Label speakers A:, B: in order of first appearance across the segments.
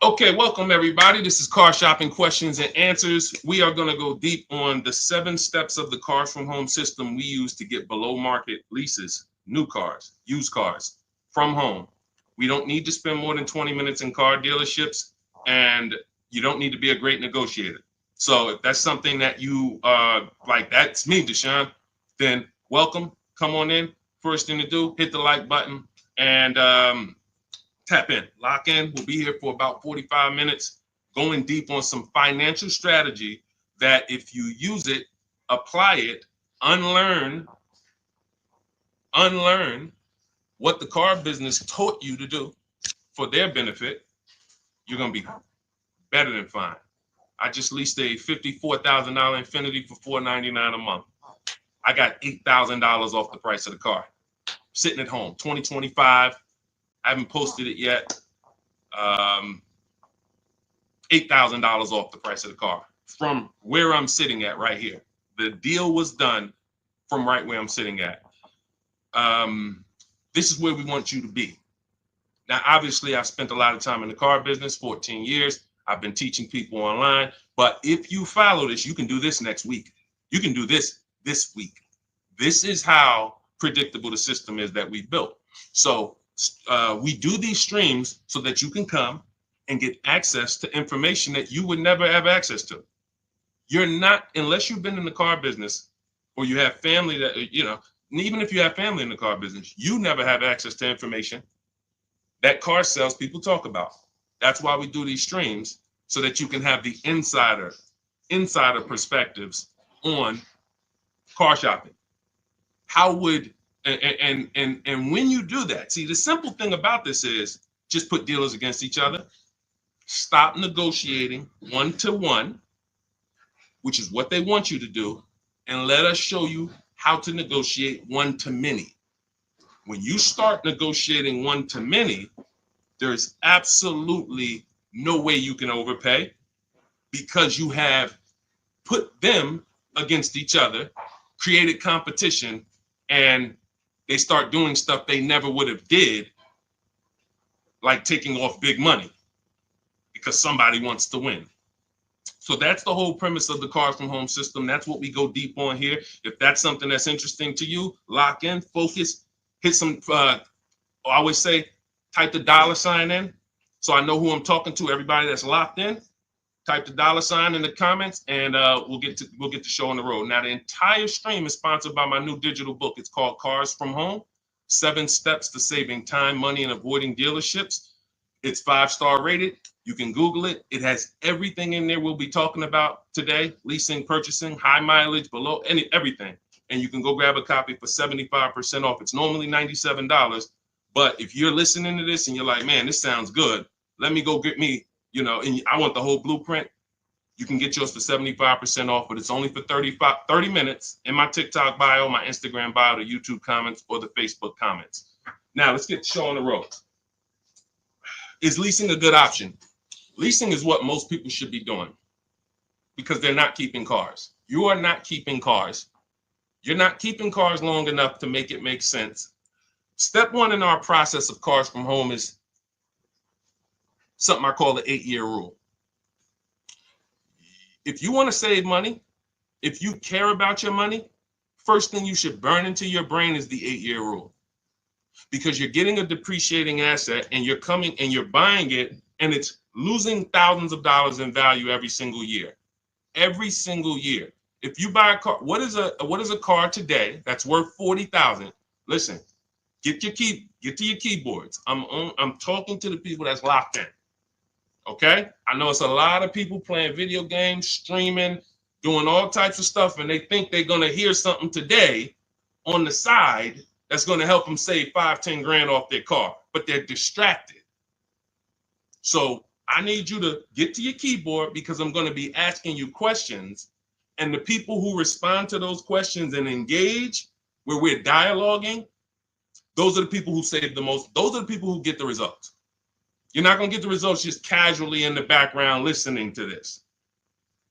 A: Okay, welcome everybody. This is Car Shopping Questions and Answers. We are going to go deep on the 7 steps of the Cars from Home system we use to get below market leases, new cars, used cars from home. We don't need to spend more than 20 minutes in car dealerships, and you don't need to be a great negotiator. So if that's something that you like, that's me, Deshone, then welcome. Come on in. First thing to do, hit the like button and tap in, lock in. We'll be here for about 45 minutes, going deep on some financial strategy that if you use it, apply it, unlearn what the car business taught you to do for their benefit, you're going to be better than fine. I just leased a $54,000 Infiniti for $499 a month. I got $8,000 off the price of the car. Sitting at home, 2025. I haven't posted it yet. $8,000 off the price of the car from where I'm sitting at right here. The deal was done from right where I'm sitting at. This is where we want you to be. Now, obviously, I've spent a lot of time in the car business, 14 years. I've been teaching people online. But if you follow this, you can do this next week. You can do this week. This is how predictable the system is that we built. So we do these streams so that you can come and get access to information that you would never have access to. You're not, unless you've been in the car business or you have family that, even if you have family in the car business, you never have access to information that car sales people talk about. That's why we do these streams, so that you can have the insider perspectives on car shopping. How would and when you do that, see, the simple thing about this is just put dealers against each other. Stop negotiating one-to-one, which is what they want you to do, and let us show you how to negotiate one-to-many. When you start negotiating one-to-many, there's absolutely no way you can overpay, because you have put them against each other, created competition, and they start doing stuff they never would have did, like taking off big money because somebody wants to win. So that's the whole premise of the Cars from Home system. That's what we go deep on here. If that's something that's interesting to you, lock in, focus, hit some, I always say, type the $ in so I know who I'm talking to. Everybody that's locked in, type the $ in the comments, and we'll get the show on the road. Now, the entire stream is sponsored by my new digital book. It's called Cars from Home: 7 Steps to Saving Time, Money, and Avoiding Dealerships. It's 5-star rated. You can Google it. It has everything in there we'll be talking about today: leasing, purchasing, high mileage, below, everything. And you can go grab a copy for 75% off. It's normally $97. But if you're listening to this and you're like, man, this sounds good, let me go get me, and I want the whole blueprint, you can get yours for 75% off, but it's only for 30 minutes in my TikTok bio, my Instagram bio, the YouTube comments, or the Facebook comments. Now, let's get the show on the road. Is leasing a good option? Leasing is what most people should be doing, because they're not keeping cars. You are not keeping cars. You're not keeping cars long enough to make it make sense. Step 1 in our process of Cars from Home is something I call the 8-year rule. If you want to save money, if you care about your money, first thing you should burn into your brain is the 8-year rule. Because you're getting a depreciating asset and you're coming and you're buying it, and it's losing thousands of dollars in value every single year. Every single year. If you buy a car, what is a car today that's worth $40,000? Listen, get to your keyboards. I'm talking to the people that's locked in. Okay? I know it's a lot of people playing video games, streaming, doing all types of stuff, and they think they're going to hear something today on the side that's going to help them save 5-10 grand off their car, but they're distracted. So I need you to get to your keyboard, because I'm going to be asking you questions, and the people who respond to those questions and engage, where we're dialoguing, those are the people who save the most. Those are the people who get the results. You're not going to get the results just casually in the background listening to this.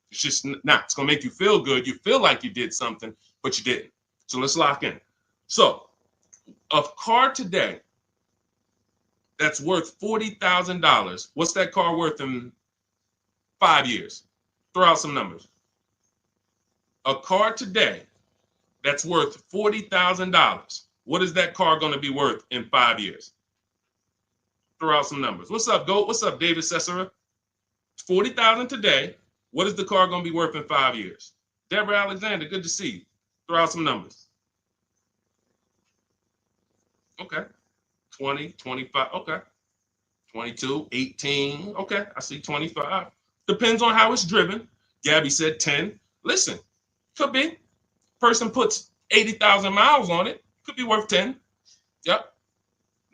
A: It's just not. It's going to make you feel good. You feel like you did something, but you didn't. So let's lock in. So a car today that's worth $40,000. What's that car worth in 5 years? Throw out some numbers. A car today that's worth $40,000. What is that car going to be worth in 5 years? Throw out some numbers. What's up, Goat? What's up, David Cesara? $40,000 today. What is the car going to be worth in 5 years? Deborah Alexander, good to see you. Throw out some numbers. Okay. 20, 25. Okay. 22, 18. Okay. I see 25. Depends on how it's driven. Gabby said 10. Listen, could be. Person puts 80,000 miles on it. Could be worth 10. Yep.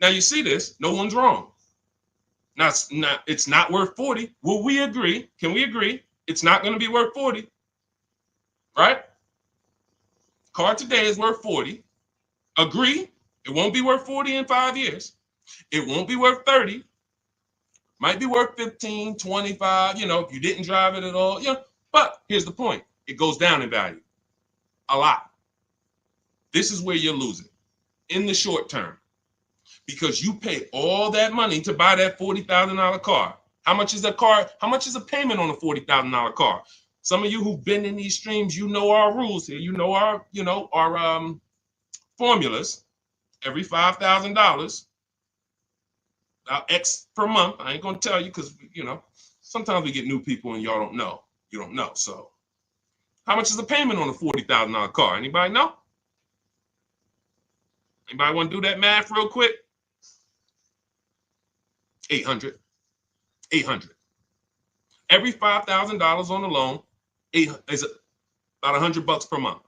A: Now you see this. No one's wrong. Now it's not worth 40. Will we agree? Can we agree? It's not going to be worth 40. Right? Car today is worth 40. Agree? It won't be worth 40 in 5 years. It won't be worth 30. Might be worth 15, 25, if you didn't drive it at all. But here's the point. It goes down in value. A lot. This is where you're losing in the short term. Because you pay all that money to buy that $40,000 car. How much is a car? How much is a payment on a $40,000 car? Some of you who've been in these streams, you know our rules here. You know our formulas. Every $5,000, X per month. I ain't gonna tell you because sometimes we get new people and y'all don't know. You don't know. So, how much is the payment on a $40,000 car? Anybody know? Anybody want to do that math real quick? 800. 800. Every $5,000 on the loan is about $100 per month.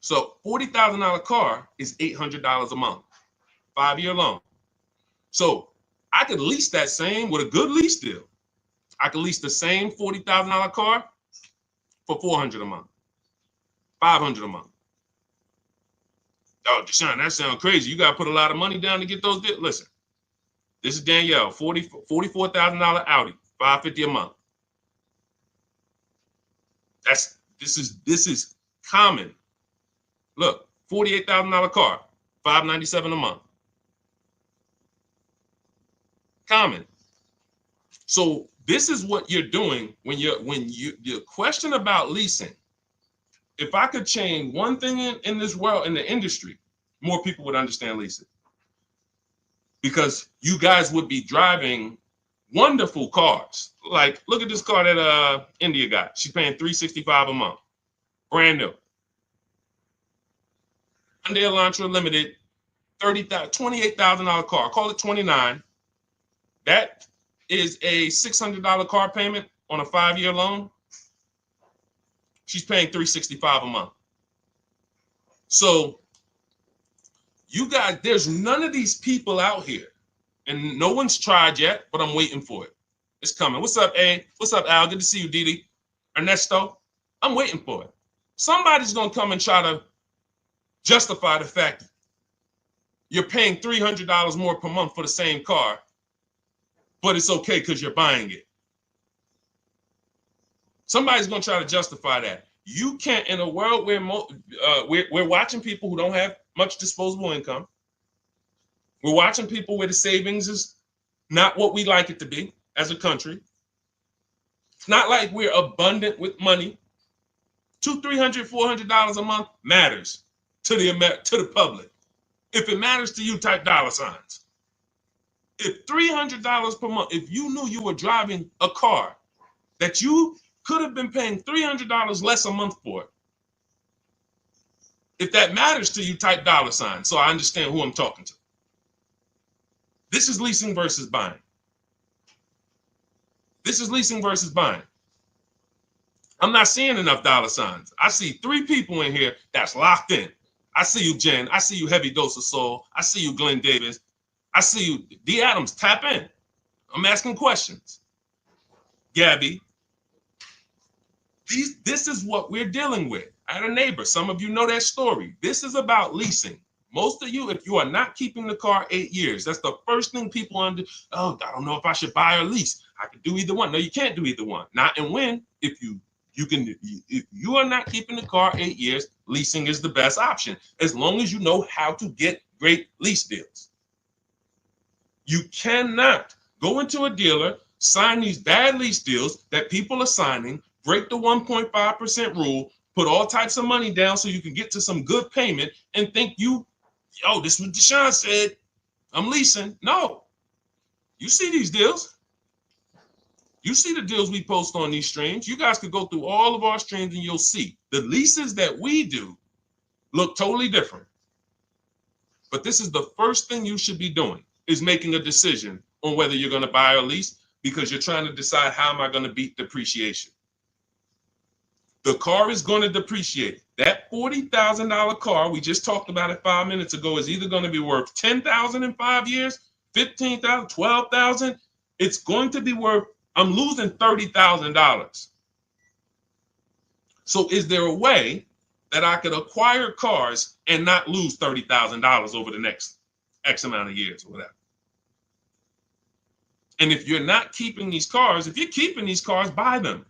A: So $40,000 car is $800 a month, 5-year loan. So I could lease that same with a good lease deal. I could lease the same $40,000 car for $400 a month, $500 a month. Oh, Deshone, that sounds crazy. You got to put a lot of money down to get those deals. Listen, this is Danielle, $44,000 Audi, $550 a month. This is common. Look, $48,000 car, $597 a month. Common. So this is what you're doing when your question about leasing. If I could change one thing in this world, in the industry, more people would understand leasing. Because you guys would be driving wonderful cars. Like, look at this car that India got. She's paying $365 a month. Brand new. Hyundai Elantra Limited, $28,000 car. Call it 29. That is a $600 car payment on a 5-year loan. She's paying $365 a month. So you guys, there's none of these people out here, and no one's tried yet, but I'm waiting for it. It's coming. What's up, A? What's up, Al? Good to see you, Didi. Ernesto, I'm waiting for it. Somebody's going to come and try to justify the fact you're paying $300 more per month for the same car, but it's okay because you're buying it. Somebody's going to try to justify that. You can't, in a world where we're watching people who don't have much disposable income. We're watching people where the savings is not what we like it to be as a country. It's not like we're abundant with money. $200, $300, $400 a month matters to the public. If it matters to you, type dollar signs. If $300 per month, if you knew you were driving a car that you could have been paying $300 less a month for it, if that matters to you, type dollar sign so I understand who I'm talking to. This is leasing versus buying. This is leasing versus buying. I'm not seeing enough dollar signs. I see 3 people in here that's locked in. I see you, Jen. I see you, Heavy Dose of Soul. I see you, Glenn Davis. I see you, D. Adams. Tap in. I'm asking questions. Gabby. This is what we're dealing with. I had a neighbor. Some of you know that story. This is about leasing. Most of you, if you are not keeping the car 8 years, that's the first thing people under. Oh, I don't know if I should buy or lease. I could do either one. No, you can't do either one. Not and when. If you are not keeping the car 8 years, leasing is the best option, as long as you know how to get great lease deals. You cannot go into a dealer, sign these bad lease deals that people are signing, break the 1.5% rule, put all types of money down so you can get to some good payment and think this is what Deshone said, I'm leasing. No, you see these deals. You see the deals we post on these streams. You guys could go through all of our streams and you'll see the leases that we do look totally different. But this is the first thing you should be doing, is making a decision on whether you're going to buy or lease, because you're trying to decide, how am I going to beat depreciation? The car is going to depreciate. That $40,000 car we just talked about it 5 minutes ago is either going to be worth $10,000 in 5 years, $15,000, $12,000. It's going to be worth, I'm losing $30,000. So is there a way that I could acquire cars and not lose $30,000 over the next X amount of years or whatever? And if you're not keeping these cars, if you're keeping these cars, buy them.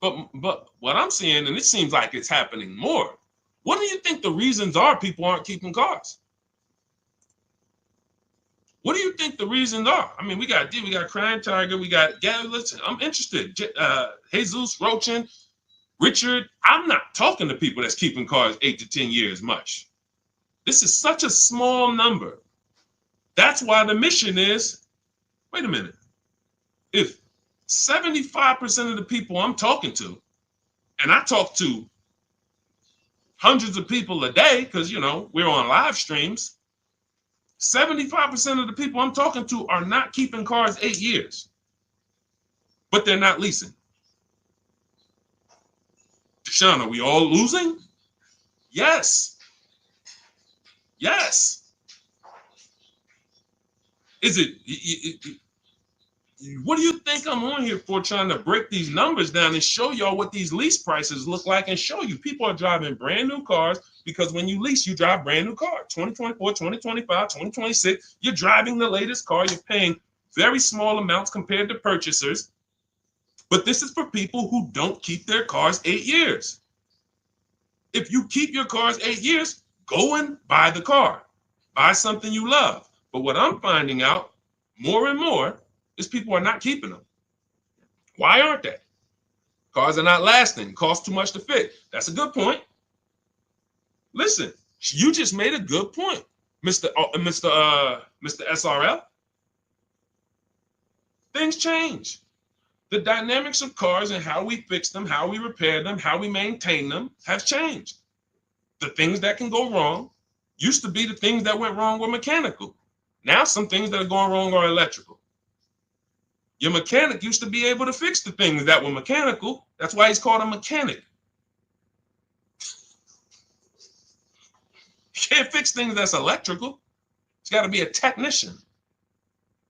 A: But what I'm seeing, and it seems like it's happening more, what do you think the reasons are people aren't keeping cars? What do you think the reasons are? I mean, we got Crying Tiger, we got, listen, I'm interested. Jesus, Rochin, Richard, I'm not talking to people that's keeping cars 8 to 10 years much. This is such a small number. That's why the mission is, wait a minute, if 75% of the people I'm talking to, and I talk to hundreds of people a day because, we're on live streams, 75% of the people I'm talking to are not keeping cars 8 years, but they're not leasing. Deshone, are we all losing? Yes. Yes. Is it, what do you think I'm on here for, trying to break these numbers down and show y'all what these lease prices look like, and show you people are driving brand new cars, because when you lease, you drive brand new cars. 2024, 2025, 2026, you're driving the latest car. You're paying very small amounts compared to purchasers. But this is for people who don't keep their cars 8 years. If you keep your cars 8 years, go and buy the car. Buy something you love. But what I'm finding out more and more is people are not keeping them. Why aren't they? Cars are not lasting. Cost too much to fix. That's a good point. Listen, you just made a good point, Mr. SRL. Things change. The dynamics of cars and how we fix them, how we repair them, how we maintain them have changed. The things that can go wrong used to be the things that went wrong were mechanical. Now some things that are going wrong are electrical. Your mechanic used to be able to fix the things that were mechanical. That's why he's called a mechanic. You can't fix things that's electrical. It's got to be a technician.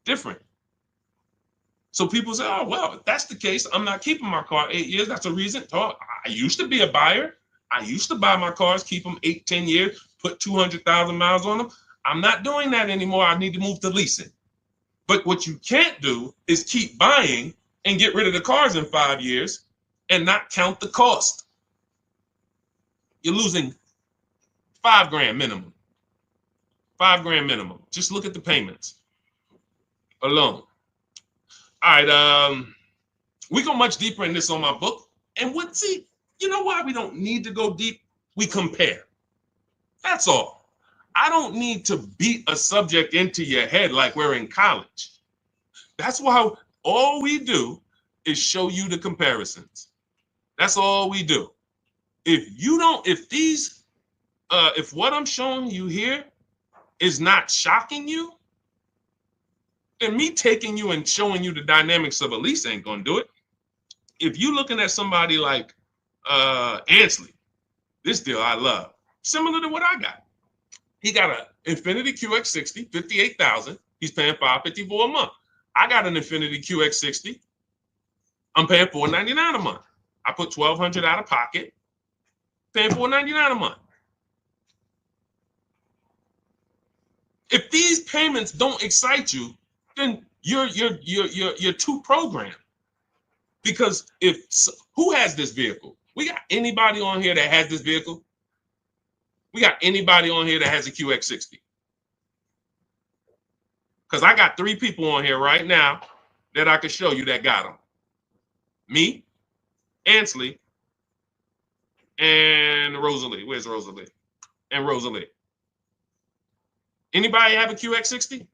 A: Different. So people say, oh, well, if that's the case, I'm not keeping my car 8 years. That's a reason. Oh, I used to be a buyer. I used to buy my cars, keep them 8, 10 years, put 200,000 miles on them. I'm not doing that anymore. I need to move to leasing. But what you can't do is keep buying and get rid of the cars in 5 years and not count the cost. You're losing $5,000 minimum. $5,000 minimum. Just look at the payments alone. All right, we go much deeper in this on my book. And you know why we don't need to go deep? We compare. That's all. I don't need to beat a subject into your head like we're in college. That's why all we do is show you the comparisons. That's all we do. If what I'm showing you here is not shocking you, then me taking you and showing you the dynamics of a lease ain't gonna do it. If you're looking at somebody like Ansley, this deal I love, similar to what I got. He got an Infiniti QX60, $58,000. He's paying $554 a month. I got an Infiniti QX60. I'm paying $499 a month. I put $1,200 out of pocket, paying $499 a month. If these payments don't excite you, then you're too programmed. Because who has this vehicle? We got anybody on here that has this vehicle? We got anybody on here that has a QX60? Because I got 3 people on here right now that I can show you that got them. Me, Ansley, and Rosalie. Where's Rosalie? And Rosalie. Anybody have a QX60?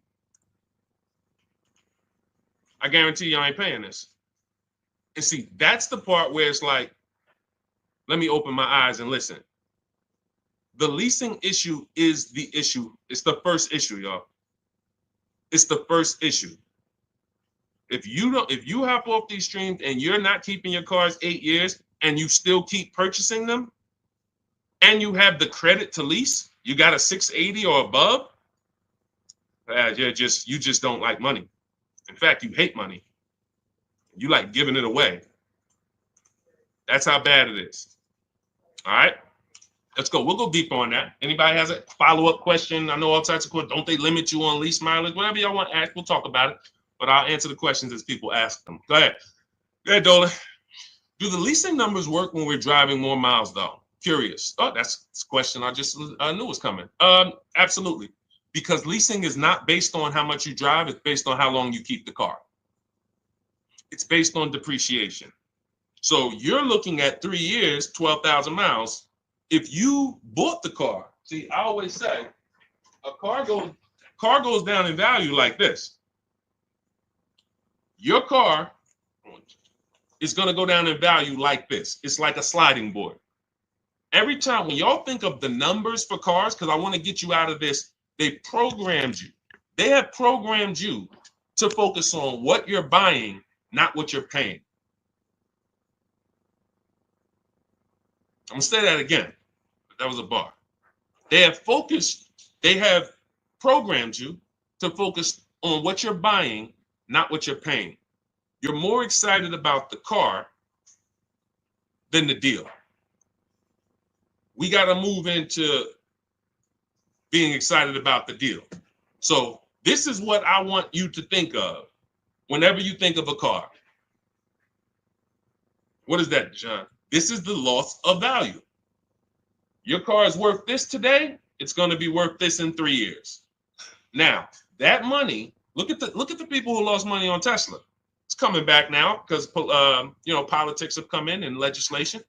A: I guarantee you I ain't paying this. And see, that's the part where it's like, let me open my eyes and listen. The leasing issue is the issue. It's the first issue, y'all. It's the first issue. If you hop off these streams and you're not keeping your cars 8 years and you still keep purchasing them, and you have the credit to lease, you got a 680 or above, you just don't like money. In fact, you hate money. You like giving it away. That's how bad it is. All right, let's go. We'll go deeper on that. Anybody has a follow-up question? I know all types of questions. Don't they limit you on lease mileage? Whatever y'all want to ask, we'll talk about it. But I'll answer the questions as people ask them. Go ahead. Go ahead, Dolan. Do the leasing numbers work when we're driving more miles, though? Curious. Oh, that's a question I just knew was coming. Absolutely. Because leasing is not based on how much you drive. It's based on how long you keep the car. It's based on depreciation. So you're looking at 3 years, 12,000 miles. If you bought the car, see, I always say a car goes down in value like this. Your car is going to go down in value like this. It's like a sliding board. Every time when y'all think of the numbers for cars, because I want to get you out of this, they programmed you. They have programmed you to focus on what you're buying, not what you're paying. I'm going to say that again. That was a bar. They have programmed you to focus on what you're buying, not what you're paying. You're more excited about the car than the deal. We got to move into being excited about the deal. So this is what I want you to think of whenever you think of a car. What is that, John? This is the loss of value. Your car is worth this today. It's going to be worth this in 3 years. Now, that money, look at the people who lost money on Tesla. It's coming back now because politics have come in and legislation.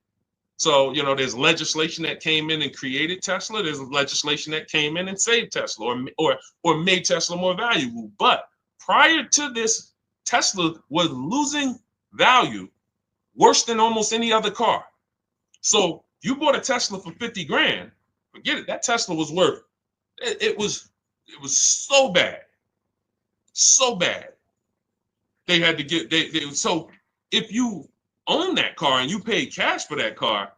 A: So, there's legislation that came in and created Tesla. There's legislation that came in and saved Tesla or made Tesla more valuable. But prior to this, Tesla was losing value worse than almost any other car. So you bought a Tesla for 50 grand, forget it. That Tesla was worth, it was so bad. So bad. They had to get, so if you own that car and you paid cash for that car,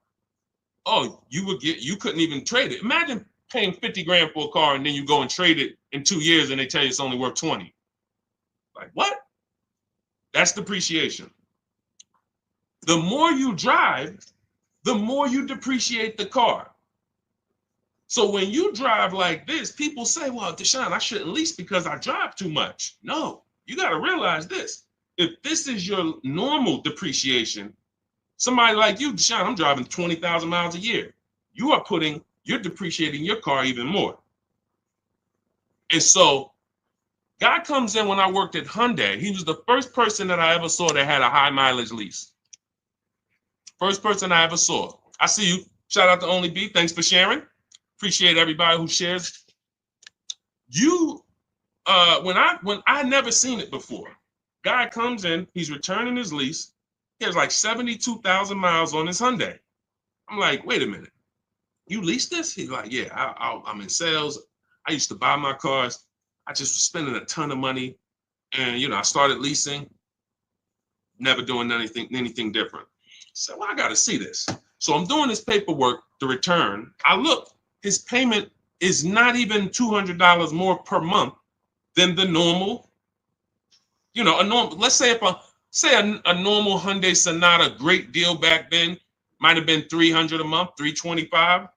A: you couldn't even trade it. Imagine paying 50 grand for a car and then you go and trade it in 2 years and they tell you it's only worth 20. Like what? That's depreciation. The more you drive, the more you depreciate the car. So when you drive like this, people say, well, Deshone, I shouldn't lease because I drive too much. No, you got to realize this. If this is your normal depreciation, somebody like you, Deshone, I'm driving 20,000 miles a year. You're depreciating your car even more. And so God comes in when I worked at Hyundai. He was the first person that I ever saw that had a high mileage lease. First person I ever saw. I see you. Shout out to Only B. Thanks for sharing. Appreciate everybody who shares. When I never seen it before. Guy comes in, he's returning his lease. He has like 72,000 miles on his Hyundai. I'm like, wait a minute. You leased this? He's like, yeah, I'm in sales. I used to buy my cars. I just was spending a ton of money. And, I started leasing, never doing anything different. So I got to see this. So I'm doing this paperwork to return. I look, his payment is not even $200 more per month than the normal, let's say a normal Hyundai Sonata, great deal back then, might have been $300 a month, $325.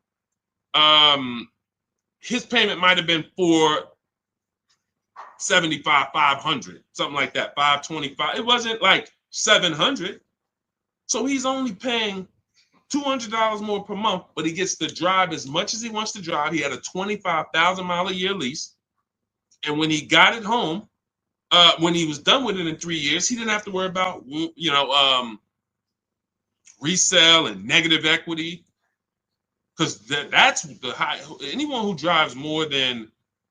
A: His payment might have been $475, $500, something like that, $525. It wasn't like $700. So he's only paying $200 more per month, but he gets to drive as much as he wants to drive. He had a 25,000 mile a year lease. And when he got it home, when he was done with it in 3 years, he didn't have to worry about, resale and negative equity, because that's the high. Anyone who drives more than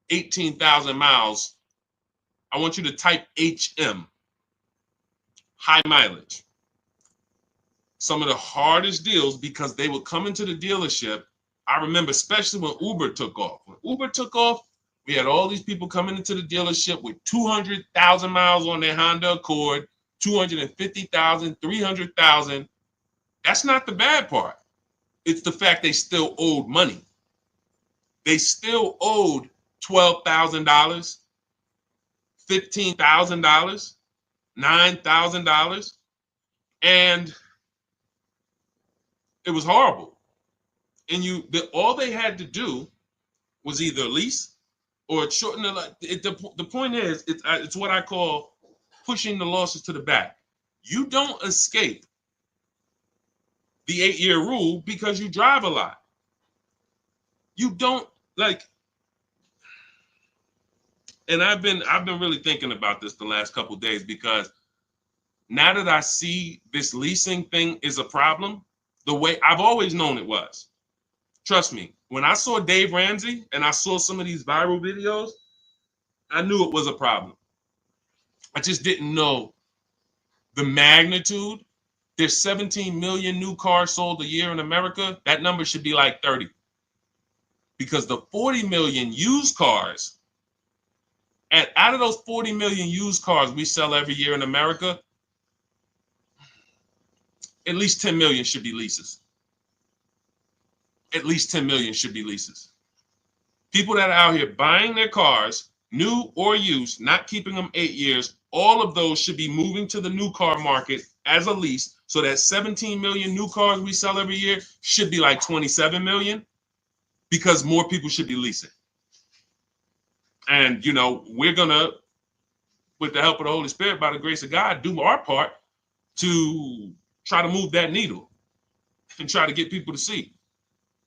A: 18,000 miles, I want you to type HM, high mileage. Some of the hardest deals, because they would come into the dealership. I remember, especially when Uber took off. When Uber took off, we had all these people coming into the dealership with 200,000 miles on their Honda Accord, 250,000, 300,000. That's not the bad part. It's the fact they still owed money. They still owed $12,000, $15,000, $9,000, and it was horrible. And all they had to do was either lease or shorten the point is, it's what I call pushing the losses to the back. You don't escape the 8-year rule because you drive a lot. You don't and I've been really thinking about this the last couple of days, because now that I see this leasing thing is a problem, the way I've always known it was. Trust me, when I saw Dave Ramsey and I saw some of these viral videos, I knew it was a problem. I just didn't know the magnitude. There's 17 million new cars sold a year in America. That number should be like 30. Because the 40 million used cars, and out of those 40 million used cars we sell every year in America, at least 10 million should be leases. At least 10 million should be leases. People that are out here buying their cars, new or used, not keeping them 8 years, all of those should be moving to the new car market as a lease. So that 17 million new cars we sell every year should be like 27 million, because more people should be leasing. And, we're going to, with the help of the Holy Spirit, by the grace of God, do our part to try to move that needle and try to get people to see.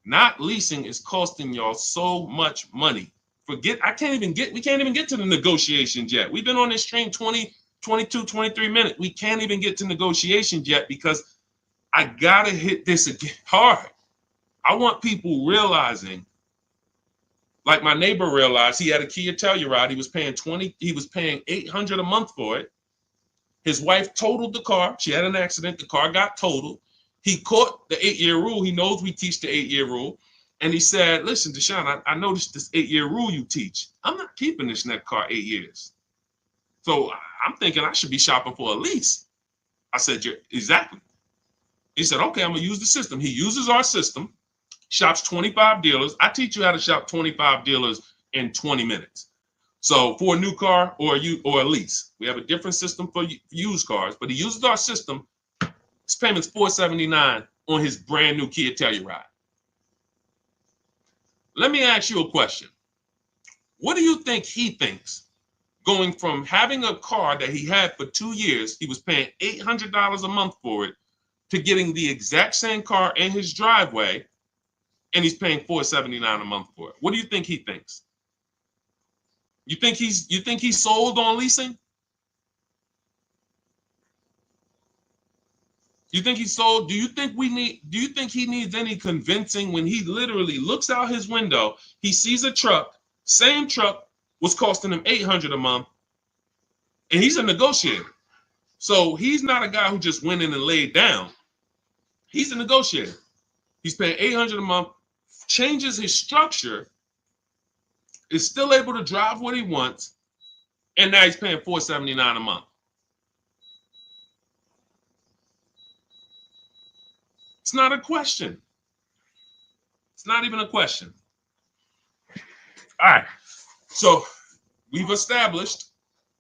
A: Not leasing is costing y'all so much money. We can't even get to the negotiations yet. We've been on this train 20, 22, 23 minutes. We can't even get to negotiations yet, because I got to hit this again hard. I want people realizing, like my neighbor realized, he had a Kia Telluride. He was paying $800 a month for it. His wife totaled the car. She had an accident. The car got totaled. He caught the 8-year rule. He knows we teach the 8-year rule. And he said, listen, Deshone, I noticed this 8-year rule you teach. I'm not keeping this next car 8 years. So I'm thinking I should be shopping for a lease. I said, exactly. He said, okay, I'm going to use the system. He uses our system, shops 25 dealers. I teach you how to shop 25 dealers in 20 minutes. So for a new car or a lease, we have a different system for used cars, but he uses our system. His payment's $479 on his brand new Kia Telluride. Let me ask you a question. What do you think he thinks, going from having a car that he had for 2 years, he was paying $800 a month for it, to getting the exact same car in his driveway, and he's paying $479 a month for it? What do you think he thinks? You think he's sold on leasing? You think he's sold? Do you think he needs any convincing when he literally looks out his window, he sees a truck, same truck was costing him $800 a month, and he's a negotiator. So he's not a guy who just went in and laid down. He's a negotiator. He's paying $800 a month, changes his structure, is still able to drive what he wants, and now he's paying $479 a month. It's not a question. It's not even a question. All right. So we've established,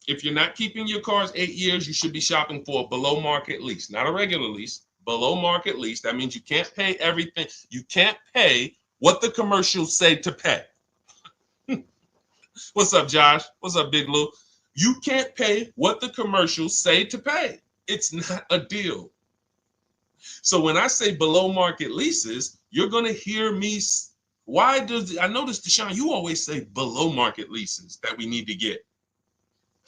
A: if you're not keeping your cars 8 years, you should be shopping for a below market lease, not a regular lease, below market lease. That means you can't pay everything. You can't pay what the commercials say to pay. What's up, Josh? What's up, Big Lou? You can't pay what the commercials say to pay. It's not a deal. So when I say below market leases, you're going to hear me why does, I noticed, Deshone, you always say below market leases that we need to get.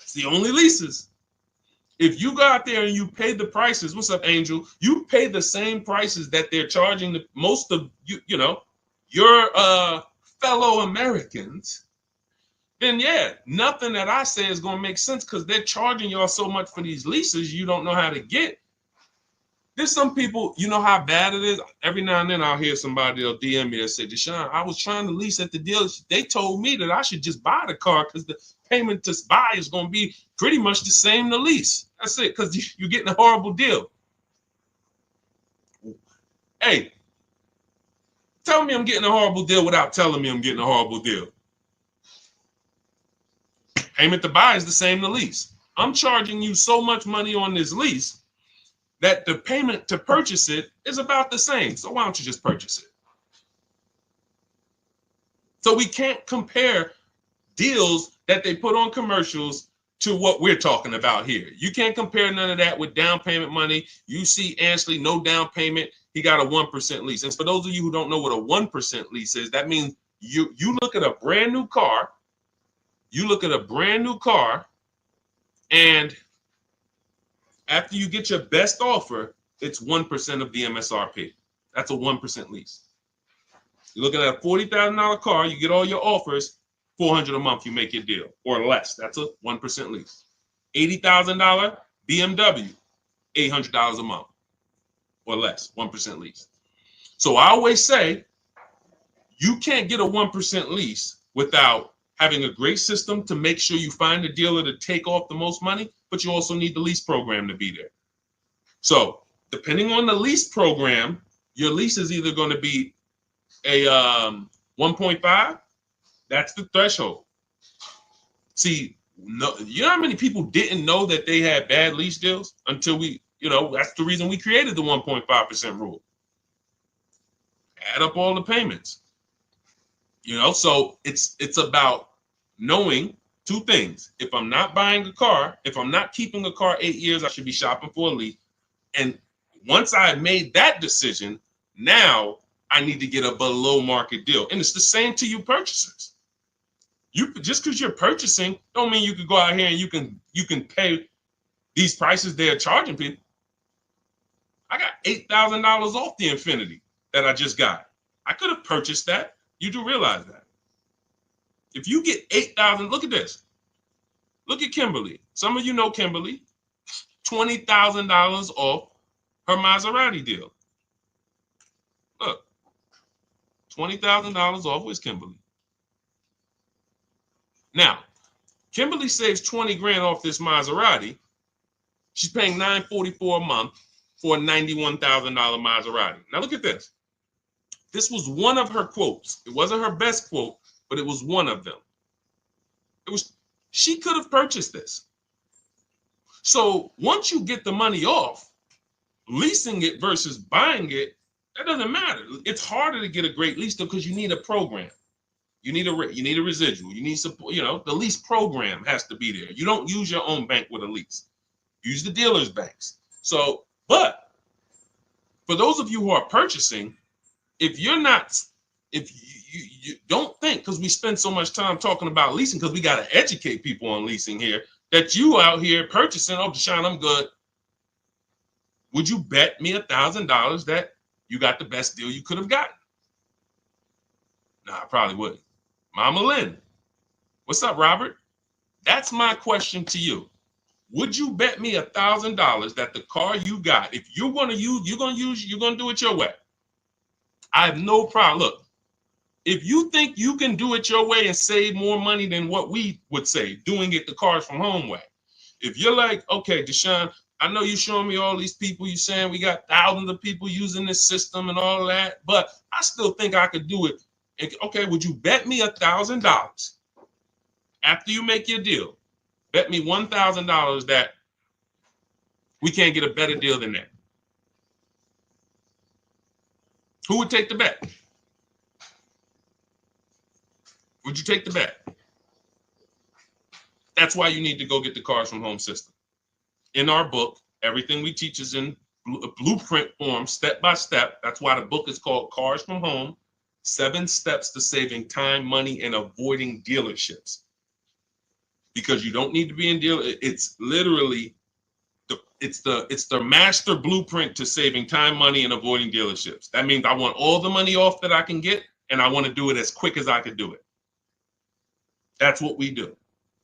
A: It's the only leases. If you go out there and you pay the prices, what's up, Angel? You pay the same prices that they're charging the most of your fellow Americans, then yeah, nothing that I say is gonna make sense because they're charging y'all so much for these leases you don't know how to get. There's some people, you know how bad it is. Every now and then I'll hear somebody, they'll DM me and say, Deshone, I was trying to lease at the dealership. They told me that I should just buy the car because the payment to buy is going to be pretty much the same to lease. That's it, because you're getting a horrible deal. Hey, tell me I'm getting a horrible deal without telling me I'm getting a horrible deal. Payment to buy is the same to lease. I'm charging you so much money on this lease that the payment to purchase it is about the same. So why don't you just purchase it? So we can't compare deals that they put on commercials to what we're talking about here. You can't compare none of that with down payment money. You see Ashley, no down payment. He got a 1% lease. And for those of you who don't know what a 1% lease is, that means you look at a brand new car, and after you get your best offer, it's 1% of the MSRP. That's a 1% lease. You're looking at a $40,000 car, you get all your offers, $400 a month, you make your deal, or less. That's a 1% lease. $80,000 BMW, $800 a month, or less, 1% lease. So I always say, you can't get a 1% lease without having a great system to make sure you find a dealer to take off the most money, but you also need the lease program to be there. So depending on the lease program, your lease is either going to be a 1.5, that's the threshold. See, no, you know how many people didn't know that they had bad lease deals until that's the reason we created the 1.5% rule. Add up all the payments. So it's about knowing two things. If I'm not buying a car, if I'm not keeping a car 8 years, I should be shopping for a lease. And once I made that decision, now I need to get a below market deal. And it's the same to you purchasers. You just because you're purchasing don't mean you can go out here and you can pay these prices they're charging people. I got $8,000 off the Infinity that I just got. I could have purchased that. You do realize that. If you get $8,000, look at this. Look at Kimberly. Some of you know Kimberly. $20,000 off her Maserati deal. Look, $20,000 off with Kimberly. Now, Kimberly saves 20 grand off this Maserati. She's paying $944 a month for a $91,000 Maserati. Now look at this. This was one of her quotes. It wasn't her best quote, but it was one of them. She could have purchased this. So once you get the money off, leasing it versus buying it, that doesn't matter. It's harder to get a great lease though because you need a program. You need a residual. You need support. The lease program has to be there. You don't use your own bank with a lease. Use the dealer's banks. So, but for those of you who are purchasing, if you don't think, because we spend so much time talking about leasing, because we got to educate people on leasing here, that you out here purchasing, oh, Deshone, I'm good. Would you bet me $1,000 that you got the best deal you could have gotten? No, I probably wouldn't. Mama Lynn, what's up, Robert? That's my question to you. Would you bet me $1,000 that the car you got, if you're going to do it your way? I have no problem. Look, if you think you can do it your way and save more money than what we would say, doing it the Cars from Home way. If you're like, okay, Deshone, I know you're showing me all these people, you're saying we got thousands of people using this system and all that, but I still think I could do it. Okay, would you bet me $1,000 after you make your deal? Bet me $1,000 that we can't get a better deal than that. Who would take the bet? Would you take the bet? That's why you need to go get the Cars from Home system. In our book, everything we teach is in blueprint form, step by step. That's why the book is called Cars from Home. 7 steps to saving time, money, and avoiding dealerships. Because you don't need to be in deal. It's literally it's the master blueprint to saving time, money, and avoiding dealerships. That means I want all the money off that I can get, and I want to do it as quick as I can do it. That's what we do.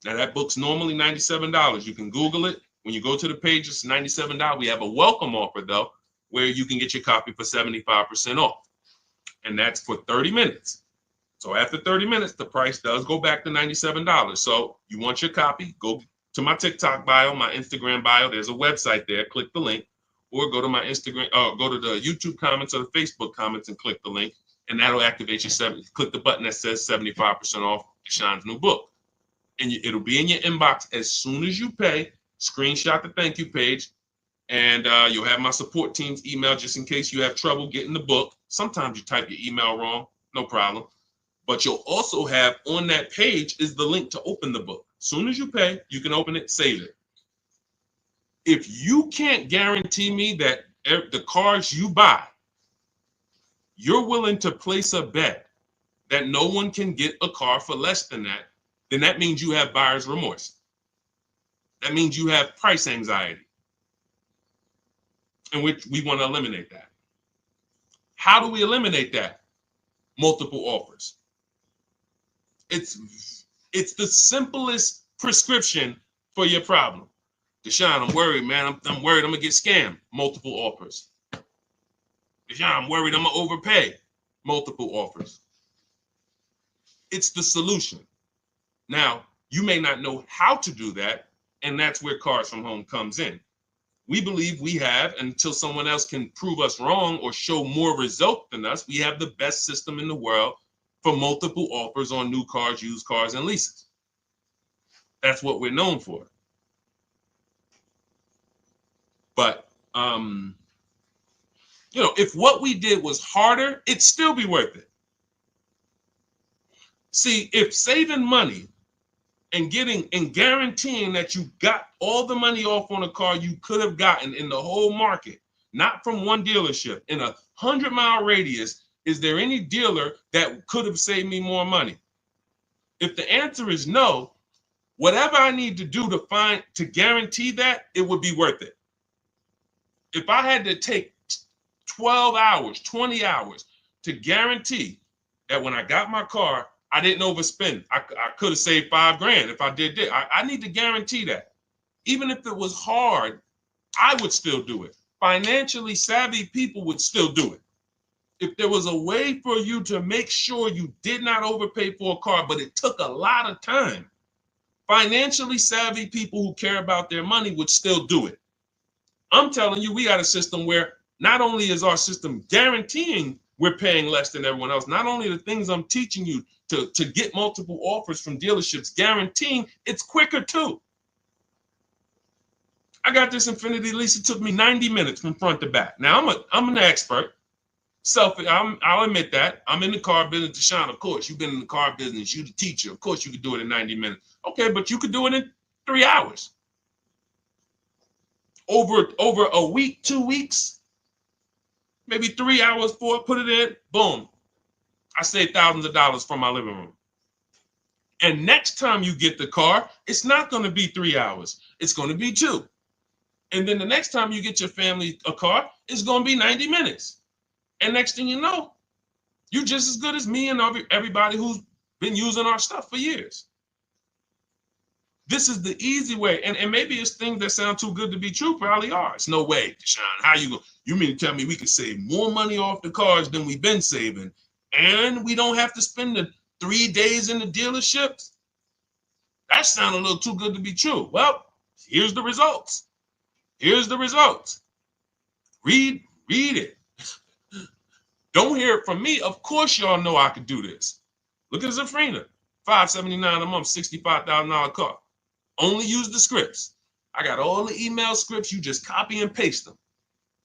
A: Now that book's normally $97. You can Google it. When you go to the page, it's $97. We have a welcome offer though, where you can get your copy for 75% off. And that's for 30 minutes. So after 30 minutes, the price does go back to $97. So you want your copy, go to my TikTok bio, my Instagram bio. There's a website there. Click the link, or go to my Instagram, go to the YouTube comments or the Facebook comments and click the link, and that'll activate your click the button that says 75% off Deshone's new book. And it'll be in your inbox as soon as you pay. Screenshot the thank you page, and you'll have my support team's email just in case you have trouble getting the book. Sometimes you type your email wrong, no problem. But you'll also have on that page is the link to open the book. As soon as you pay, you can open it, save it. If you can't guarantee me that the cars you buy, you're willing to place a bet that no one can get a car for less than that, then that means you have buyer's remorse. That means you have price anxiety. And we want to eliminate that. How do we eliminate that? Multiple offers. It's the simplest prescription for your problem. Deshone, I'm worried, man. I'm worried I'm going to get scammed. Multiple offers. Deshone, I'm worried I'm going to overpay. Multiple offers. It's the solution. Now, you may not know how to do that, and that's where Cars from Home comes in. We believe we have, until someone else can prove us wrong or show more result than us, we have the best system in the world for multiple offers on new cars, used cars, and leases. That's what we're known for. But, if what we did was harder, it'd still be worth it. See, if saving money and guaranteeing that you got all the money off on a car you could have gotten in the whole market, not from one dealership, in a 100-mile radius, is there any dealer that could have saved me more money? If the answer is no, whatever I need to do to guarantee that, it would be worth it. If I had to take 12 hours, 20 hours to guarantee that when I got my car, I didn't overspend. I could have saved $5,000 if I did that. I need to guarantee that. Even if it was hard, I would still do it. Financially savvy people would still do it. If there was a way for you to make sure you did not overpay for a car, but it took a lot of time, financially savvy people who care about their money would still do it. I'm telling you, we got a system where not only is our system guaranteeing we're paying less than everyone else, not only the things I'm teaching you to get multiple offers from dealerships, guaranteeing it's quicker too. I got this Infinity lease. It took me 90 minutes from front to back. Now I'm an expert. I'll admit that. I'm in the car business. Deshone, of course, you've been in the car business. You're the teacher. Of course, you could do it in 90 minutes. Okay, but you could do it in 3 hours. Over a week, 2 weeks, maybe 3 hours, 4, put it in, boom. I saved thousands of dollars from my living room. And next time you get the car, it's not going to be 3 hours. It's going to be 2. And then the next time you get your family a car, it's going to be 90 minutes. And next thing you know, you're just as good as me and everybody who's been using our stuff for years. This is the easy way. And maybe it's things that sound too good to be true, probably are. It's no way, Deshone. How you mean to tell me we could save more money off the cars than we've been saving, and we don't have to spend the 3 days in the dealerships? That sounds a little too good to be true. Well, here's the results. Here's the results. Read it. Don't hear it from me. Of course, y'all know I could do this. Look at Zafrina, $579 a month, $65,000 car. Only use the scripts. I got all the email scripts. You just copy and paste them.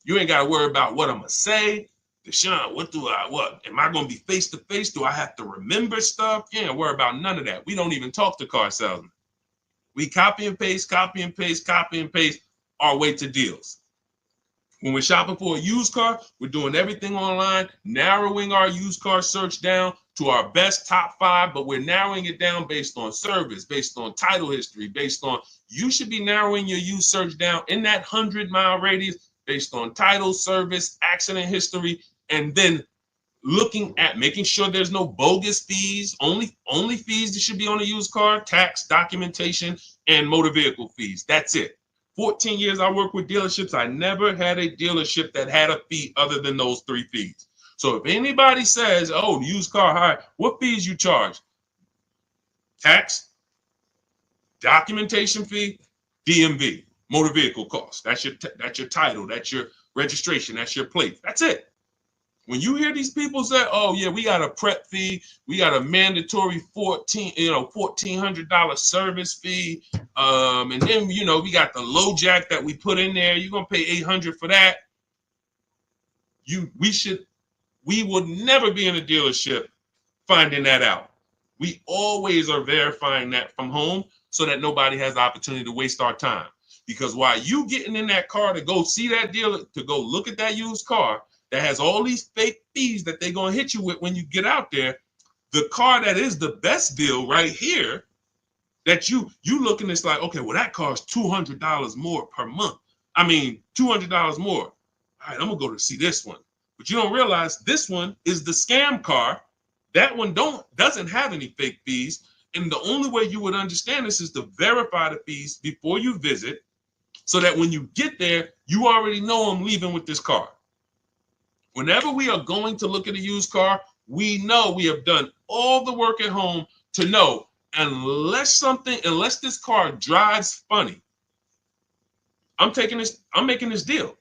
A: You ain't got to worry about what I'm going to say. Deshone, what? Am I going to be face to face? Do I have to remember stuff? You ain't worry about none of that. We don't even talk to car salesmen. We copy and paste our way to deals. When we're shopping for a used car, we're doing everything online, narrowing our used car search down to our best top 5, but we're narrowing it down based on service, based on title history, based on, you should be narrowing your used search down in that 100-mile radius based on title, service, accident history, and then looking at making sure there's no bogus fees. Only fees that should be on a used car: tax, documentation, and motor vehicle fees. That's it. 14 years I worked with dealerships. I never had a dealership that had a fee other than those 3 fees. So if anybody says, oh, used car hire, what fees you charge? Tax, documentation fee, DMV, motor vehicle cost. That's your title, that's your registration, that's your plate. That's it. When you hear these people say, oh yeah, we got a prep fee, we got a mandatory $1,400 service fee, and then we got the low jack that we put in there, you're gonna pay $800 for that. We would never be in a dealership finding that out. We always are verifying that from home so that nobody has the opportunity to waste our time. Because while you getting in that car to go see that dealer, to go look at that used car that has all these fake fees that they're going to hit you with when you get out there, the car that is the best deal right here, that you looking, it's like, okay, well, that car is $200 more per month. I mean, $200 more. All right, I'm going to go to see this one. But you don't realize this one is the scam car. That one doesn't have any fake fees. And the only way you would understand this is to verify the fees before you visit, so that when you get there, you already know I'm leaving with this car. Whenever we are going to look at a used car, we know we have done all the work at home to know, unless this car drives funny, I'm making this deal.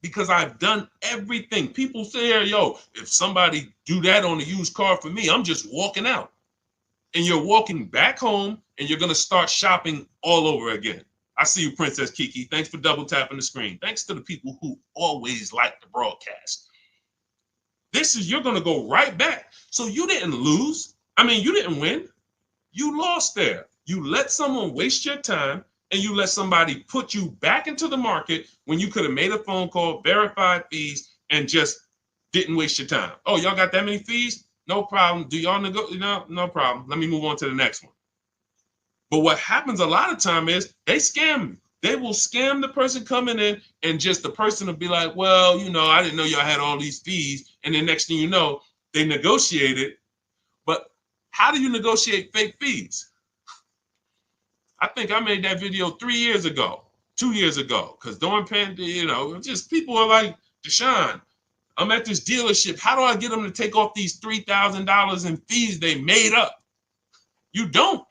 A: Because I've done everything. People say, yo, if somebody do that on a used car for me, I'm just walking out. And you're walking back home and you're going to start shopping all over again. I see you, Princess Kiki. Thanks for double tapping the screen. Thanks to the people who always like the broadcast. You're going to go right back. So you didn't lose. I mean, you didn't win. You lost there. You let someone waste your time, and you let somebody put you back into the market when you could have made a phone call, verified fees, and just didn't waste your time. Oh, y'all got that many fees? No problem. Do y'all negotiate? No problem. Let me move on to the next one. But what happens a lot of time is they scam you. They will scam the person coming in, and just the person will be like, well, I didn't know y'all had all these fees. And then next thing you know, they negotiated. But how do you negotiate fake fees? I think I made that video 3 years ago, 2 years ago, because during pandemic, just people are like, Deshone, I'm at this dealership. How do I get them to take off these $3,000 in fees they made up? You don't.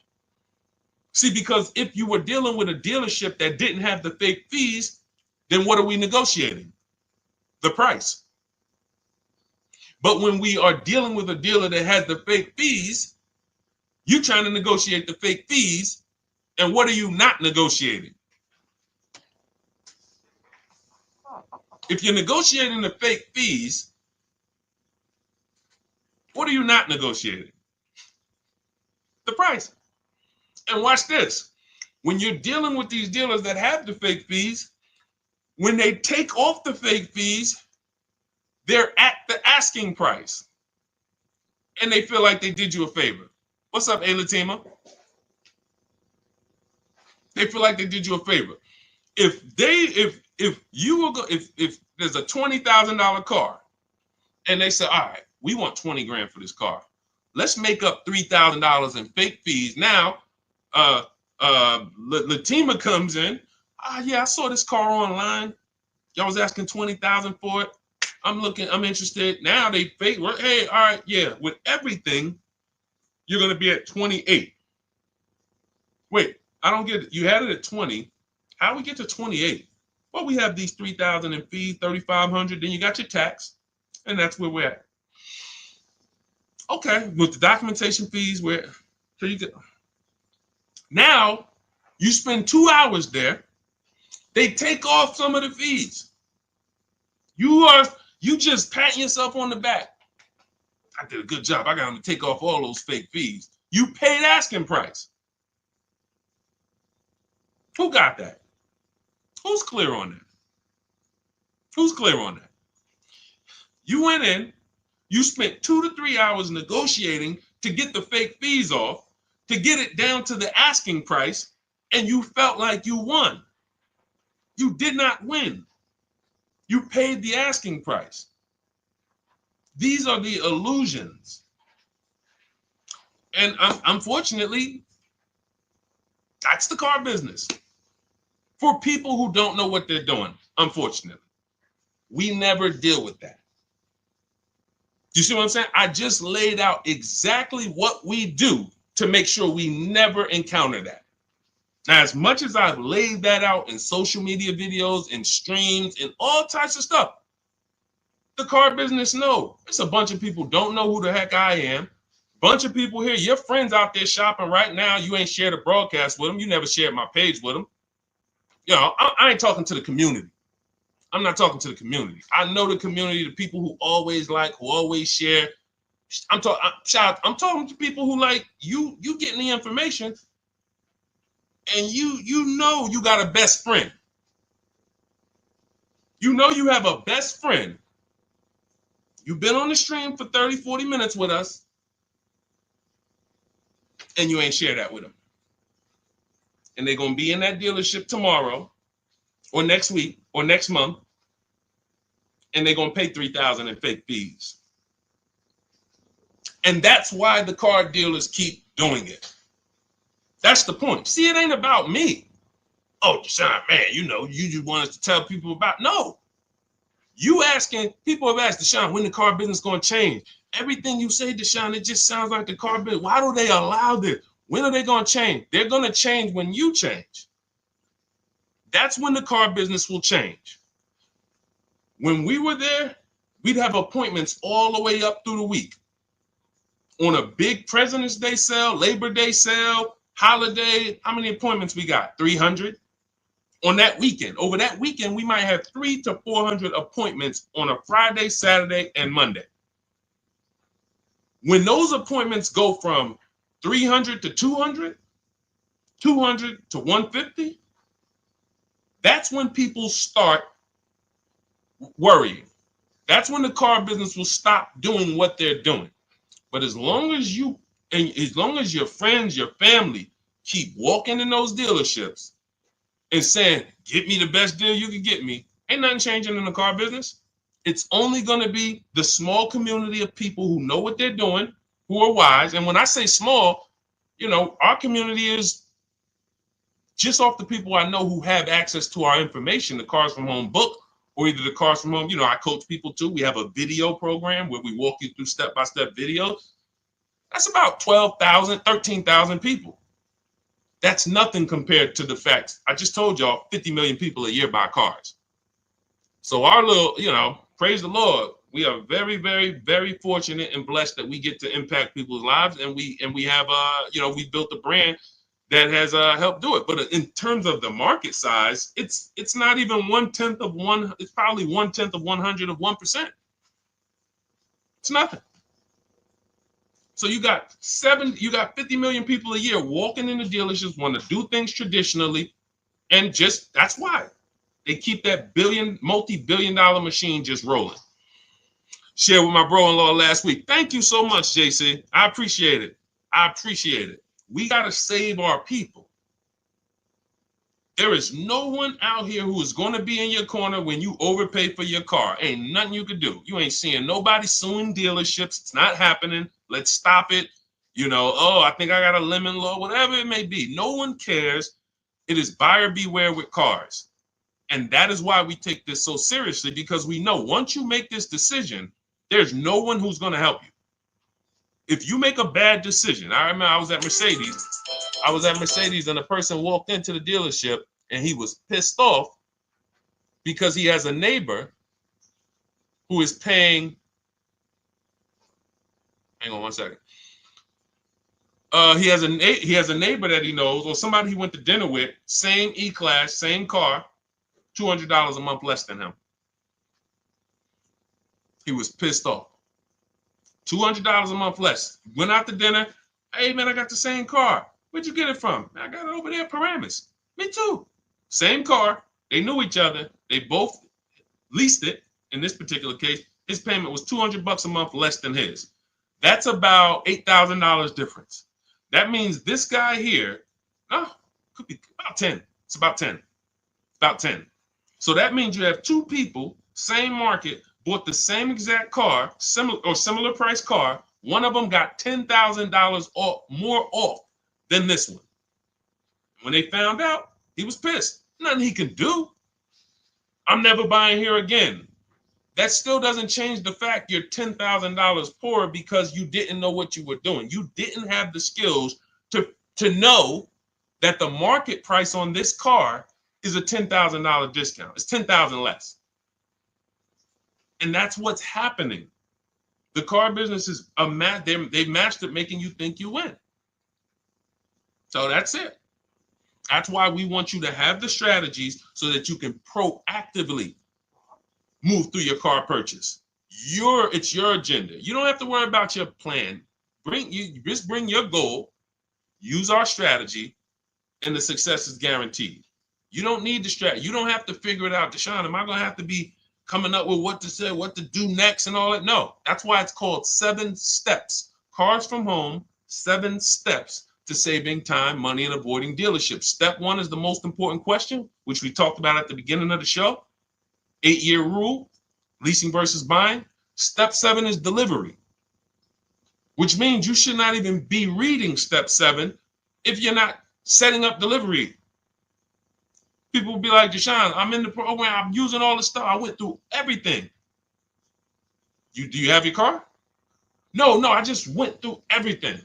A: See, because if you were dealing with a dealership that didn't have the fake fees, then what are we negotiating? The price. But when we are dealing with a dealer that has the fake fees, you're trying to negotiate the fake fees. And what are you not negotiating? If you're negotiating the fake fees, what are you not negotiating? The price. And watch this. When you're dealing with these dealers that have the fake fees, when they take off the fake fees, they're at the asking price. And they feel like they did you a favor. What's up, Latima? They feel like they did you a favor. If you will go, if there's a $20,000 car, and they say, all right, we want 20 grand for this car. Let's make up $3,000 in fake fees. Now, Latima comes in. Yeah, I saw this car online. Y'all was asking 20,000 for it. I'm interested. Now they fake. Hey, all right, yeah. With everything, you're gonna be at 28. Wait, I don't get it. You had it at 20. How do we get to 28? Well, we have these 3,000 in fees, 3,500. Then you got your tax, and that's where we're at. Okay, with the documentation fees, so you get. Now, you spend 2 hours there. They take off some of the fees. You just patting yourself on the back. I did a good job. I got them to take off all those fake fees. You paid asking price. Who got that? Who's clear on that? Who's clear on that? You went in, you spent 2 to 3 hours negotiating to get the fake fees off, to get it down to the asking price, and you felt like you won. You did not win. You paid the asking price. These are the illusions. And unfortunately, that's the car business. For people who don't know what they're doing, unfortunately, we never deal with that. You see what I'm saying? I just laid out exactly what we do to make sure we never encounter that. Now, as much as I've laid that out in social media videos and streams and all types of stuff, the car business, no. It's a bunch of people don't know who the heck I am. Bunch of people here, your friends out there shopping right now, you ain't shared a broadcast with them. You never shared my page with them. You know, I ain't talking to the community. I'm not talking to the community. I know the community, the people who always like, who always share. I'm talking to people who like you getting the information, and you know you got a best friend. You know you have a best friend. You've been on the stream for 30, 40 minutes with us, and you ain't share that with them. And they're going to be in that dealership tomorrow or next week or next month, and they're going to pay $3,000 in fake fees. And that's why the car dealers keep doing it. That's the point. See, it ain't about me. Oh, Deshone, man, you know, you just want us to tell people about. No. You asking, people have asked, Deshone, when the car business going to change? Everything you say, Deshone, it just sounds like the car business. Why do they allow this? When are they going to change? They're going to change when you change. That's when the car business will change. When we were there, we'd have appointments all the way up through the week. On a big President's Day sale, Labor Day sale, holiday, how many appointments we got? 300? On that weekend. Over that weekend, we might have 300 to 400 appointments on a Friday, Saturday, and Monday. When those appointments go from 300 to 200, 200 to 150, that's when people start worrying. That's when the car business will stop doing what they're doing. But as long as you, and as long as your friends, your family keep walking in those dealerships and saying, get me the best deal you can get me, ain't nothing changing in the car business. It's only going to be the small community of people who know what they're doing, who are wise. And when I say small, you know, our community is just off the people I know who have access to our information, the Cars from Home book, or either the Cars from Home. You know, I coach people too. We have a video program where we walk you through step-by-step videos. That's about 12,000, 13,000 people. That's nothing compared to the fact, I just told y'all, 50 million people a year buy cars. So our little, you know, praise the Lord, we are very, very, very fortunate and blessed that we get to impact people's lives, and we have, you know, we built a brand that has helped do it. But in terms of the market size, it's not even 1/10 of one. It's probably 1/10 of 100 of 1%. It's nothing. So you got 50 million people a year walking in the dealerships, want to do things traditionally, and just that's why they keep that multi-billion-dollar machine just rolling. Shared with my bro-in-law last week. Thank you so much, JC. I appreciate it. I appreciate it. We got to save our people. There is no one out here who is going to be in your corner when you overpay for your car. Ain't nothing you could do. You ain't seeing nobody suing dealerships. It's not happening. Let's stop it. You know, oh, I think I got a lemon law, whatever it may be. No one cares. It is buyer beware with cars. And that is why we take this so seriously, because we know once you make this decision, there's no one who's going to help you. If you make a bad decision, I remember I was at Mercedes and a person walked into the dealership and he was pissed off because he has a neighbor who is paying, hang on one second. He has a neighbor that he knows, or somebody he went to dinner with, same E-Class, same car, $200 a month less than him. He was pissed off. $200 a month less. Went out to dinner. Hey, man, I got the same car. Where'd you get it from? I got it over there at Paramus. Me too. Same car. They knew each other. They both leased it, in this particular case, his payment was $200 a month less than his. That's about $8,000 difference. That means this guy here, no, could be about 10. It's about 10. About 10. So that means you have two people, same market, bought the same exact car, similar price car. One of them got $10,000 or more off than this one. When they found out, he was pissed. Nothing he can do. I'm never buying here again. That still doesn't change the fact you're $10,000 poorer because you didn't know what you were doing. You didn't have the skills to know that the market price on this car is a $10,000 discount. It's $10,000 less. And that's what's happening. The car business is they've mastered making you think you win. So that's it. That's why we want you to have the strategies so that you can proactively move through your car purchase. It's your agenda. You don't have to worry about your plan. Just bring your goal, use our strategy, and the success is guaranteed. You don't need the strategy. You don't have to figure it out. Deshone, am I going to have to be coming up with what to say, what to do next and all that? No, that's why it's called 7 steps. Cars from Home, 7 steps to saving time, money, and avoiding dealerships. Step 1 is the most important question, which we talked about at the beginning of the show. 8-year rule, leasing versus buying. Step 7 is delivery, which means you should not even be reading step 7 if you're not setting up delivery. People will be like, Deshone, I'm in the program, I'm using all the stuff, I went through everything. Do you have your car? No, I just went through everything.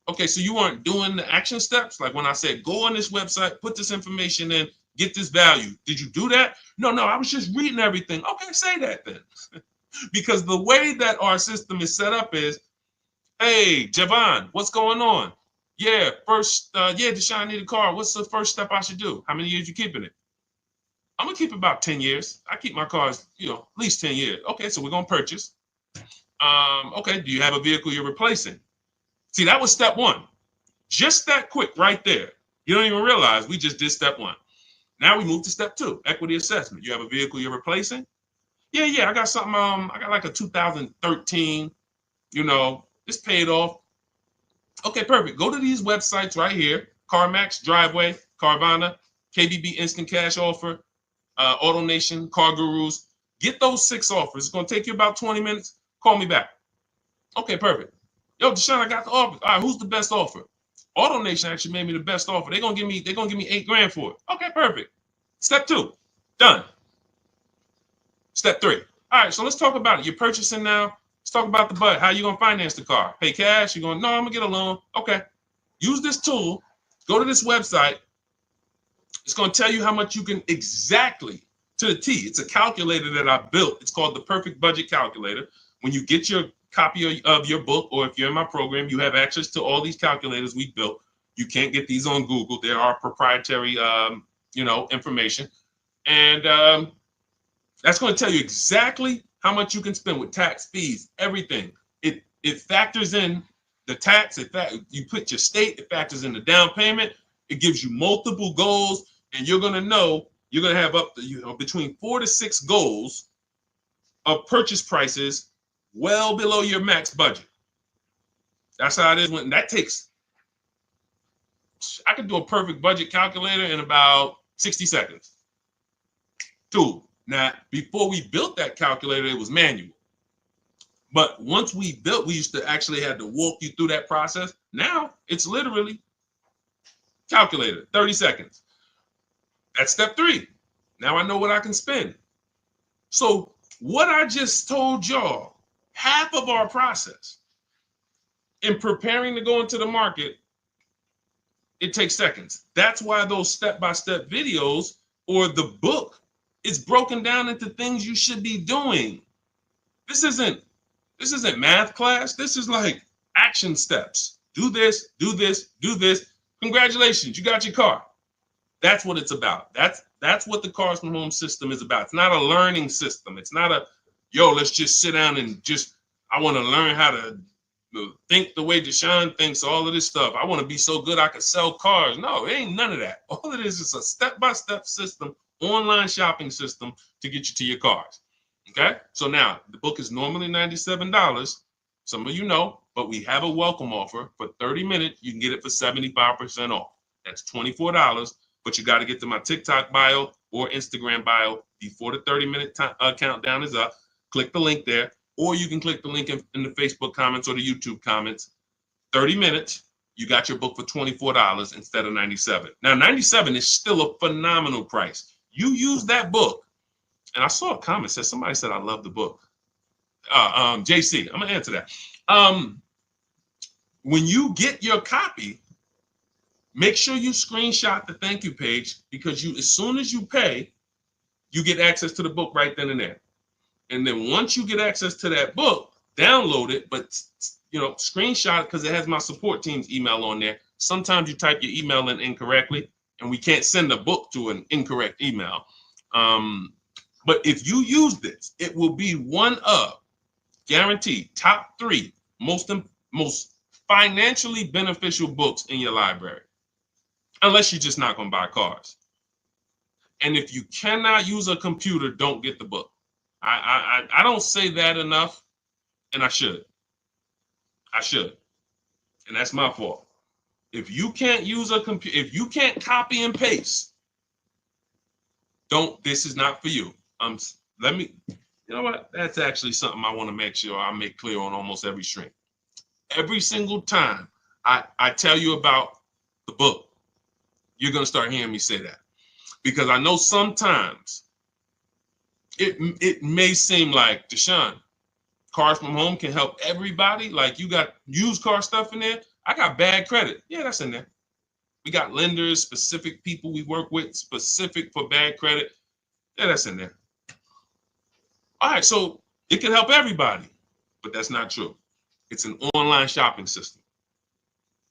A: Okay, so you weren't doing the action steps? Like when I said, go on this website, put this information in, get this value. Did you do that? No, I was just reading everything. Okay, say that then. Because the way that our system is set up is, hey, Javon, what's going on? Yeah, Deshone, I need a car. What's the first step I should do? How many years you keeping it? I'm gonna keep about 10 years. I keep my cars, at least 10 years. Okay, so we're gonna purchase. Okay, do you have a vehicle you're replacing? See, that was step 1. Just that quick right there. You don't even realize we just did step 1. Now we move to step 2, equity assessment. You have a vehicle you're replacing? Yeah, I got something, I got like a 2013, it's paid off. Okay, perfect. Go to these websites right here, CarMax, Driveway, Carvana, KBB Instant Cash Offer, AutoNation, Car Gurus. Get those 6 offers. It's going to take you about 20 minutes. Call me back. Okay, perfect. Yo, Deshone, I got the offer. All right, who's the best offer? AutoNation actually made me the best offer. They're gonna give me $8,000 for it. Okay, perfect. Step 2, done. Step 3. All right, so let's talk about it. You're purchasing now. Let's talk about the budget. How you gonna finance the car? Pay cash? You're going, no, I'm gonna get a loan. Okay. Use this tool. Go to this website. It's gonna tell you how much you can exactly to the T. It's a calculator that I built. It's called the Perfect Budget Calculator. When you get your copy of your book, or if you're in my program, you have access to all these calculators we built. You can't get these on Google. There are proprietary, information. And that's going to tell you exactly how much you can spend with tax, fees, everything. It factors in the tax. You put your state. It factors in the down payment. It gives you multiple goals, and you're going to know you're going to have up to between 4 to 6 goals of purchase prices well below your max budget. That's how it is. I could do a perfect budget calculator in about 60 seconds. Tool. Now, before we built that calculator, it was manual. But once we built, we used to actually have to walk you through that process. Now, it's literally calculator, 30 seconds. That's step 3. Now I know what I can spend. So what I just told y'all, half of our process in preparing to go into the market, it takes seconds. That's why those step-by-step videos or the book is broken down into things you should be doing. This isn't math class. This is like action steps. Do this, do this, do this. Congratulations, you got your car. That's what it's about. That's what the Cars from Home system is about. It's not a learning system. It's not let's just sit down and I want to learn how to think the way Deshone thinks, all of this stuff. I want to be so good I could sell cars. No, it ain't none of that. All it is a step-by-step system online shopping system to get you to your cars. Okay, so now the book is normally $97. Some of you know, but we have a welcome offer for 30 minutes. You can get it for 75% off. That's $24, but you got to get to my TikTok bio or Instagram bio before the 30-minute countdown is up. Click the link there, or you can click the link in the Facebook comments or the YouTube comments. 30 minutes, you got your book for $24 instead of $97. Now, $97 is still a phenomenal price. You use that book. And I saw a comment said somebody said I love the book. JC, I'm gonna answer that. When you get your copy, make sure you screenshot the thank you page, because as soon as you pay, you get access to the book right then and there. And then once you get access to that book, download it, but screenshot it, because it has my support team's email on there. Sometimes you type your email in incorrectly, and we can't send a book to an incorrect email. But if you use this, it will be one of, guaranteed, top 3 most financially beneficial books in your library, unless you're just not going to buy cars. And if you cannot use a computer, don't get the book. I don't say that enough, and I should. And that's my fault. If you can't use a computer, if you can't copy and paste, this is not for you. You know what? That's actually something I want to make sure I make clear on almost every stream. Every single time I tell you about the book, you're going to start hearing me say that. Because I know sometimes it may seem like, Deshone, Cars from Home can help everybody. Like, you got used car stuff in there. I got bad credit. Yeah, that's in there. We got lenders, specific people we work with, specific for bad credit. Yeah, that's in there. All right, so it can help everybody, but that's not true. It's an online shopping system.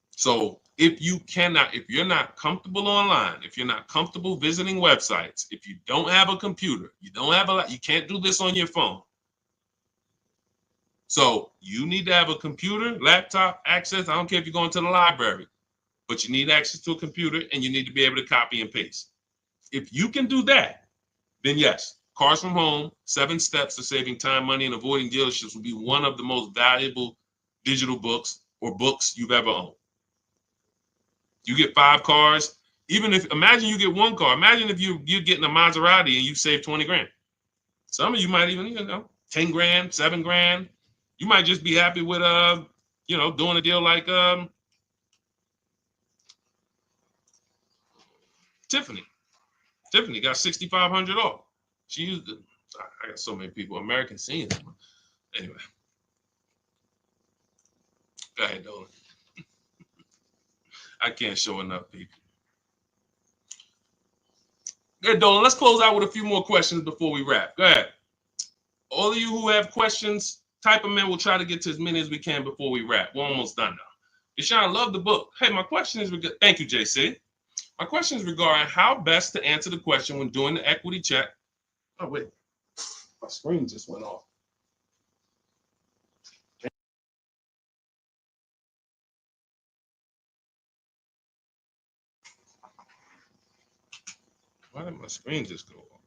A: So if you're not comfortable online, if you're not comfortable visiting websites, if you don't have a computer, you can't do this on your phone. So you need to have a computer, laptop, access. I don't care if you're going to the library, but you need access to a computer, and you need to be able to copy and paste. If you can do that, then yes, Cars from Home, 7 Steps to Saving Time, Money, and Avoiding Dealerships will be one of the most valuable digital books or books you've ever owned. You get 5 cars. Imagine you get 1 car. Imagine if you're getting a Maserati and you save 20 grand. Some of you might even, 10 grand, 7 grand. You might just be happy with, doing a deal like Tiffany. Tiffany got 6,500 off. She used it. I got so many people, American seniors. Anyway. Go ahead, Dolan. I can't show enough people. Go ahead, Dolan. Let's close out with a few more questions before we wrap. Go ahead. All of you who have questions, type them in. We'll try to get to as many as we can before we wrap. We're almost done now. Deshone, I love the book. Hey, my question is, thank you, JC. My question is regarding how best to answer the question when doing the equity check. Oh, wait. My screen just went off. Why did my screen just go off?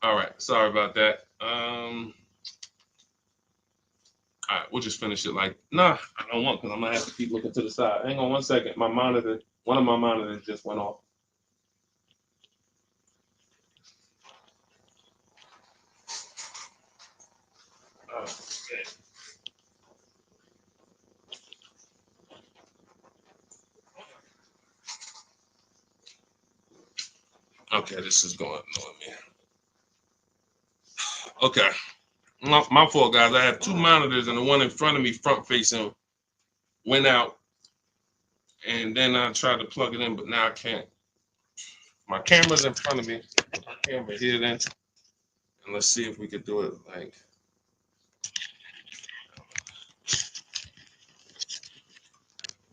A: All right. Sorry about that. All right. We'll just finish it I don't want, because I'm going to have to keep looking to the side. Hang on one second. One of my monitors just went off. Okay, this is going on me. Okay. My fault, guys. I have 2 monitors, and the one in front of me, front facing, went out. And then I tried to plug it in, but now I can't. My camera's in front of me. My camera here then. And let's see if we could do it like.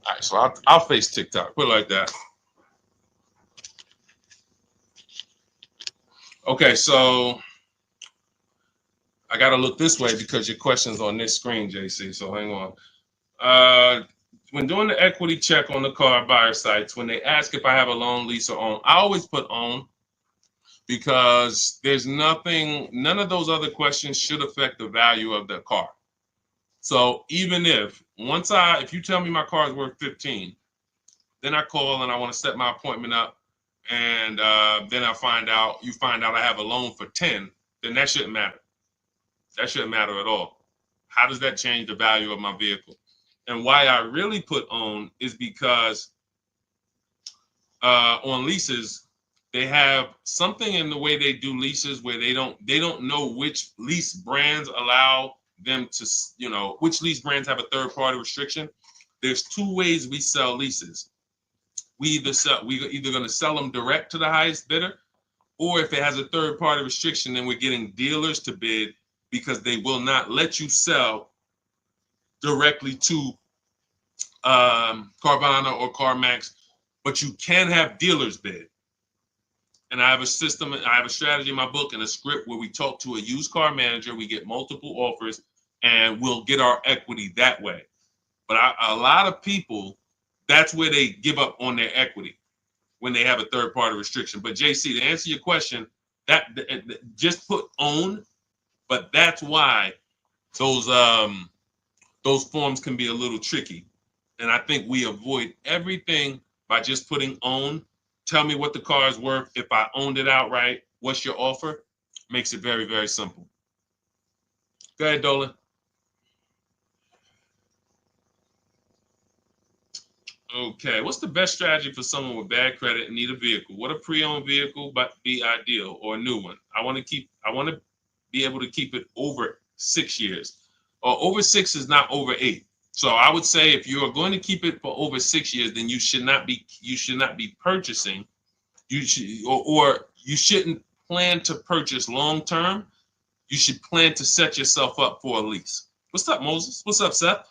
A: All right, so I'll face TikTok. Put it like that. Okay, so I got to look this way because your question's on this screen, JC. So hang on. When doing the equity check on the car buyer sites, when they ask if I have a loan, lease, or own, I always put own. because there's nothing, none of those other questions should affect the value of the car. So even if if you tell me my car is worth 15, then I call and I want to set my appointment up, and then you find out I have a loan for 10, then that shouldn't matter. That shouldn't matter at all. How does that change the value of my vehicle? And why I really put own is because on leases, they have something in the way they do leases where they don't know which lease brands allow them to, which lease brands have a third party restriction. There's two ways we sell leases. We're either going to sell them direct to the highest bidder, or if it has a third party restriction, then we're getting dealers to bid, because they will not let you sell directly to Carvana or CarMax, but you can have dealers bid. And I have a system, I have a strategy in my book and a script where we talk to a used car manager, we get multiple offers, and we'll get our equity that way. But a lot of people, that's where they give up on their equity, when they have a third party restriction. But JC, to answer your question, that just put own, but that's why those forms can be a little tricky. And I think we avoid everything by just putting own. Tell me what the car is worth. If I owned it outright, what's your offer? Makes it very, very simple. Go ahead, Dolan. Okay, what's the best strategy for someone with bad credit and need a vehicle? What a pre-owned vehicle but be ideal, or a new one? I want to be able to keep it over 6 years. Or over 6 is not over 8. So I would say if you are going to keep it for over 6 years, then you should not be purchasing. You shouldn't plan to purchase long term. You should plan to set yourself up for a lease. What's up, Moses? What's up, Seth?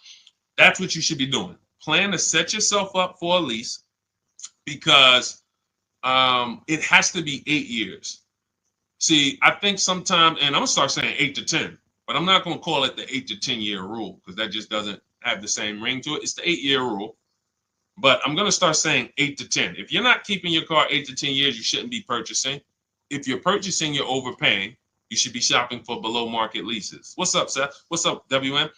A: That's what you should be doing. Plan to set yourself up for a lease, because it has to be 8 years. See, I think sometimes, and I'm gonna start saying 8 to 10, but I'm not gonna call it the 8 to 10 year rule, because that just doesn't have the same ring to it. It's the 8-year rule, but I'm gonna start saying 8 to 10. If you're not keeping your car 8 to 10 years, you shouldn't be purchasing. If you're purchasing, you're overpaying. You should be shopping for below market leases. What's up, Seth? What's up, WM?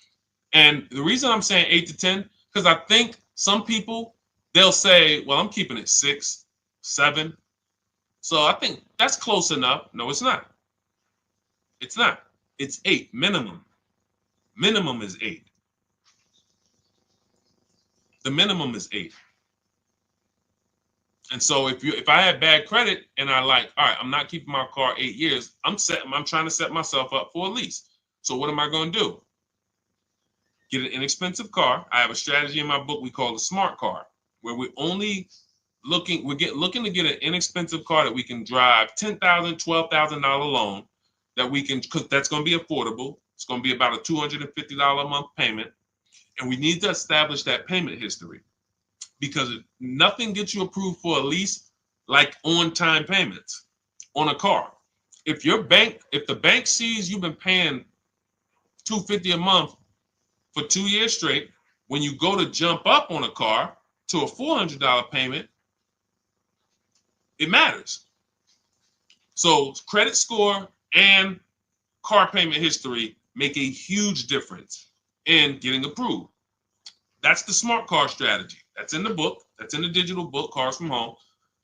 A: And the reason I'm saying 8 to 10, because I think some people, they'll say, well, I'm keeping it 6, 7. So I think that's close enough. No, it's not. It's not. It's 8 minimum. Minimum is 8. The minimum is 8. And so if I had bad credit and all right, I'm not keeping my car 8 years, I'm trying to set myself up for a lease. So what am I going to do? Get an inexpensive car. I have a strategy in my book we call the smart car, where we're only looking to get an inexpensive car that we can drive, $10,000, $12,000 loan that we can, because that's going to be affordable. It's going to be about a $250 a month payment. And we need to establish that payment history, because nothing gets you approved for a lease like on-time payments on a car. If the bank sees you've been paying $250 a month for 2 years straight, when you go to jump up on a car to a $400 payment, it matters. So credit score and car payment history make a huge difference in getting approved. That's the smart car strategy. That's in the book. That's in the digital book, Cars from Home.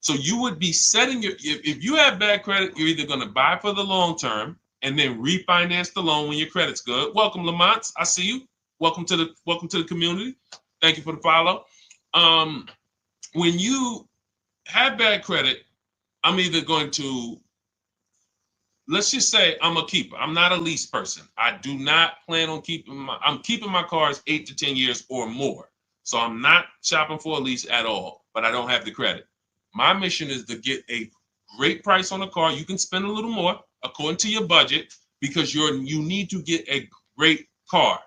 A: So you would be setting if you have bad credit, you're either going to buy for the long term and then refinance the loan when your credit's good. Welcome, Lamont. I see you. Welcome to the community. Thank you for the follow. When you have bad credit, I'm either going to, let's just say I'm a keeper. I'm not a lease person. I do not plan on I'm keeping my cars 8 to 10 years or more. So I'm not shopping for a lease at all, but I don't have the credit. My mission is to get a great price on a car. You can spend a little more according to your budget, because you need to get a great car.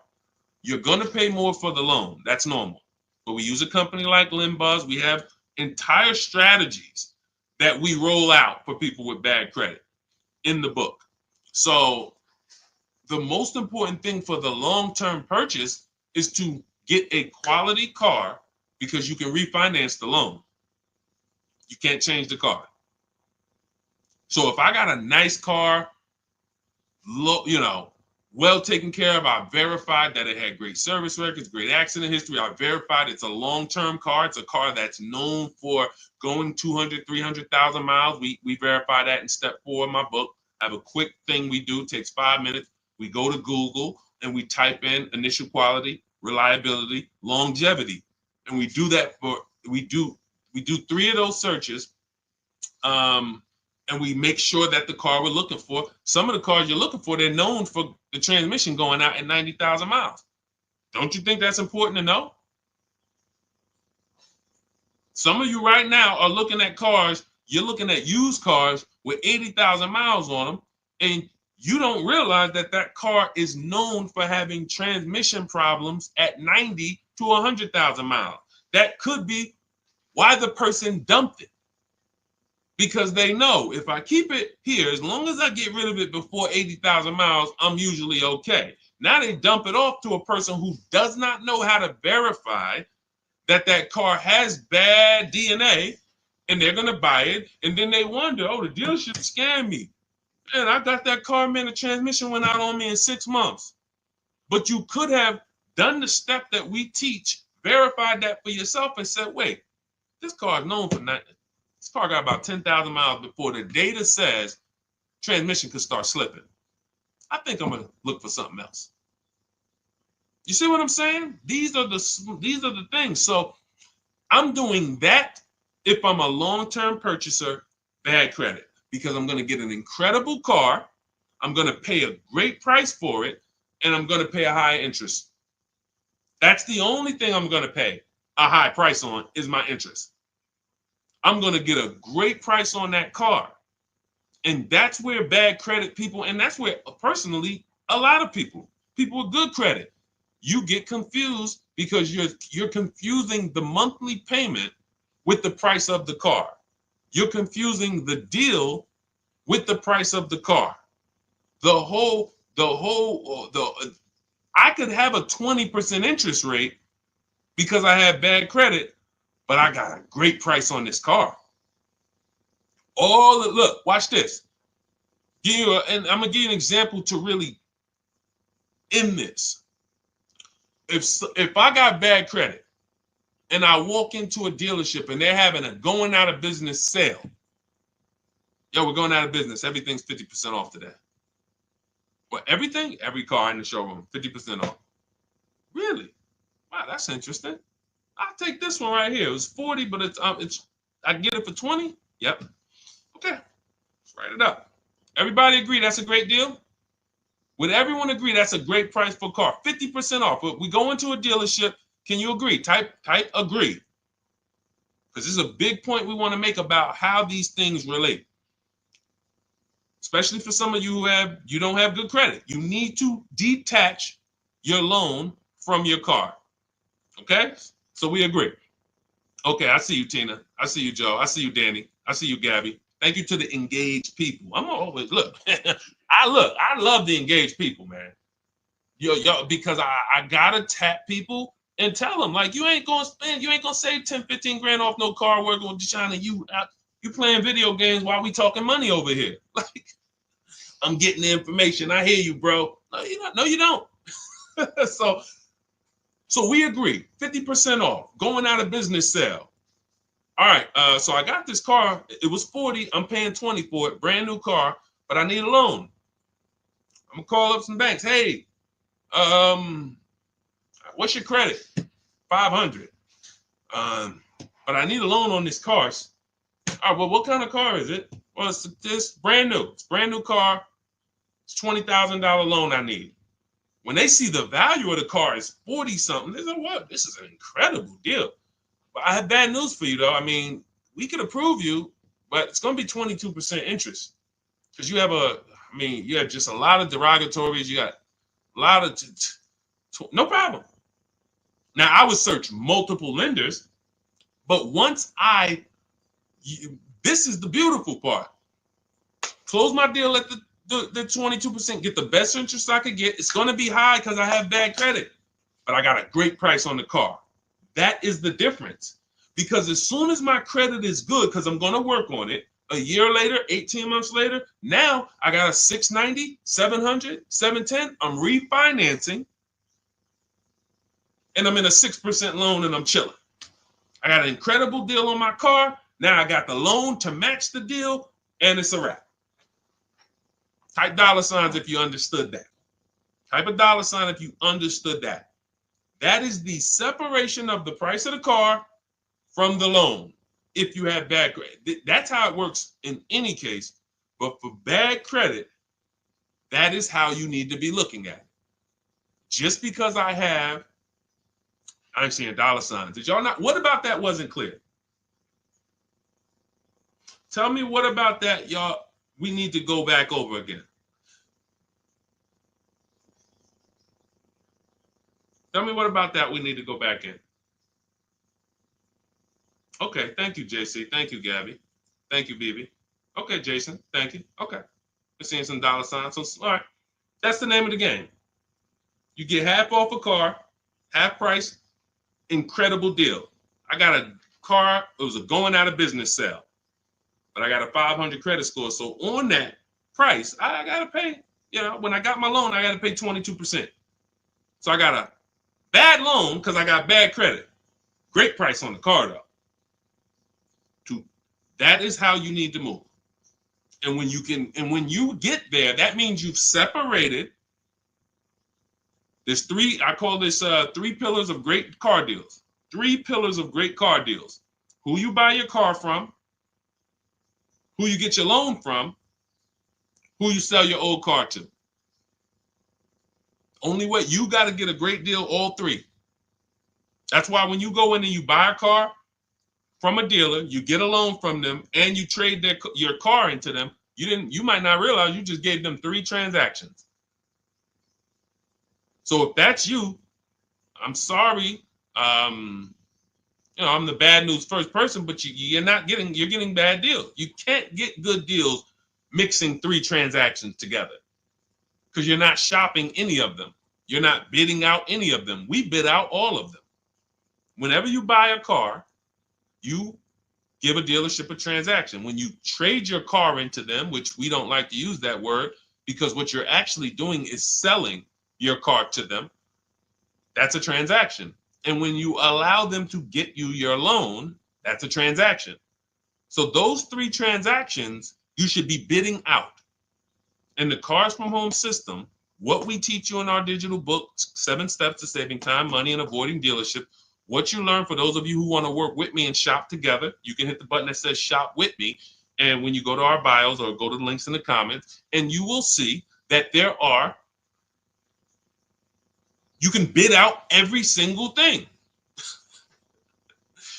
A: You're going to pay more for the loan. That's normal. But we use a company like Limbuzz. We have entire strategies that we roll out for people with bad credit in the book. So the most important thing for the long-term purchase is to get a quality car, because you can refinance the loan. You can't change the car. So if I got a nice car, well taken care of, I verified that it had great service records, great accident history. I verified it's a long-term car. It's a car that's known for going 200, 300,000 miles. We verify that in step 4 of my book. I have a quick thing we do, takes 5 minutes. We go to Google and we type in initial quality, reliability, longevity. And we do that we do 3 of those searches. And we make sure that the car we're looking for, some of the cars you're looking for, they're known for the transmission going out at 90,000 miles. Don't you think that's important to know? Some of you right now are looking at cars, you're looking at used cars with 80,000 miles on them, and you don't realize that that car is known for having transmission problems at 90 to 100,000 miles. That could be why the person dumped it. Because they know if I keep it here, as long as I get rid of it before 80,000 miles, I'm usually okay. Now they dump it off to a person who does not know how to verify that that car has bad DNA, and they're going to buy it. And then they wonder, oh, the dealership scammed me. Man, I got that car, man, the transmission went out on me in 6 months. But you could have done the step that we teach, verified that for yourself, and said, wait, this car is known for nothing. This car got about 10,000 miles before the data says transmission could start slipping. I think I'm gonna look for something else. You see what I'm saying? These are the things. So I'm doing that if I'm a long-term purchaser, bad credit, because I'm gonna get an incredible car, I'm gonna pay a great price for it, and I'm gonna pay a high interest. That's the only thing I'm gonna pay a high price on is my interest. I'm going to get a great price on that car. And that's where bad credit people, and that's where personally, a lot of people with good credit, you get confused because you're confusing the monthly payment with the price of the car. You're confusing the deal with the price of the car. I could have a 20% interest rate because I have bad credit, but I got a great price on this car. Look, watch this. And I'm gonna give you an example to really end this. If I got bad credit and I walk into a dealership and they're having a going out of business sale, we're going out of business. Everything's 50% off today. What, everything? Every car in the showroom, 50% off. Really? Wow, that's interesting. I'll take this one right here. It was 40, but I can get it for 20. Yep. Okay. Let's write it up. Everybody agree that's a great deal? Would everyone agree that's a great price for a car? 50% off. But we go into a dealership. Can you agree? Type agree. Because this is a big point we want to make about how these things relate. Especially for some of you you don't have good credit. You need to detach your loan from your car. Okay? So we agree. Okay, I see you, Tina. I see you, Joe. I see you, Danny. I see you, Gabby. Thank you to the engaged people. I'm always look. I love the engaged people, man. Yo, because I gotta tap people and tell them like you ain't gonna save 10, 15 grand off no car working with Deshone, and you playing video games while we talking money over here. Like I'm getting the information. I hear you, bro. No, you don't. So we agree, 50% off, going out of business sale. All right, so I got this car. It was 40. I'm paying 20 for it, brand new car, but I need a loan. I'm gonna call up some banks. Hey, what's your credit? 500. But I need a loan on this car. All right, well, what kind of car is it? Well, it's brand new. It's brand new car. It's $20,000 loan I need. When they see the value of the car is 40 something, they say, what? This is an incredible deal. But I have bad news for you, though. I mean, we could approve you, but it's going to be 22% interest because you have just a lot of derogatories. You got a lot of, no problem. Now, I would search multiple lenders, but once this is the beautiful part. Close my deal at the 22%, get the best interest I could get. It's going to be high because I have bad credit, but I got a great price on the car. That is the difference. Because as soon as my credit is good, because I'm going to work on it, A year later, 18 months later, now I got a 690, 700, 710. I'm refinancing and I'm in a 6% loan and I'm chilling. I got an incredible deal on my car. Now I got the loan to match the deal and it's a wrap. Type dollar signs if you understood that. Type a dollar sign if you understood that. That is the separation of the price of the car from the loan. If you have bad credit, that's how it works in any case. But for bad credit, that is how you need to be looking at it. Just because I'm seeing dollar signs. Did y'all not? What about that wasn't clear? Tell me what about that, y'all. We need to go back over again. Tell me what about that we need to go back in. Okay, thank you, JC. Thank you, Gabby. Thank you, BB. Okay, Jason. Thank you. Okay. We're seeing some dollar signs. So, all right. That's the name of the game. You get half off a car, half price, incredible deal. I got a car, it was a going out of business sale, but I got a 500 credit score. So on that price, I got to pay, when I got my loan, I got to pay 22%. So I got a bad loan because I got bad credit. Great price on the car, though. That is how you need to move. And when you get there, that means you've separated. There's I call this 3 pillars of great car deals. 3 pillars of great car deals. Who you buy your car from, who you get your loan from, who you sell your old car to. Only way, you got to get a great deal, all 3. That's why when you go in and you buy a car from a dealer, you get a loan from them, and you trade your car into them, you might not realize you just gave them 3 transactions. So if that's you, I'm sorry. I'm the bad news first person, but you're getting bad deals. You can't get good deals mixing 3 transactions together because you're not shopping any of them. You're not bidding out any of them. We bid out all of them. Whenever you buy a car, you give a dealership a transaction. When you trade your car into them, which we don't like to use that word because what you're actually doing is selling your car to them, that's a transaction. And when you allow them to get you your loan, that's a transaction. So those 3 transactions, you should be bidding out. In the Cars from Home system, what we teach you in our digital book, 7 Steps to Saving Time, Money, and Avoiding Dealership, what you learn, for those of you who want to work with me and shop together, you can hit the button that says Shop With Me. And when you go to our bios or go to the links in the comments, and you will see that you can bid out every single thing.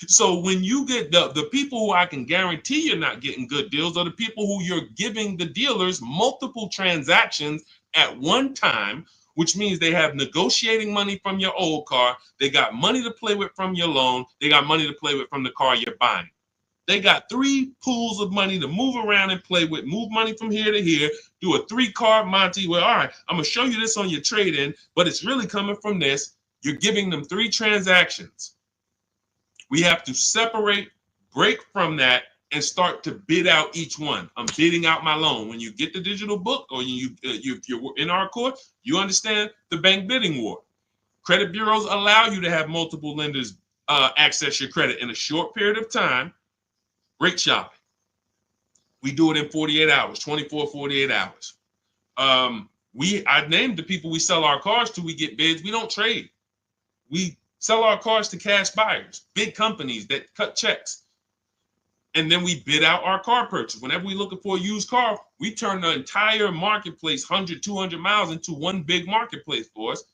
A: So when you get the people who I can guarantee you're not getting good deals are the people who you're giving the dealers multiple transactions at one time, which means they have negotiating money from your old car. They got money to play with from your loan. They got money to play with from the car you're buying. They got 3 pools of money to move around and play with, move money from here to here, do a 3-card Monty where, all right, I'm going to show you this on your trade-in, but it's really coming from this. You're giving them 3 transactions. We have to separate, break from that, and start to bid out each one. I'm bidding out my loan. When you get the digital book or if you're in our course, you understand the bank bidding war. Credit bureaus allow you to have multiple lenders access your credit in a short period of time. Great shopping. We do it in 48 hours, 24, 48 hours. I named the people we sell our cars to. We get bids. We don't trade. We sell our cars to cash buyers, big companies that cut checks. And then we bid out our car purchase. Whenever we're looking for a used car, we turn the entire marketplace, 100, 200 miles, into one big marketplace for us.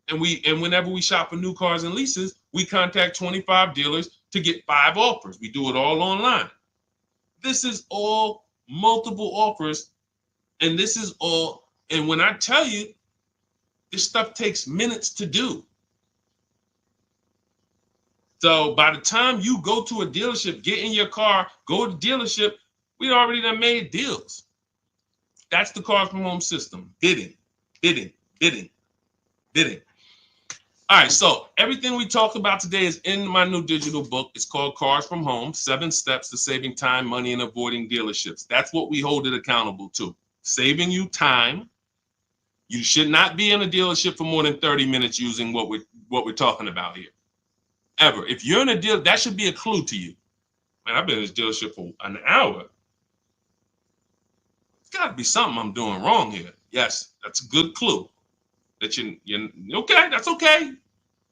A: And whenever we shop for new cars and leases, we contact 25 dealers to get 5 offers. We do it all online. This is all multiple offers. And when I tell you, this stuff takes minutes to do. So by the time you go to a dealership, get in your car, go to the dealership, we already done made deals. That's the Cars from Home system. Bidding, bidding, bidding, bidding. All right, so everything we talked about today is in my new digital book. It's called Cars from Home, 7 Steps to Saving Time, Money, and Avoiding Dealerships. That's what we hold it accountable to. Saving you time. You should not be in a dealership for more than 30 minutes using what we're talking about here. Ever. If you're in a deal, that should be a clue to you. Man, I've been in this dealership for an hour. It's got to be something I'm doing wrong here. Yes, that's a good clue. That you're okay, that's okay.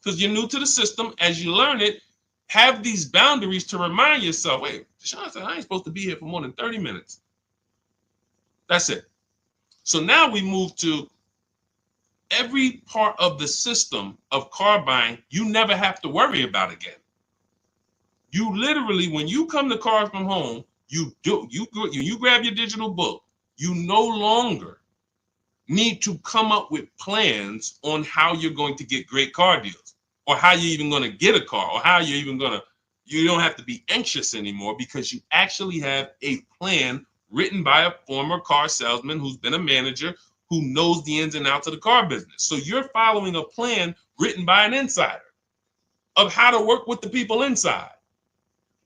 A: Because you're new to the system. As you learn it, have these boundaries to remind yourself, wait, Deshone said I ain't supposed to be here for more than 30 minutes. That's it. So now we move to every part of the system of car buying you never have to worry about again. You literally, when you come to Cars from Home, you grab your digital book, you no longer need to come up with plans on how you're going to get great car deals or how you're even going to get a car or how you're even going to, you don't have to be anxious anymore because you actually have a plan written by a former car salesman who's been a manager who knows the ins and outs of the car business. So you're following a plan written by an insider of how to work with the people inside.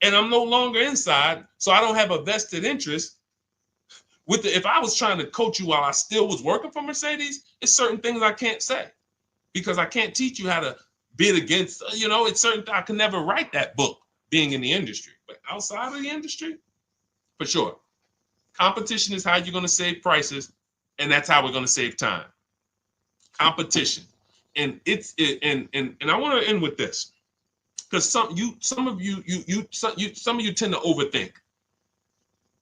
A: And I'm no longer inside, so I don't have a vested interest with if I was trying to coach you while I still was working for Mercedes, it's certain things I can't say because I can't teach you how to bid against, it's certain, I can never write that book being in the industry, but outside of the industry, for sure. Competition is how you're going to save prices, and that's how we're going to save time. Competition. And I want to end with this because some of you tend to overthink.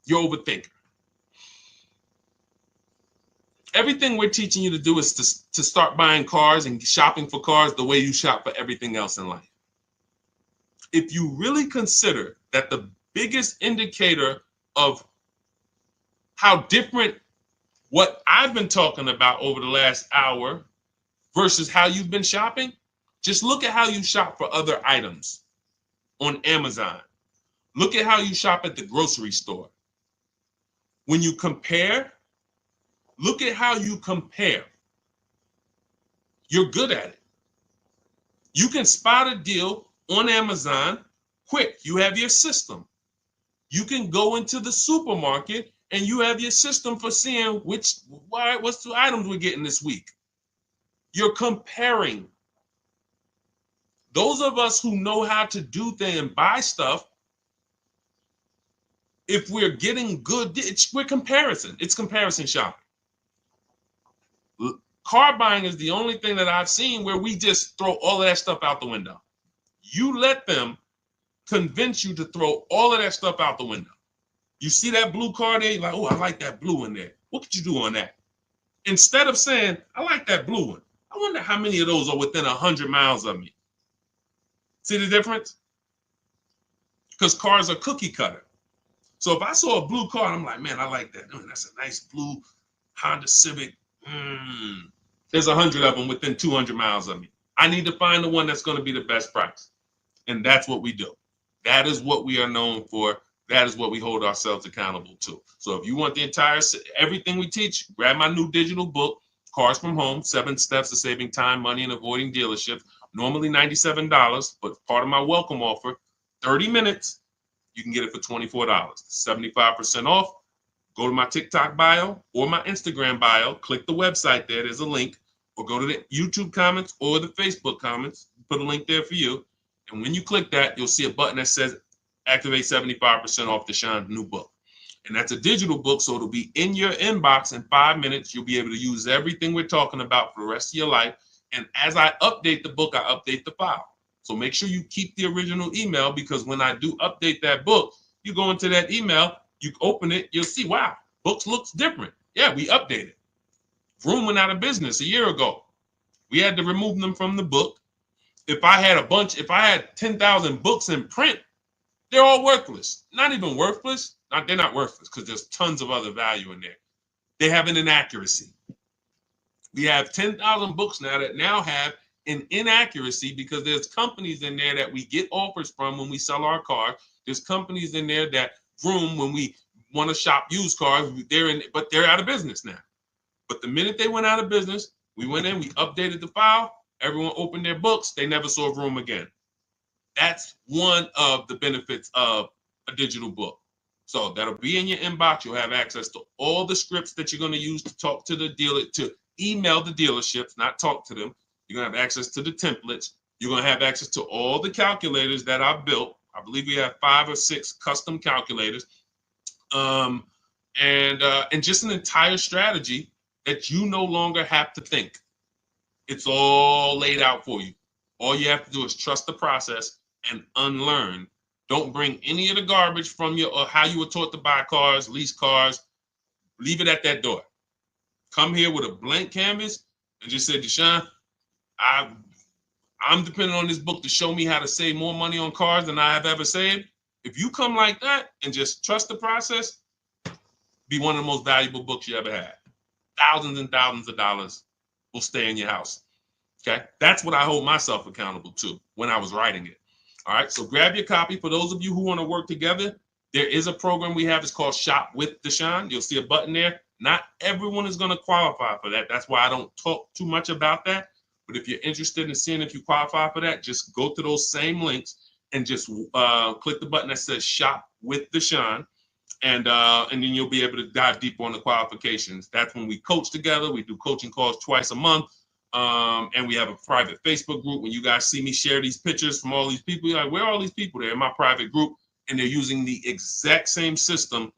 A: You're overthinking. Everything we're teaching you to do is to start buying cars and shopping for cars the way you shop for everything else in life. If you really consider that the biggest indicator of how different what I've been talking about over the last hour versus how you've been shopping, just look at how you shop for other items on Amazon. Look at how you shop at the grocery store. When you compare, look at how you compare. You're good at it. You can spot a deal on Amazon quick. You have your system. You can go into the supermarket and you have your system for seeing what's the items we're getting this week. You're comparing. Those of us who know how to do things and buy stuff, if we're getting good, we're comparison. It's comparison shopping. Car buying is the only thing that I've seen where we just throw all of that stuff out the window. You let them convince you to throw all of that stuff out the window. You see that blue car there, you're like, oh, I like that blue in there. What could you do on that? Instead of saying, I like that blue one, I wonder how many of those are within 100 miles of me. See the difference? Because cars are cookie cutter. So if I saw a blue car, I'm like, man, I like that. Oh, that's a nice blue Honda Civic. There's 100 of them within 200 miles of me. I need to find the one that's going to be the best price. And that's what we do. That is what we are known for. That is what we hold ourselves accountable to. So if you want everything we teach, grab my new digital book, Cars from Home, 7 Steps to Saving Time, Money, and Avoiding Dealerships. Normally $97, but part of my welcome offer, 30 minutes, you can get it for $24, 75% off. Go to my TikTok bio or my Instagram bio, click the website there, there's a link, or go to the YouTube comments or the Facebook comments, put a link there for you. And when you click that, you'll see a button that says activate 75% off Deshone's new book. And that's a digital book, so it'll be in your inbox in 5 minutes. You'll be able to use everything we're talking about for the rest of your life. And as I update the book, I update the file. So make sure you keep the original email because when I do update that book, you go into that email, you open it, you'll see, wow, books looks different. Yeah, we updated. Vroom went out of business a year ago. We had to remove them from the book. If I had 10,000 books in print, they're all worthless. Not even worthless. They're not worthless because there's tons of other value in there. They have an inaccuracy. We have 10,000 books now that now have an inaccuracy because there's companies in there that we get offers from when we sell our car. There's companies in there that vroom when we want to shop used cars, but they're out of business now. But the minute they went out of business, we went in, we updated the file, Everyone opened their books. They never saw a room again. That's one of the benefits of a digital book. So that'll be in your inbox. You'll have access to all the scripts that you're going to use to talk to the dealer, to email the dealerships, not talk to them. You're going to have access to the templates. You're going to have access to all the calculators that I've built. I believe we have 5 or 6 custom calculators. And just an entire strategy that you no longer have to think. It's all laid out for you. All you have to do is trust the process and unlearn. Don't bring any of the garbage from your or how you were taught to buy cars, lease cars. Leave it at that door. Come here with a blank canvas and just say, Deshone, I'm depending on this book to show me how to save more money on cars than I have ever saved. If you come like that and just trust the process, be one of the most valuable books you ever had. Thousands and thousands of dollars will stay in your house. Okay, that's what I hold myself accountable to when I was writing it. All right, so grab your copy. For those of you who want to work together, there is a program we have. It's called Shop with Deshone. You'll see a button there. Not everyone is going to qualify for that. That's why I don't talk too much about that. But if you're interested in seeing if you qualify for that, just go to those same links and just click the button that says Shop with Deshone. And then you'll be able to dive deeper on the qualifications. That's when we coach together. We do coaching calls twice a month. And we have a private Facebook group. When you guys see me share these pictures from all these people, you're like, where are all these people? They're in my private group, and they're using the exact same system,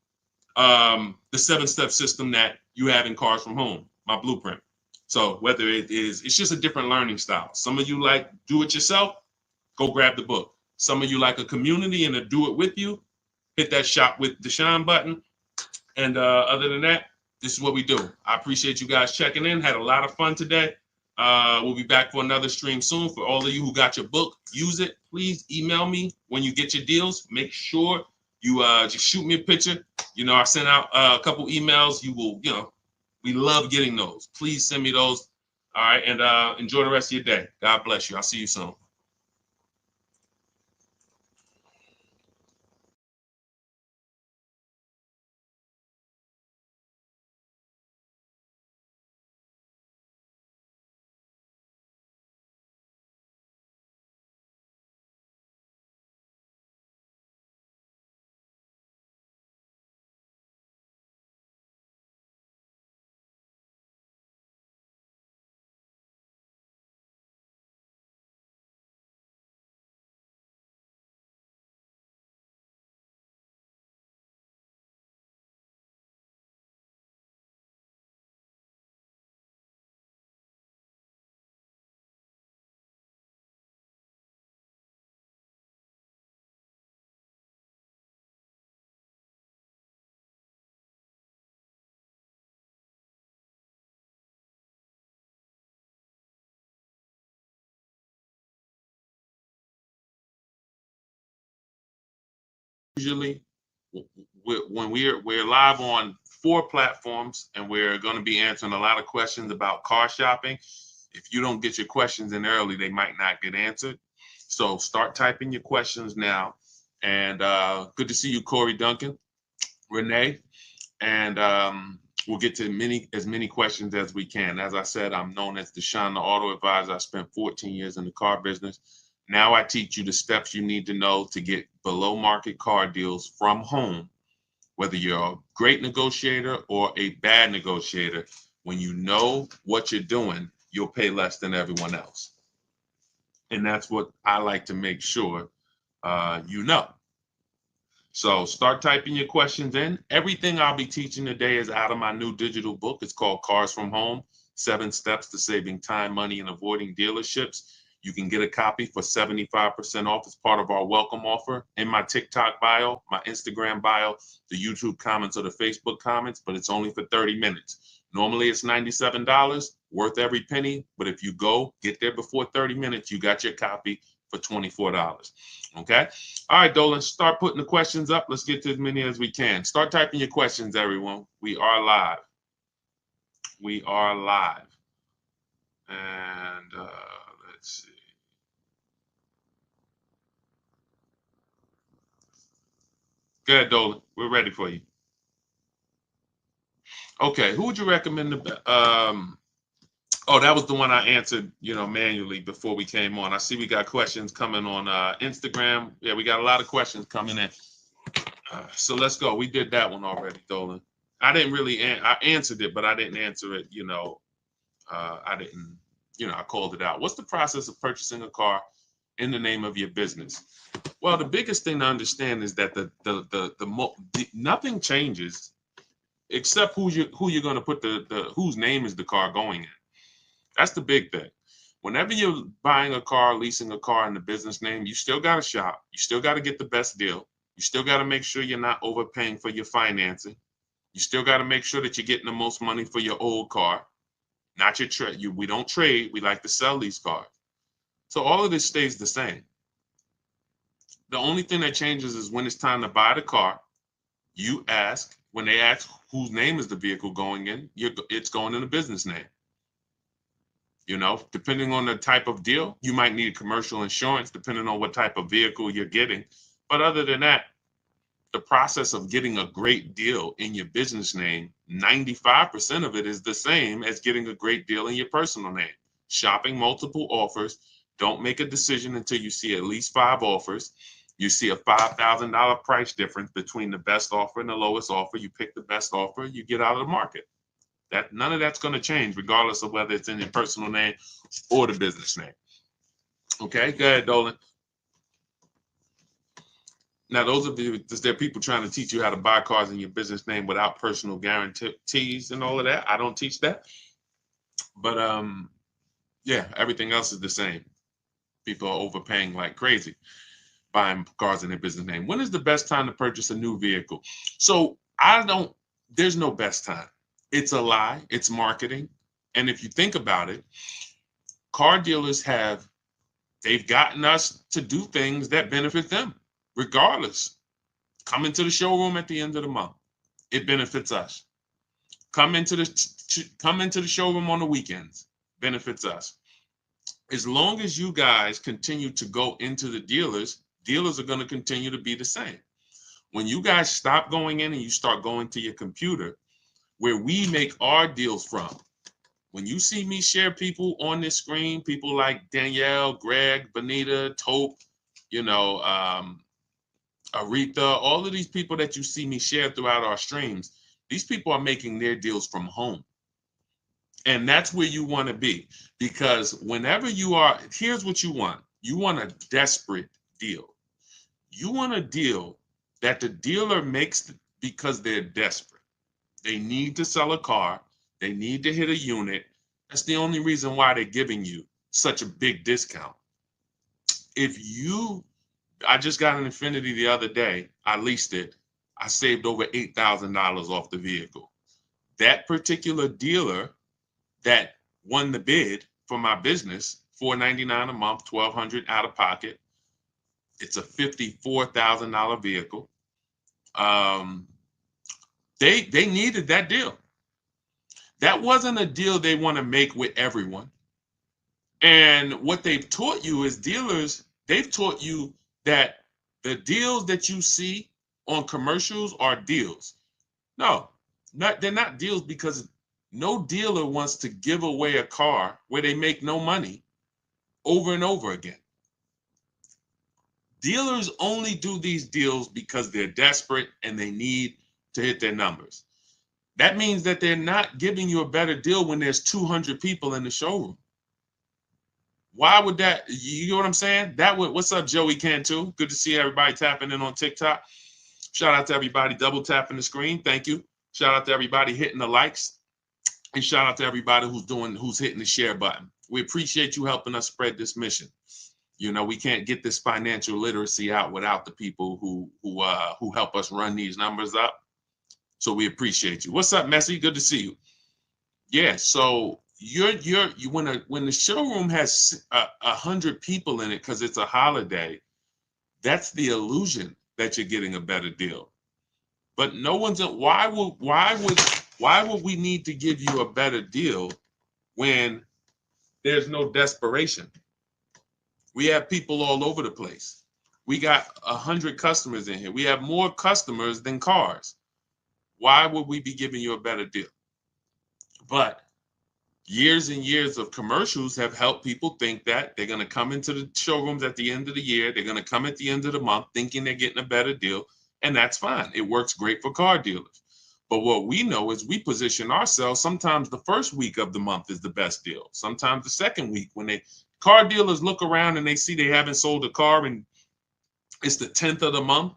A: the 7-step system that you have in Cars from Home, my blueprint. So whether it's just a different learning style. Some of you like do it yourself, go grab the book. Some of you like a community and to do it with you, hit that Shop with Deshone button. And other than that, this is what we do. I appreciate you guys checking in. Had a lot of fun today. We'll be back for another stream soon. For all of you who got your book, use it. Please email me when you get your deals. Make sure you just shoot me a picture. I sent out a couple emails. You will, we love getting those. Please send me those. All right, and enjoy the rest of your day. God bless you. I'll see you soon. Usually, when we're live on 4 platforms, and we're going to be answering a lot of questions about car shopping. If you don't get your questions in early, they might not get answered. So start typing your questions now. And good to see you, Corey Duncan, Renee, and we'll get to as many questions as we can. As I said, I'm known as Deshone, the Auto Advisor. I spent 14 years in the car business. Now I teach you the steps you need to know to get below market car deals from home. Whether you're a great negotiator or a bad negotiator, when you know what you're doing, you'll pay less than everyone else. And that's what I like to make sure you know. So start typing your questions in. Everything I'll be teaching today is out of my new digital book. It's called Cars from Home, 7 Steps to Saving Time, Money, and Avoiding Dealerships. You can get a copy for 75% off as part of our welcome offer in my TikTok bio, my Instagram bio, the YouTube comments, or the Facebook comments, but it's only for 30 minutes. Normally it's $97, worth every penny, but if you get there before 30 minutes, you got your copy for $24. Okay? All right, Dolan, start putting the questions up. Let's get to as many as we can. Start typing your questions, everyone. We are live. We are live. And let's see. Go ahead, Dolan. We're ready for you. Okay, who would you recommend? Oh, that was the one I answered, manually before we came on. I see we got questions coming on Instagram. Yeah, we got a lot of questions coming in. So let's go. We did that one already, Dolan. I didn't really, I answered it, but I didn't answer it, I didn't, I called it out. What's the process of purchasing a car in the name of your business? Well, the biggest thing to understand is that nothing changes except who you're going to put the whose name is the car going in. That's the big thing. Whenever you're buying a car, leasing a car in the business name, you still got to shop. You still got to get the best deal. You still got to make sure you're not overpaying for your financing. You still got to make sure that you're getting the most money for your old car, not your trade. We don't trade. We like to sell these cars. So all of this stays the same. The only thing that changes is when it's time to buy the car, you ask, when they ask whose name is the vehicle going in, it's going in a business name. Depending on the type of deal, you might need commercial insurance, depending on what type of vehicle you're getting. But other than that, the process of getting a great deal in your business name, 95% of it is the same as getting a great deal in your personal name. Shopping multiple offers. Don't make a decision until you see at least 5 offers. You see a $5,000 price difference between the best offer and the lowest offer. You pick the best offer, you get out of the market. None of that's going to change, regardless of whether it's in your personal name or the business name. Okay, go ahead, Dolan. Now, there are people trying to teach you how to buy cars in your business name without personal guarantees and all of that. I don't teach that. But yeah, everything else is the same. People are overpaying like crazy buying cars in their business name. When is the best time to purchase a new vehicle? So there's no best time. It's a lie. It's marketing. And if you think about it, car dealers they've gotten us to do things that benefit them, regardless. Come into the showroom at the end of the month. It benefits us. Come into the showroom on the weekends. Benefits us. As long as you guys continue to go into the dealers are going to continue to be the same. When you guys stop going in and you start going to your computer, where we make our deals from. When you see me share people on this screen, people like Danielle, Greg, Bonita, Tope, Aretha, all of these people that you see me share throughout our streams, these people are making their deals from home. And that's where you want to be, because whenever here's what you want. You want a desperate deal. You want a deal that the dealer makes because they're desperate. They need to sell a car. They need to hit a unit. That's the only reason why they're giving you such a big discount. I just got an Infiniti the other day. I leased it. I saved over $8,000 off the vehicle. That particular dealer that won the bid for my business, $499 a month, $1,200 out of pocket. It's a $54,000 vehicle. They needed that deal. That wasn't a deal they want to make with everyone. And what they've taught you as dealers, they've taught you that the deals that you see on commercials are deals. No, they're not deals, because no dealer wants to give away a car where they make no money over and over again. Dealers only do these deals because they're desperate and they need to hit their numbers. That means that they're not giving you a better deal when there's 200 people in the showroom. Why would that? You know what I'm saying? What's up, Joey Cantu? Good to see everybody tapping in on TikTok. Shout out to everybody double tapping the screen. Thank you. Shout out to everybody hitting the likes. And shout out to everybody who's hitting the share button. We appreciate you helping us spread this mission. We can't get this financial literacy out without the people who help us run these numbers up. So we appreciate you. What's up, Messi? Good to see you. Yeah. So when the showroom has 100 people in it because it's a holiday, that's the illusion that you're getting a better deal. But no one's. Why would we need to give you a better deal when there's no desperation? We have people all over the place. We got 100 customers in here. We have more customers than cars. Why would we be giving you a better deal? But years and years of commercials have helped people think that they're going to come into the showrooms at the end of the year. They're going to come at the end of the month thinking they're getting a better deal. And that's fine. It works great for car dealers. But what we know is we position ourselves. Sometimes the first week of the month is the best deal. Sometimes the second week, when car dealers look around and they see they haven't sold a car and it's the 10th of the month.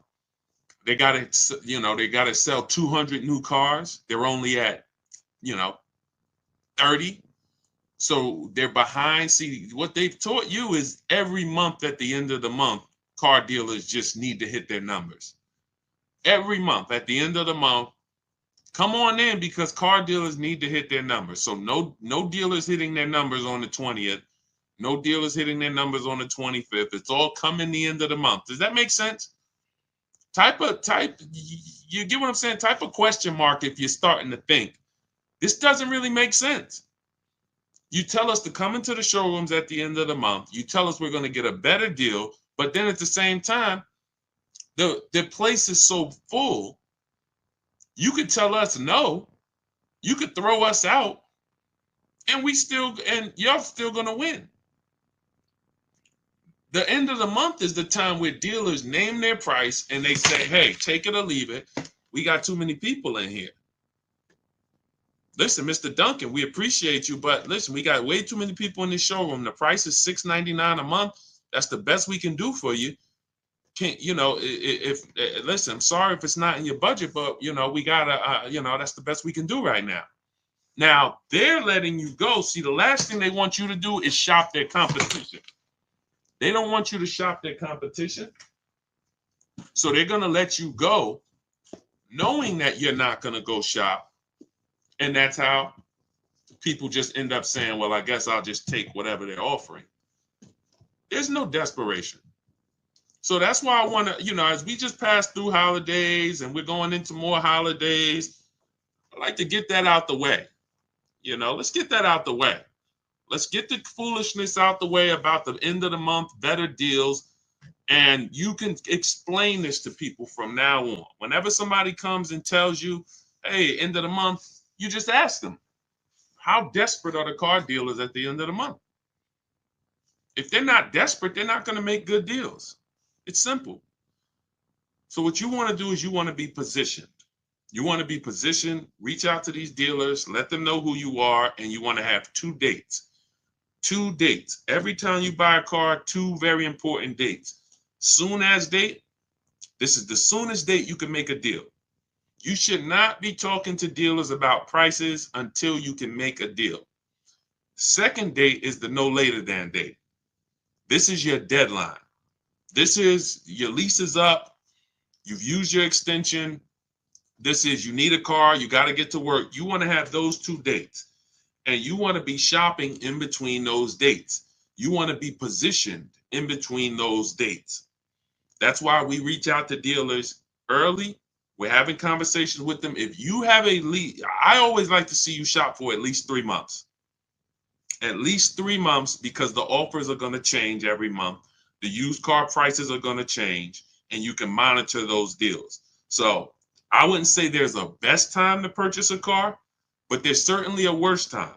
A: They got to, they got to sell 200 new cars. They're only at, 30. So they're behind. See, what they've taught you is every month at the end of the month, car dealers just need to hit their numbers. Every month at the end of the month, come on in, because car dealers need to hit their numbers. So no dealers hitting their numbers on the 20th. No dealers hitting their numbers on the 25th. It's all coming the end of the month. Does that make sense? You get what I'm saying? Type a question mark if you're starting to think this doesn't really make sense. You tell us to come into the showrooms at the end of the month. You tell us we're going to get a better deal, but then at the same time, the place is so full. You could tell us no. You could throw us out, and you're still going to win. The end of the month is the time where dealers name their price and they say, hey, take it or leave it. We got too many people in here. Listen, Mr. Duncan, we appreciate you, but listen, we got way too many people in this showroom. The price is $6.99 a month. That's the best we can do for you. Listen, I'm sorry if it's not in your budget, but we gotta, that's the best we can do right now. Now they're letting you go. See, the last thing they want you to do is shop their competition. They don't want you to shop their competition. So they're going to let you go knowing that you're not going to go shop. And that's how people just end up saying, well, I guess I'll just take whatever they're offering. There's no desperation. So that's why I want to, as we just pass through holidays and we're going into more holidays, I like to get that out the way. Let's get that out the way. Let's get the foolishness out the way about the end of the month, better deals. And you can explain this to people from now on. Whenever somebody comes and tells you, hey, end of the month, you just ask them, how desperate are the car dealers at the end of the month? If they're not desperate, they're not going to make good deals. It's simple. So what you want to do is you want to be positioned. You want to be positioned, reach out to these dealers, let them know who you are, and you want to have 2 dates. 2 dates. Every time you buy a car, 2 very important dates. Soon as date, this is the soonest date you can make a deal. You should not be talking to dealers about prices until you can make a deal. Second date is the no later than date. This is your deadline. This is your lease is up. You've used your extension. This is you need a car. You got to get to work. You want to have those 2 dates. And you want to be shopping in between those dates. You want to be positioned in between those dates. That's why we reach out to dealers early. We're having conversations with them. If you have a lead, I always like to see you shop for at least 3 months. At least 3 months, because the offers are going to change every month. The used car prices are going to change, and you can monitor those deals. So I wouldn't say there's a best time to purchase a car, but there's certainly a worst time.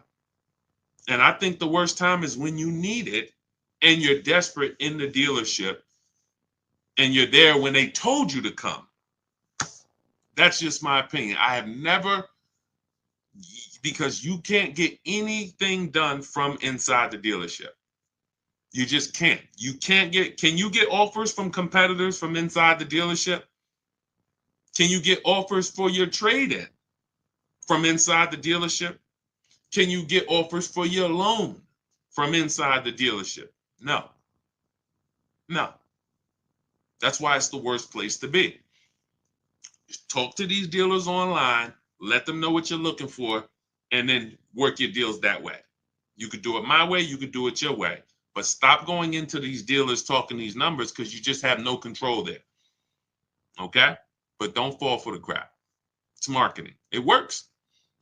A: And I think the worst time is when you need it and you're desperate in the dealership and you're there when they told you to come. That's just my opinion. I have never, because you can't get anything done from inside the dealership. You just can't. Can you get offers from competitors from inside the dealership? Can you get offers for your trade-in from inside the dealership? Can you get offers for your loan from inside the dealership? No. That's why it's the worst place to be. Just talk to these dealers online, let them know what you're looking for, and then work your deals that way. You could do it my way, you could do it your way. But stop going into these dealers talking these numbers, because you just have no control there. Okay? But don't fall for the crap. It's marketing. It works.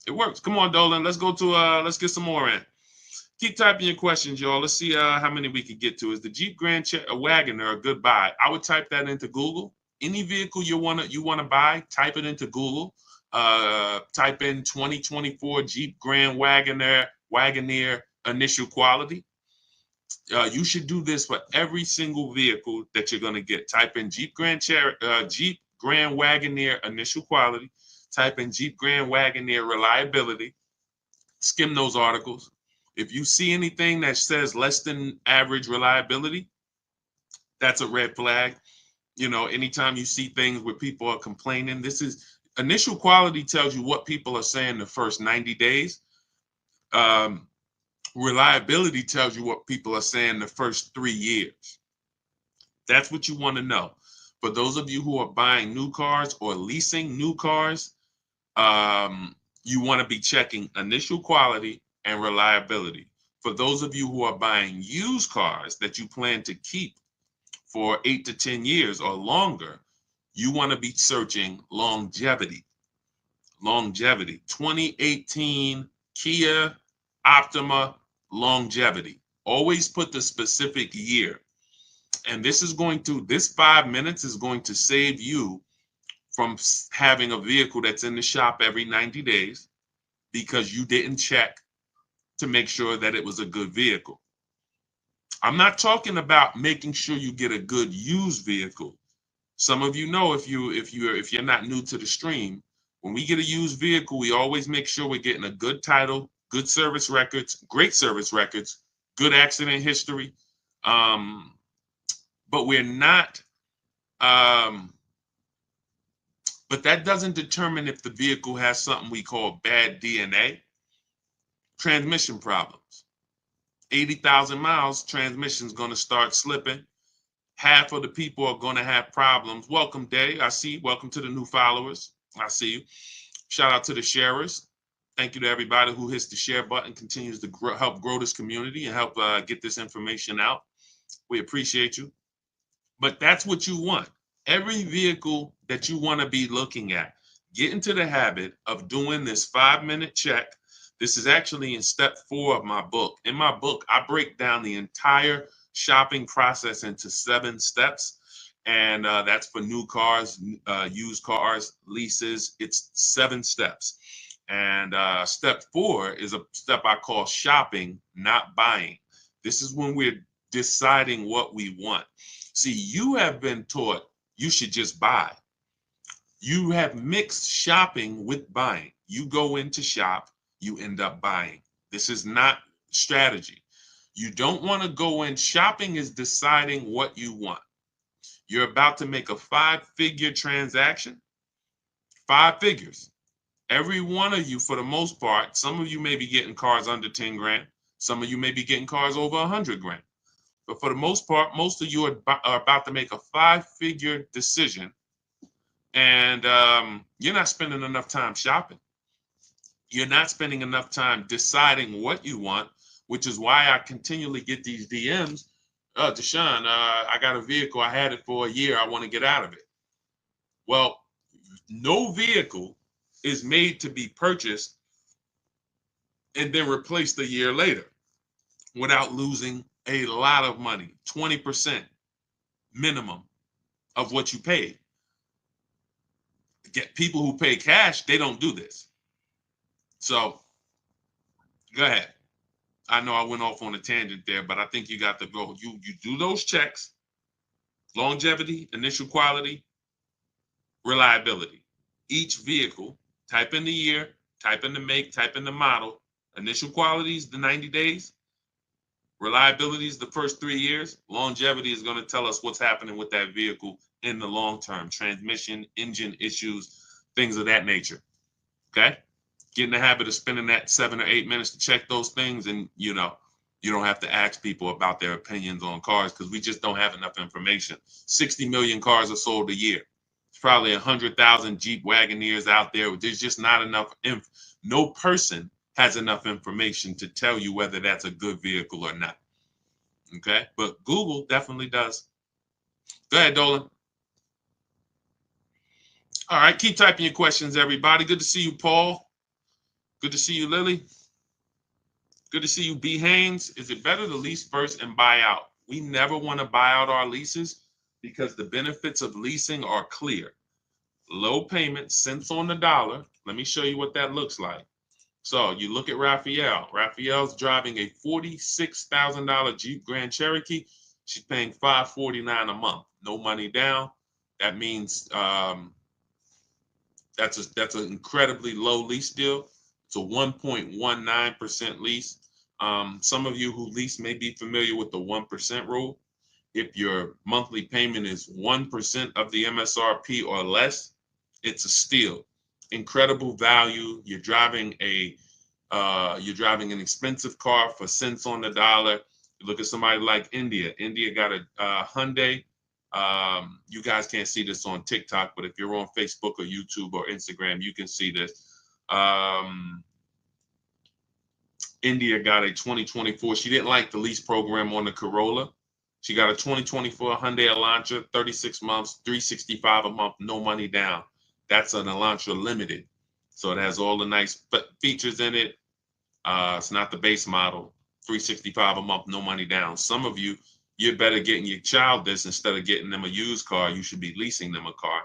A: It works. Come on, Dolan. Let's go to let's get some more in. Keep typing your questions, y'all. Let's see how many we can get to. Is the Jeep Grand Wagoner a good buy? I would type that into Google. Any vehicle you wanna buy, type it into Google. Type in 2024 Jeep Grand Wagoner Wagoneer initial quality. You should do this for every single vehicle that you're going to get. Type in Jeep Grand Wagoneer initial quality. Type in Jeep Grand Wagoneer reliability. Skim those articles. If you see anything that says less than average reliability, that's a red flag. You know, anytime you see things where people are complaining, this is initial quality tells you what people are saying the first 90 days. Reliability tells you what people are saying the first 3 years. That's what you want to know. For those of you who are buying new cars or leasing new cars, you want to be checking initial quality and reliability. For those of you who are buying used cars that you plan to keep for 8 to 10 years or longer, you want to be searching longevity. Longevity. 2018 Kia Optima longevity. Always put the specific year. And this 5 minutes is going to save you from having a vehicle that's in the shop every 90 days because you didn't check to make sure that it was a good vehicle. I'm not talking about making sure you get a good used vehicle. Some of you know, if you're not new to the stream, when we get a used vehicle, we always make sure we're getting a good title, good service records, great service records, good accident history. But we're not, but that doesn't determine if the vehicle has something we call bad DNA. Transmission problems. 80,000 miles, transmission's going to start slipping. Half of the people are going to have problems. Welcome, Day. I see. Welcome to the new followers. I see you. Shout out to the sharers. Thank you to everybody who hits the share button, continues to help grow this community and help get this information out. We appreciate you. But that's what you want. Every vehicle that you want to be looking at, get into the habit of doing this 5-minute check. This is actually in step 4 of my book. In my book, I break down the entire shopping process into 7 steps. And that's for new cars, used cars, leases. It's 7 steps. And step 4 is a step I call shopping, not buying. This is when we're deciding what we want. See, you have been taught you should just buy. You have mixed shopping with buying. You go in to shop, you end up buying. This is not strategy. You don't want to go in. Shopping is deciding what you want. You're about to make a 5-figure transaction. 5 figures. Every one of you, for the most part, some of you may be getting cars under 10 grand. Some of you may be getting cars over 100 grand. But for the most part, most of you are about to make a 5-figure decision. And you're not spending enough time shopping. You're not spending enough time deciding what you want, which is why I continually get these DMs. Deshone, I got a vehicle. I had it for a year. I want to get out of it. Well, no vehicle is made to be purchased and then replaced a year later without losing a lot of money, 20% minimum of what you paid. Get people who pay cash, they don't do this. So go ahead. I know I went off on a tangent there, but I think you got to go. You do those checks: longevity, initial quality, reliability. Each vehicle, type in the year, type in the make, type in the model. Initial quality is the 90 days. Reliability is the first 3 years. Longevity is going to tell us what's happening with that vehicle in the long term. Transmission, engine issues, things of that nature. Okay? Get in the habit of spending that 7 or 8 minutes to check those things, and you don't have to ask people about their opinions on cars because we just don't have enough information. 60 million cars are sold a year. It's probably 100,000 Jeep Wagoneers out there. There's just not enough. No person has enough information to tell you whether that's a good vehicle or not. Okay, but Google definitely does. Go ahead, Dolan. All right, keep typing your questions, everybody. Good to see you, Paul. Good to see you, Lily. Good to see you, B. Haynes. Is it better to lease first and buy out? We never want to buy out our leases because the benefits of leasing are clear. Low payment, cents on the dollar. Let me show you what that looks like. So you look at Raphael. Raphael's driving a $46,000 Jeep Grand Cherokee. She's paying $549 a month, no money down. That means that's an incredibly low lease deal. It's a 1.19% lease. Some of you who lease may be familiar with the 1% rule. If your monthly payment is 1% of the MSRP or less, it's a steal. Incredible value. You're driving an expensive car for cents on the dollar. You look at somebody like India. India got a Hyundai. You guys can't see this on TikTok, but if you're on Facebook or YouTube or Instagram, you can see this. India got a 2024. She didn't like the lease program on the Corolla. She got a 2024 Hyundai Elantra, 36 months, $365 a month, no money down. That's an Elantra Limited. So it has all the nice features in it. It's not the base model. $365 a month, no money down. Some of you, you're better getting your child this instead of getting them a used car. You should be leasing them a car.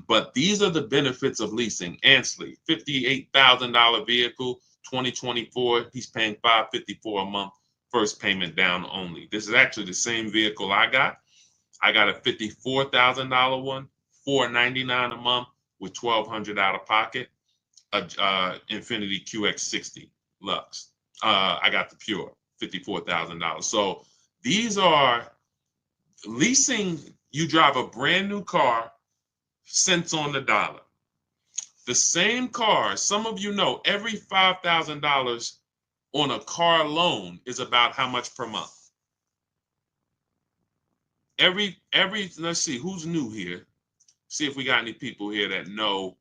A: But these are the benefits of leasing. Ansley, $58,000 vehicle, 2024. He's paying $554 a month, first payment down only. This is actually the same vehicle I got. I got a $54,000 one, $499 a month with $1,200 out of pocket. Infiniti QX60 Lux. I got the Pure, $54,000. So these are leasing. You drive a brand new car, cents on the dollar. The same car, some of you know, every $5,000 on a car loan is about how much per month? Let's see, who's new here? See if we got any people here that know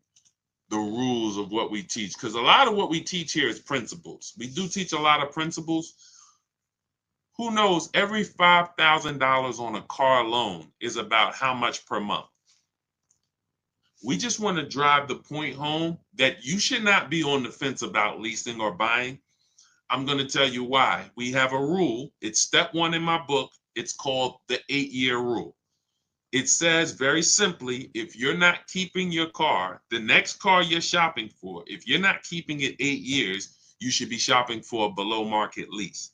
A: the rules of what we teach, because a lot of what we teach here is principles. We do teach a lot of principles. Who knows every $5,000 on a car loan is about how much per month? We just want to drive the point home that you should not be on the fence about leasing or buying. I'm going to tell you why. We have a rule. It's step 1 in my book. It's called the 8-year rule. It says very simply, if you're not keeping your car, the next car you're shopping for, if you're not keeping it 8 years, you should be shopping for a below market lease.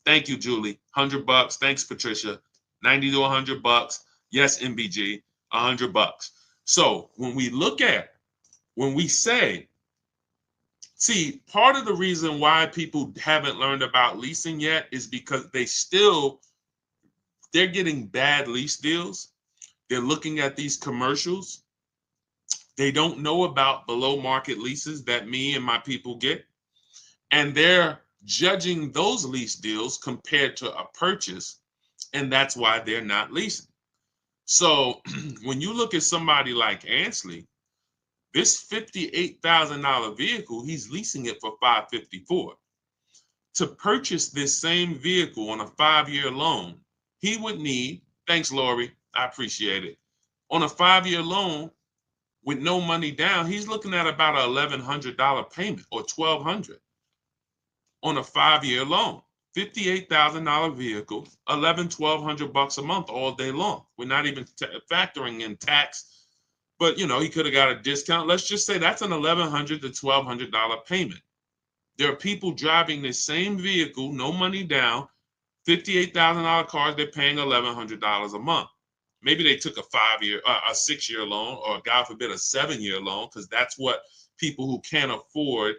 A: Thank you, Julie. $100. Thanks, Patricia. $90 to $100. Yes, MBG, $100. So when we say, see, part of the reason why people haven't learned about leasing yet is because they're getting bad lease deals. They're looking at these commercials. They don't know about below market leases that me and my people get. And they're judging those lease deals compared to a purchase. And that's why they're not leasing. So when you look at somebody like Ansley, this $58,000 vehicle, he's leasing it for $554. To purchase this same vehicle on a 5-year loan, he would need, thanks, Lori, I appreciate it. On a 5-year loan with no money down, he's looking at about an $1,100 payment or $1,200 on a 5-year loan. $58,000 vehicle, $1,100-$1,200 a month all day long. We're not even factoring in tax, but you know, he could have got a discount. Let's just say that's an $1,100 to $1,200 payment. There are people driving the same vehicle, no money down, $58,000 cars, they're paying $1,100 a month. Maybe they took a 6-year loan, or God forbid, a 7-year loan, because that's what people who can't afford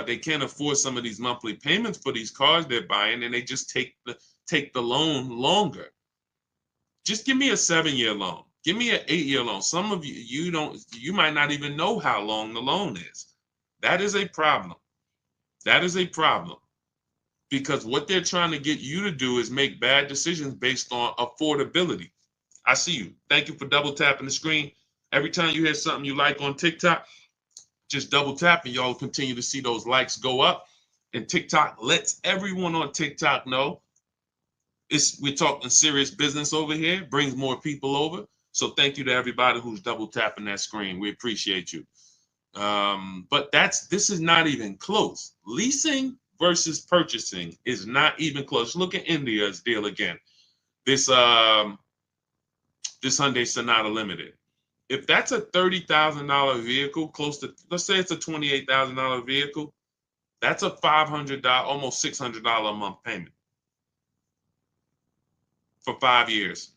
A: they can't afford some of these monthly payments for these cars they're buying, and they just take the loan longer. Just give me a 7-year loan. Give me an 8-year loan. Some of you might not even know how long the loan is. That is a problem. That is a problem. Because what they're trying to get you to do is make bad decisions based on affordability. I see you. Thank you for double tapping the screen. Every time you hear something you like on TikTok, just double tap and y'all continue to see those likes go up. And TikTok lets everyone on TikTok know we're talking serious business over here, brings more people over. So thank you to everybody who's double tapping that screen. We appreciate you. But this is not even close. Leasing versus purchasing is not even close. Look at India's deal again. This Hyundai Sonata Limited. If that's a $30,000 vehicle, close to, let's say it's a $28,000 vehicle, that's a $500, almost $600 a month payment for 5 years.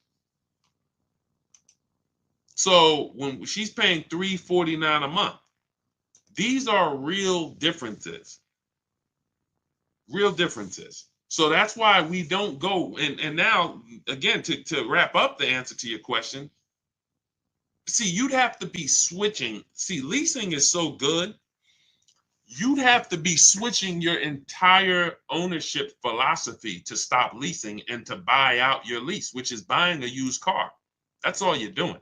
A: So when she's paying $349 a month, these are real differences. Real differences. So that's why we don't go. And now, again, to wrap up the answer to your question, see, you'd have to be switching. See, leasing is so good. You'd have to be switching your entire ownership philosophy to stop leasing and to buy out your lease, which is buying a used car. That's all you're doing.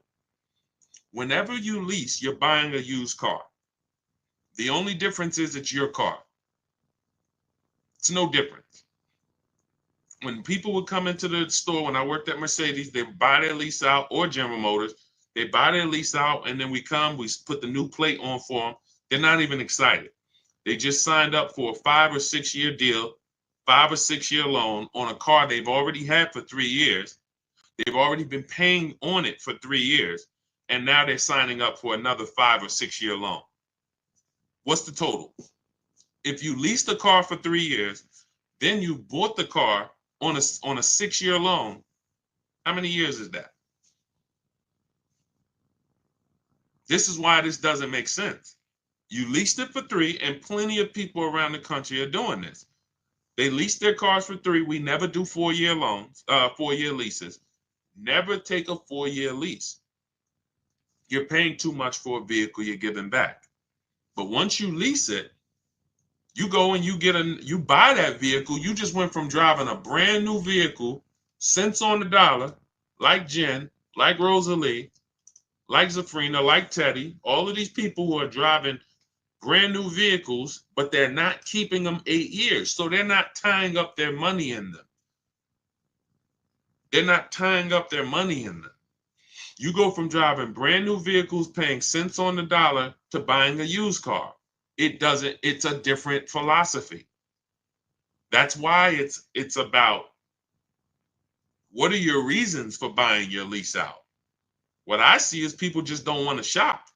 A: Whenever you lease, you're buying a used car. The only difference is it's your car. It's no different. When people would come into the store, when I worked at Mercedes, they would buy their lease out, or General Motors. They buy their lease out, and then we put the new plate on for them. They're not even excited. They just signed up for a 5 or 6 year deal, 5 or 6 year loan on a car they've already had for 3 years. They've already been paying on it for 3 years, and now they're signing up for another 5 or 6 year loan. What's the total? If you leased a car for 3 years, then you bought the car on a 6 year loan, how many years is that? This is why this doesn't make sense. You leased it for 3, and plenty of people around the country are doing this. They lease their cars for 3. We never do 4 year loans, 4 year leases. Never take a 4 year lease. You're paying too much for a vehicle you're giving back. But once you lease it, you go and you buy that vehicle. You just went from driving a brand new vehicle, cents on the dollar, like Jen, like Rosalie, like Zafrina, like Teddy, all of these people who are driving brand new vehicles, but they're not keeping them 8 years. So they're not tying up their money in them. They're not tying up their money in them. You go from driving brand new vehicles, paying cents on the dollar, to buying a used car. It's a different philosophy. That's why it's about, what are your reasons for buying your lease out? What I see is people just don't want to shop.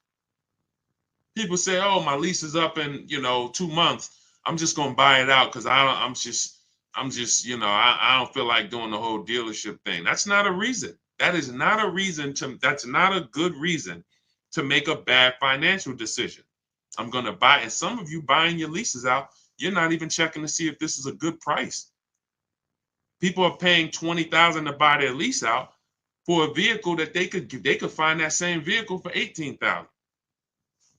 A: People say, oh, my lease is up in 2 months. I'm just gonna buy it out because I don't feel like doing the whole dealership thing. That's not a reason. That's not a good reason to make a bad financial decision. I'm going to buy, and some of you buying your leases out, you're not even checking to see if this is a good price. People are paying $20,000 to buy their lease out for a vehicle that they could find that same vehicle for $18,000.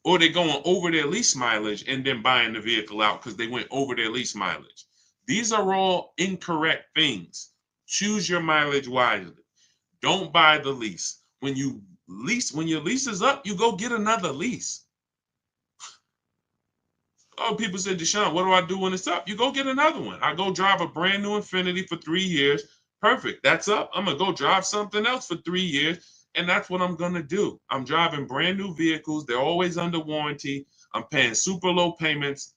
A: Or they're going over their lease mileage and then buying the vehicle out because they went over their lease mileage. These are all incorrect things. Choose your mileage wisely. Don't buy the lease. When your lease is up, you go get another lease. Oh, people say, Deshone, what do I do when it's up? You go get another one. I go drive a brand new Infiniti for 3 years. Perfect. That's up. I'm going to go drive something else for 3 years. And that's what I'm going to do. I'm driving brand new vehicles. They're always under warranty. I'm paying super low payments.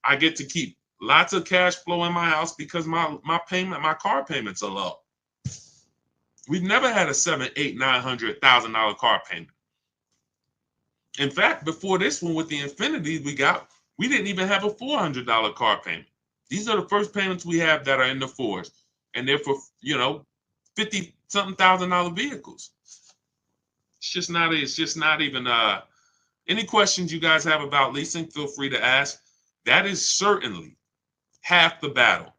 A: I get to keep lots of cash flow in my house because my car payments are low. We've never had a $700,000, $800,000, $900,000 car payment. In fact, before this one with the Infiniti we didn't even have a $400 car payment. These are the first payments we have that are in the fours, and they're for 50-something $1,000 vehicles. It's just not even. Any questions you guys have about leasing, feel free to ask. That is certainly half the battle.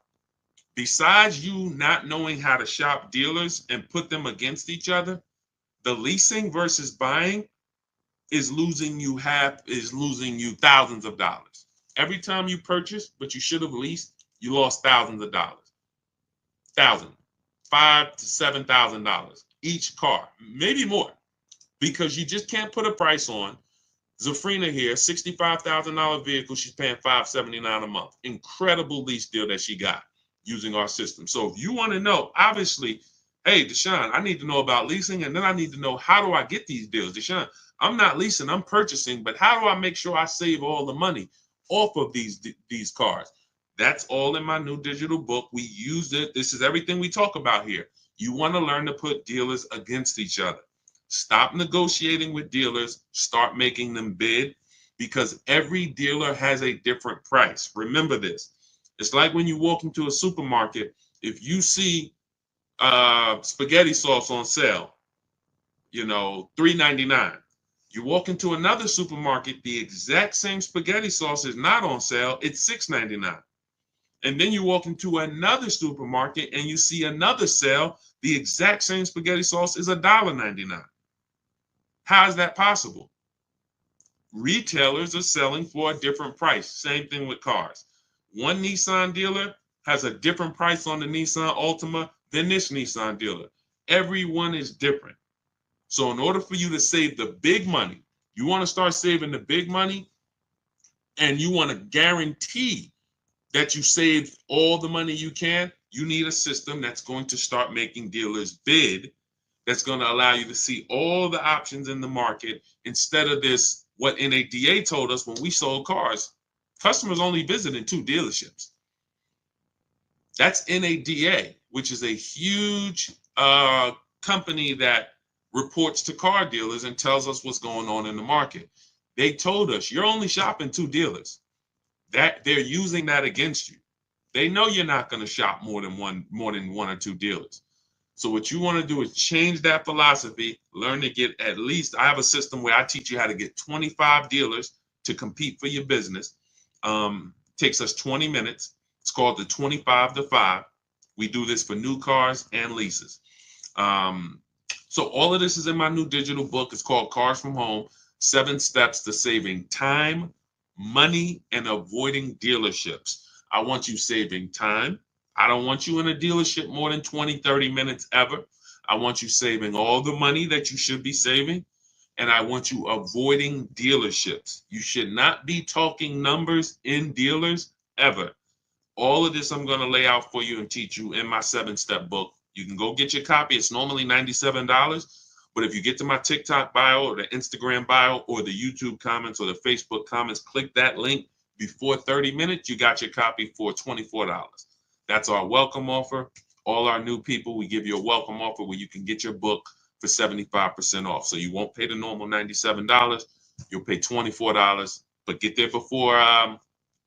A: Besides you not knowing how to shop dealers and put them against each other, the leasing versus buying is losing you thousands of dollars. Every time you purchase, but you should have leased, you lost thousands of dollars. $5,000 to $7,000 each car, maybe more, because you just can't put a price on. Zafrina here, $65,000 vehicle, she's paying $579 a month. Incredible lease deal that she got using our system. So if you want to know, obviously, hey, Deshone, I need to know about leasing, and then I need to know, how do I get these deals? Deshone, I'm not leasing, I'm purchasing, but how do I make sure I save all the money off of these cars? That's all in my new digital book. We used it. This is everything we talk about here. You want to learn to put dealers against each other. Stop negotiating with dealers, start making them bid, because every dealer has a different price. Remember this. It's like when you walk into a supermarket, if you see spaghetti sauce on sale, $3.99. You walk into another supermarket, the exact same spaghetti sauce is not on sale, it's $6.99. And then you walk into another supermarket and you see another sale, the exact same spaghetti sauce is $1.99. How is that possible? Retailers are selling for a different price. Same thing with cars. One Nissan dealer has a different price on the Nissan Altima than this Nissan dealer. Everyone is different. So in order for you to save the big money, you want to start saving the big money, and you want to guarantee that you save all the money you can, you need a system that's going to start making dealers bid, that's going to allow you to see all the options in the market instead of this, what NADA told us when we sold cars. Customers only visited 2 dealerships. That's NADA, which is a huge company that reports to car dealers and tells us what's going on in the market. They told us you're only shopping 2 dealers. That they're using that against you. They know you're not going to shop more than one or 2 dealers. So what you want to do is change that philosophy, learn to get at least, I have a system where I teach you how to get 25 dealers to compete for your business. Takes us 20 minutes. It's called the 25 to 5. We do this for new cars and leases. So all of this is in my new digital book. It's called Cars from Home, 7 Steps to Saving Time, Money, and Avoiding Dealerships. I want you saving time. I don't want you in a dealership more than 20, 30 minutes ever. I want you saving all the money that you should be saving. And I want you avoiding dealerships. You should not be talking numbers in dealers ever. All of this I'm going to lay out for you and teach you in my 7-step book. You can go get your copy. It's normally $97. But if you get to my TikTok bio or the Instagram bio or the YouTube comments or the Facebook comments, click that link before 30 minutes, you got your copy for $24. That's our welcome offer. All our new people, we give you a welcome offer where you can get your book for 75% off. So you won't pay the normal $97. You'll pay $24, but get there before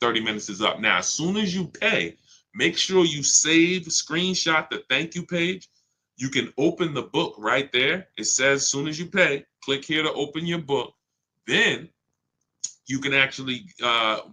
A: 30 minutes is up. Now, as soon as you pay, make sure you save, screenshot the thank you page. You can open the book right there. It says as soon as you pay, click here to open your book. Then you can actually,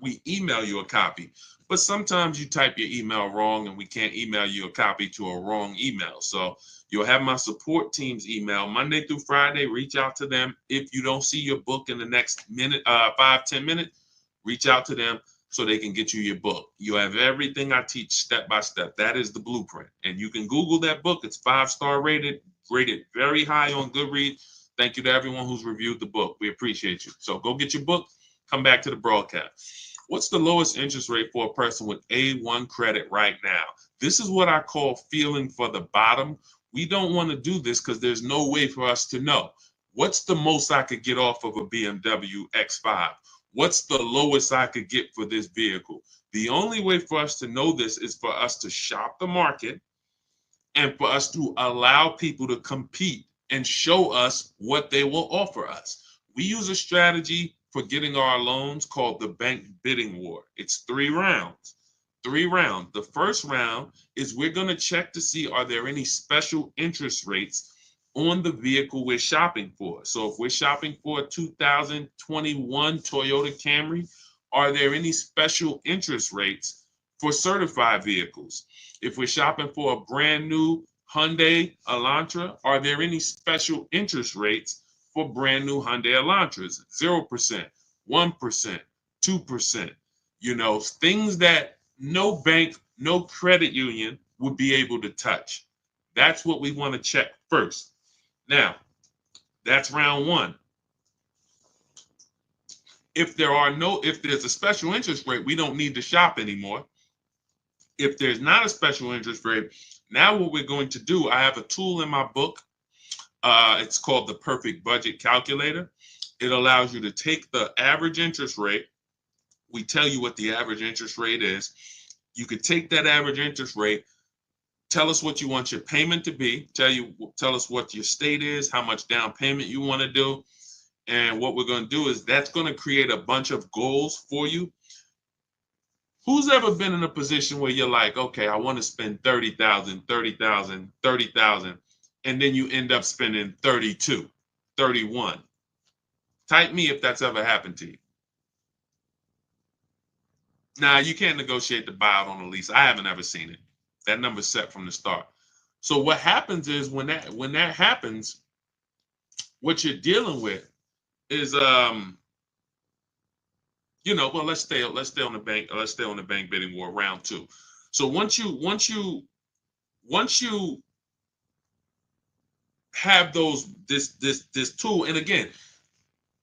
A: we email you a copy. But sometimes you type your email wrong and we can't email you a copy to a wrong email. So you'll have my support team's email Monday through Friday. Reach out to them. If you don't see your book in the next minute, 5-10 minutes, reach out to them so they can get you your book. You have everything I teach step by step. That is the blueprint. And you can Google that book. It's 5-star rated very high on Goodreads. Thank you to everyone who's reviewed the book. We appreciate you. So go get your book. Come back to the broadcast. What's the lowest interest rate for a person with A1 credit right now? This is what I call feeling for the bottom. We don't want to do this because there's no way for us to know. What's the most I could get off of a BMW X5? What's the lowest I could get for this vehicle? The only way for us to know this is for us to shop the market and for us to allow people to compete and show us what they will offer us. We use a strategy for getting our loans called the bank bidding war. It's 3 rounds. 3 rounds. The first round is we're going to check to see, are there any special interest rates on the vehicle we're shopping for? So if we're shopping for a 2021 Toyota Camry, are there any special interest rates for certified vehicles? If we're shopping for a brand new Hyundai Elantra, are there any special interest rates for brand new Hyundai Elantras? 0%, 1%, 2%, things that no bank, no credit union would be able to touch. That's what we want to check first. Now, that's round 1. If there's a special interest rate, we don't need to shop anymore. If there's not a special interest rate, now what we're going to do, I have a tool in my book. It's called the Perfect Budget Calculator. It allows you to take the average interest rate. We tell you what the average interest rate is. You could take that average interest rate, Tell us what you want your payment to be. Tell us what your state is, how much down payment you want to do. And what we're going to do is that's going to create a bunch of goals for you. Who's ever been in a position where you're like, okay, I want to spend 30,000, 30,000, 30,000, and then you end up spending 32, 31. Type me if that's ever happened to you. Now, you can't negotiate the buyout on a lease. I haven't ever seen it. That number's set from the start. So what happens is when that happens, what you're dealing with is well, let's stay on the bank. Let's stay on the bank bidding war round 2. So once you have this tool, and again,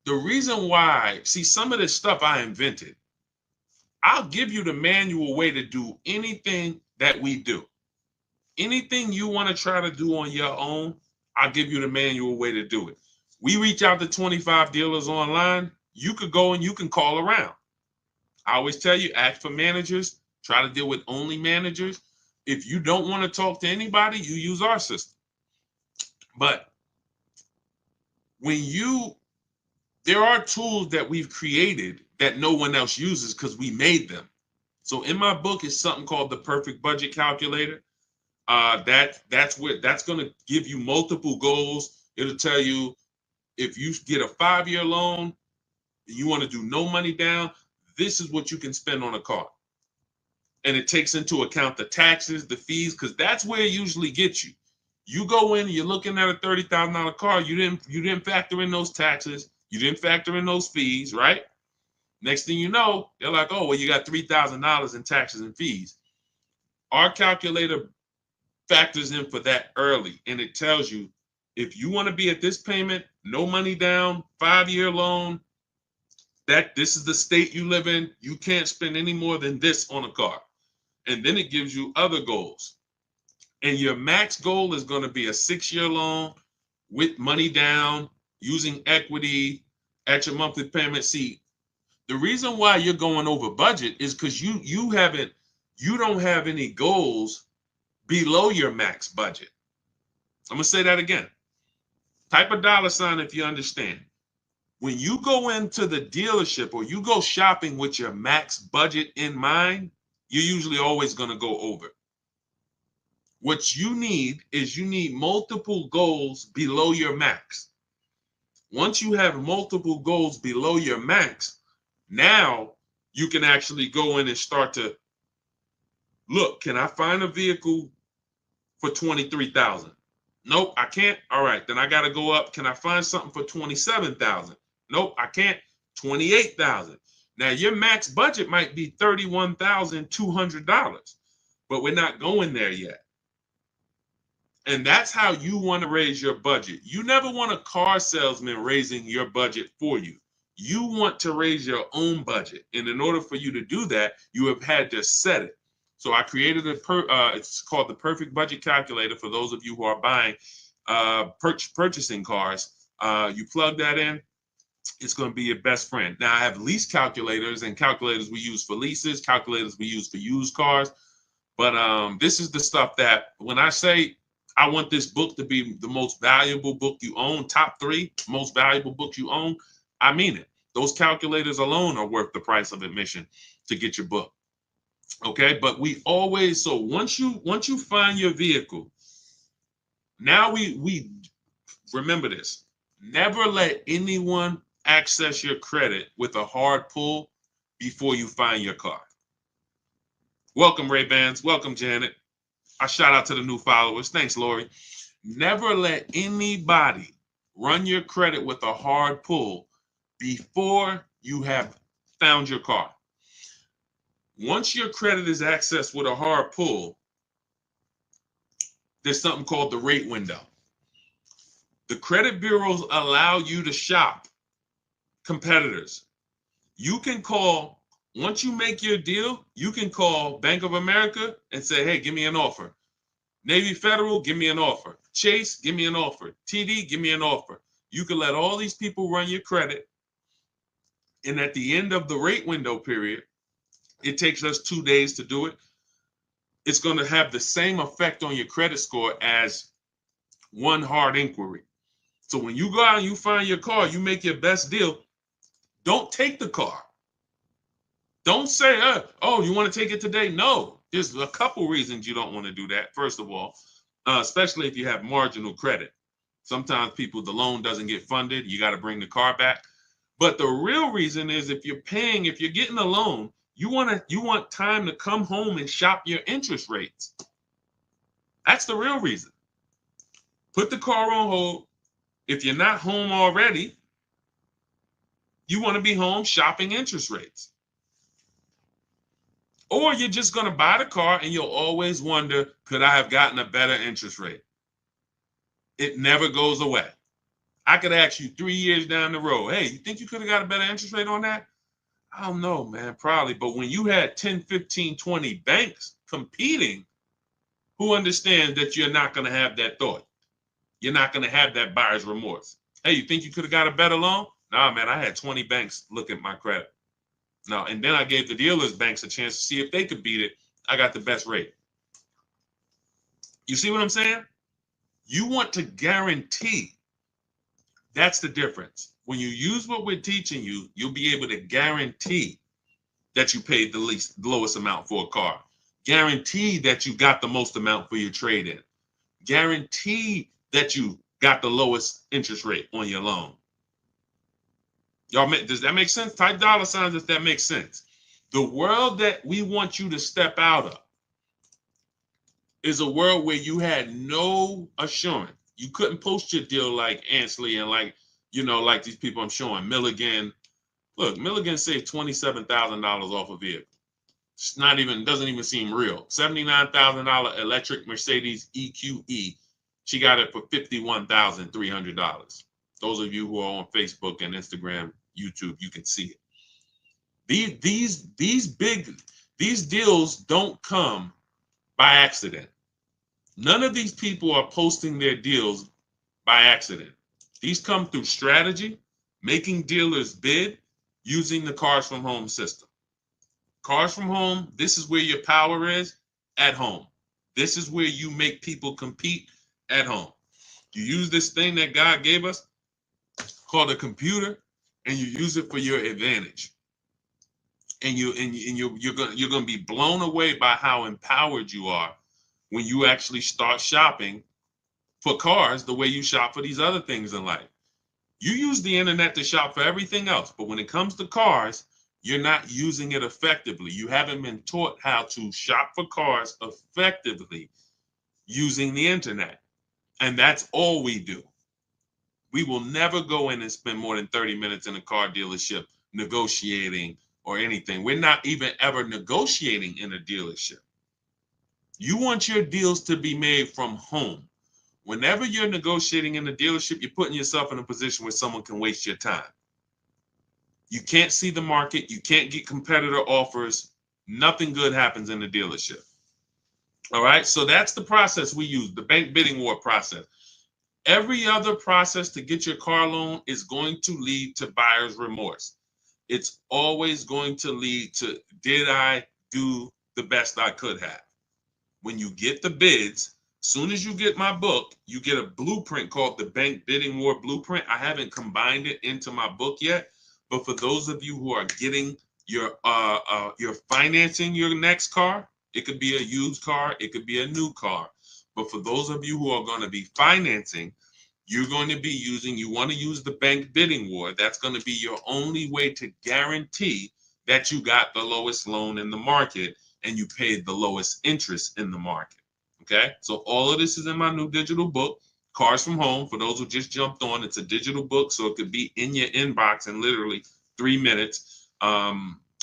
A: the reason why, see, some of this stuff I invented. I'll give you the manual way to do anything that we do. Anything you want to try to do on your own, I'll give you the manual way to do it. We reach out to 25 dealers online. You could go and you can call around. I always tell you, ask for managers. Try to deal with only managers. If you don't want to talk to anybody, you use our system. But there are tools that we've created that no one else uses because we made them. So in my book is something called the Perfect Budget Calculator. That's going to give you multiple goals. It'll tell you if you get a 5-year loan, you want to do no money down, this is what you can spend on a car. And it takes into account the taxes, the fees, because that's where it usually gets you. You go in, you're looking at a $30,000 car, you didn't factor in those taxes, you didn't factor in those fees, right? Next thing you know, they're like, oh, well, you got $3,000 in taxes and fees. Our calculator factors in for that early, and it tells you if you want to be at this payment, no money down, 5-year loan, that this is the state you live in, you can't spend any more than this on a car. And then it gives you other goals. And your max goal is going to be a 6-year loan with money down, using equity at your monthly payment. See, the reason why you're going over budget is because you don't have any goals below your max budget. I'm going to say that again. Type a $ if you understand. When you go into the dealership or you go shopping with your max budget in mind, you're usually always going to go over. What you need is multiple goals below your max. Once you have multiple goals below your max, now you can actually go in and start to look, can I find a vehicle for $23,000? Nope, I can't. All right, then I got to go up. Can I find something for $27,000? Nope, I can't. $28,000. Now your max budget might be $31,200, but we're not going there yet. And that's how you want to raise your budget. You never want a car salesman raising your budget for you. You want to raise your own budget. And in order for you to do that, you have had to set it. So I created it's called the Perfect Budget Calculator for those of you who are buying, purchasing cars. You plug that in, it's going to be your best friend. Now I have lease calculators and calculators we use for leases, calculators we use for used cars. But this is the stuff that when I say I want this book to be the most valuable book you own, top 3 most valuable books you own, I mean it. Those calculators alone are worth the price of admission to get your book. Okay, but we always, so once you find your vehicle, now we remember this. Never let anyone access your credit with a hard pull before you find your car. Welcome, Ray-Bans. Welcome, Janet. I shout out to the new followers. Thanks, Lori. Never let anybody run your credit with a hard pull before you have found your car. Once your credit is accessed with a hard pull, there's something called the rate window. The credit bureaus allow you to shop competitors. You can call, once you make your deal, you can call Bank of America and say, hey, give me an offer. Navy Federal, give me an offer. Chase, give me an offer. TD, give me an offer. You can let all these people run your credit. And at the end of the rate window period, it takes us 2 days to do it. it's going to have the same effect on your credit score as one hard inquiry. So when you go out and you find your car, you make your best deal, don't take the car. Don't say, oh, you want to take it today? No, there's a couple reasons you don't want to do that. First of all, especially if you have marginal credit. Sometimes the loan doesn't get funded. You got to bring the car back. But the real reason is if you're getting a loan, you want time to come home and shop your interest rates. That's the real reason. Put the car on hold. If you're not home already, you want to be home shopping interest rates. Or you're just going to buy the car and you'll always wonder, could I have gotten a better interest rate? It never goes away. I could ask you 3 years down the road, hey, you think you could have got a better interest rate on that? I don't know, man, probably. But when you had 10, 15, 20 banks competing, who understands that you're not going to have that thought? You're not going to have that buyer's remorse. Hey, you think you could have got a better loan? Nah, man, I had 20 banks look at my credit. No, and then I gave the dealers banks a chance to see if they could beat it. I got the best rate. You see what I'm saying? You want to guarantee. That's the difference. When you use what we're teaching you, you'll be able to guarantee that you paid the lowest amount for a car. Guarantee that you got the most amount for your trade-in. Guarantee that you got the lowest interest rate on your loan. Y'all, does that make sense? Type dollar signs if that makes sense. The world that we want you to step out of is a world where you had no assurance. You couldn't post your deal like Ansley and like these people I'm showing. Milligan. Look, Milligan saved $27,000 off a vehicle. It's doesn't even seem real. $79,000 electric Mercedes EQE. She got it for $51,300. Those of you who are on Facebook and Instagram, YouTube, you can see it. These deals don't come by accident. None of these people are posting their deals by accident. These come through strategy, making dealers bid, using the Cars from Home system. Cars from Home, this is where your power is, at home. This is where you make people compete, at home. You use this thing that God gave us called a computer, and you use it for your advantage. And you're going to be blown away by how empowered you are when you actually start shopping for cars the way you shop for these other things in life. You use the internet to shop for everything else, but when it comes to cars, you're not using it effectively. You haven't been taught how to shop for cars effectively using the internet. And that's all we do. We will never go in and spend more than 30 minutes in a car dealership negotiating or anything. We're not even ever negotiating in a dealership. You want your deals to be made from home. Whenever you're negotiating in a dealership, you're putting yourself in a position where someone can waste your time. You can't see the market. You can't get competitor offers. Nothing good happens in the dealership. All right, so that's the process we use, the bank bidding war process. Every other process to get your car loan is going to lead to buyer's remorse. It's always going to lead to, did I do the best I could have? When you get the bids, as soon as you get my book, you get a blueprint called the Bank Bidding War Blueprint. I haven't combined it into my book yet, but for those of you who are getting you're financing your next car, it could be a used car, it could be a new car. But for those of you who are going to be financing, you're going to be you want to use the Bank Bidding War. That's going to be your only way to guarantee that you got the lowest loan in the market and you paid the lowest interest in the market. Okay, so all of this is in my new digital book, Cars from Home. For those who just jumped on, it's a digital book, so it could be in your inbox in literally 3 minutes.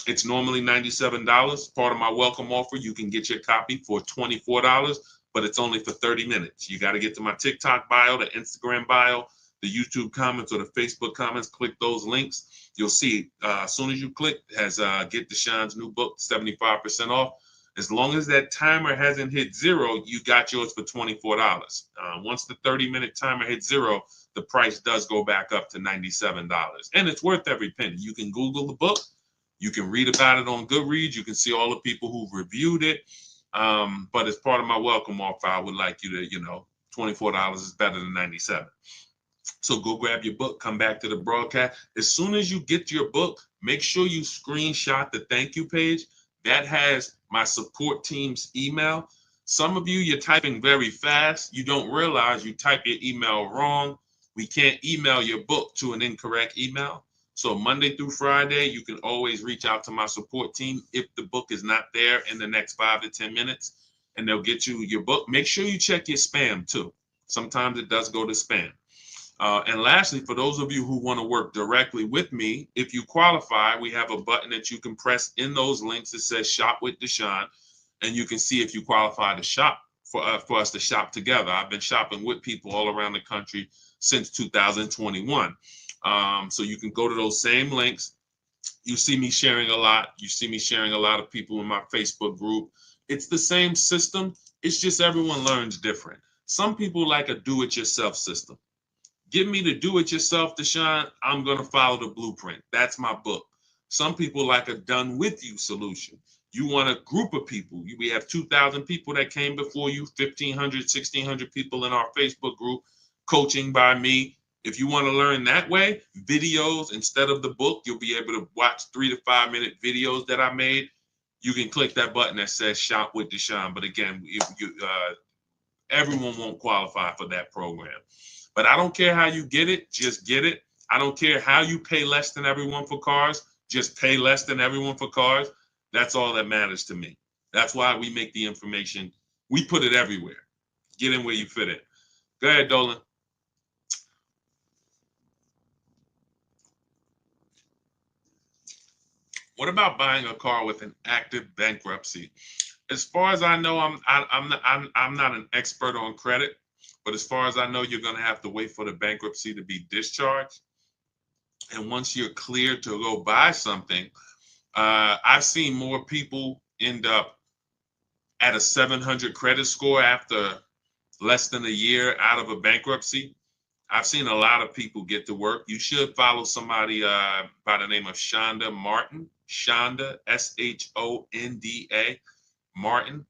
A: It's normally $97. Part of my welcome offer, you can get your copy for $24, but it's only for 30 minutes. You got to get to my TikTok bio, the Instagram bio, the YouTube comments, or the Facebook comments. Click those links. You'll see as soon as you click, has Get Deshone's new book, 75% off. As long as that timer hasn't hit 0, you got yours for $24. Once the 30-minute timer hits 0, the price does go back up to $97. And it's worth every penny. You can Google the book. You can read about it on Goodreads. You can see all the people who've reviewed it. But as part of my welcome offer, I would like you to, $24 is better than 97. So go grab your book, come back to the broadcast. As soon as you get your book, make sure you screenshot the thank you page. That has my support team's email. Some of you, you're typing very fast. You don't realize you type your email wrong. We can't email your book to an incorrect email. So Monday through Friday, you can always reach out to my support team if the book is not there in the next 5 to 10 minutes, and they'll get you your book. Make sure you check your spam too. Sometimes it does go to spam. And lastly, for those of you who want to work directly with me, if you qualify, we have a button that you can press in those links that says Shop with Deshone, and you can see if you qualify to shop for us to shop together. I've been shopping with people all around the country since 2021. So you can go to those same links. You see me sharing a lot. You see me sharing a lot of people in my Facebook group. It's the same system. It's just everyone learns different. Some people like a do-it-yourself system. Give me the do-it-yourself, Deshone. I'm going to follow the blueprint. That's my book. Some people like a done-with-you solution. You want a group of people. We have 2,000 people that came before you, 1,500, 1,600 people in our Facebook group, coaching by me. If you want to learn that way, videos instead of the book, you'll be able to watch 3 to 5 minute videos that I made. You can click that button that says Shop with Deshone. But again, everyone won't qualify for that program. But I don't care how you get it, just get it. I don't care how you pay less than everyone for cars, just pay less than everyone for cars. That's all that matters to me. That's why we make the information, we put it everywhere. Get in where you fit it. Go ahead, Dolan. What about buying a car with an active bankruptcy? As far as I know, I'm not an expert on credit. But as far as I know, you're going to have to wait for the bankruptcy to be discharged. And once you're cleared to go buy something, I've seen more people end up at a 700 credit score after less than a year out of a bankruptcy. I've seen a lot of people get to work. You should follow somebody by the name of Shonda Martin. Shonda, Shonda Martin.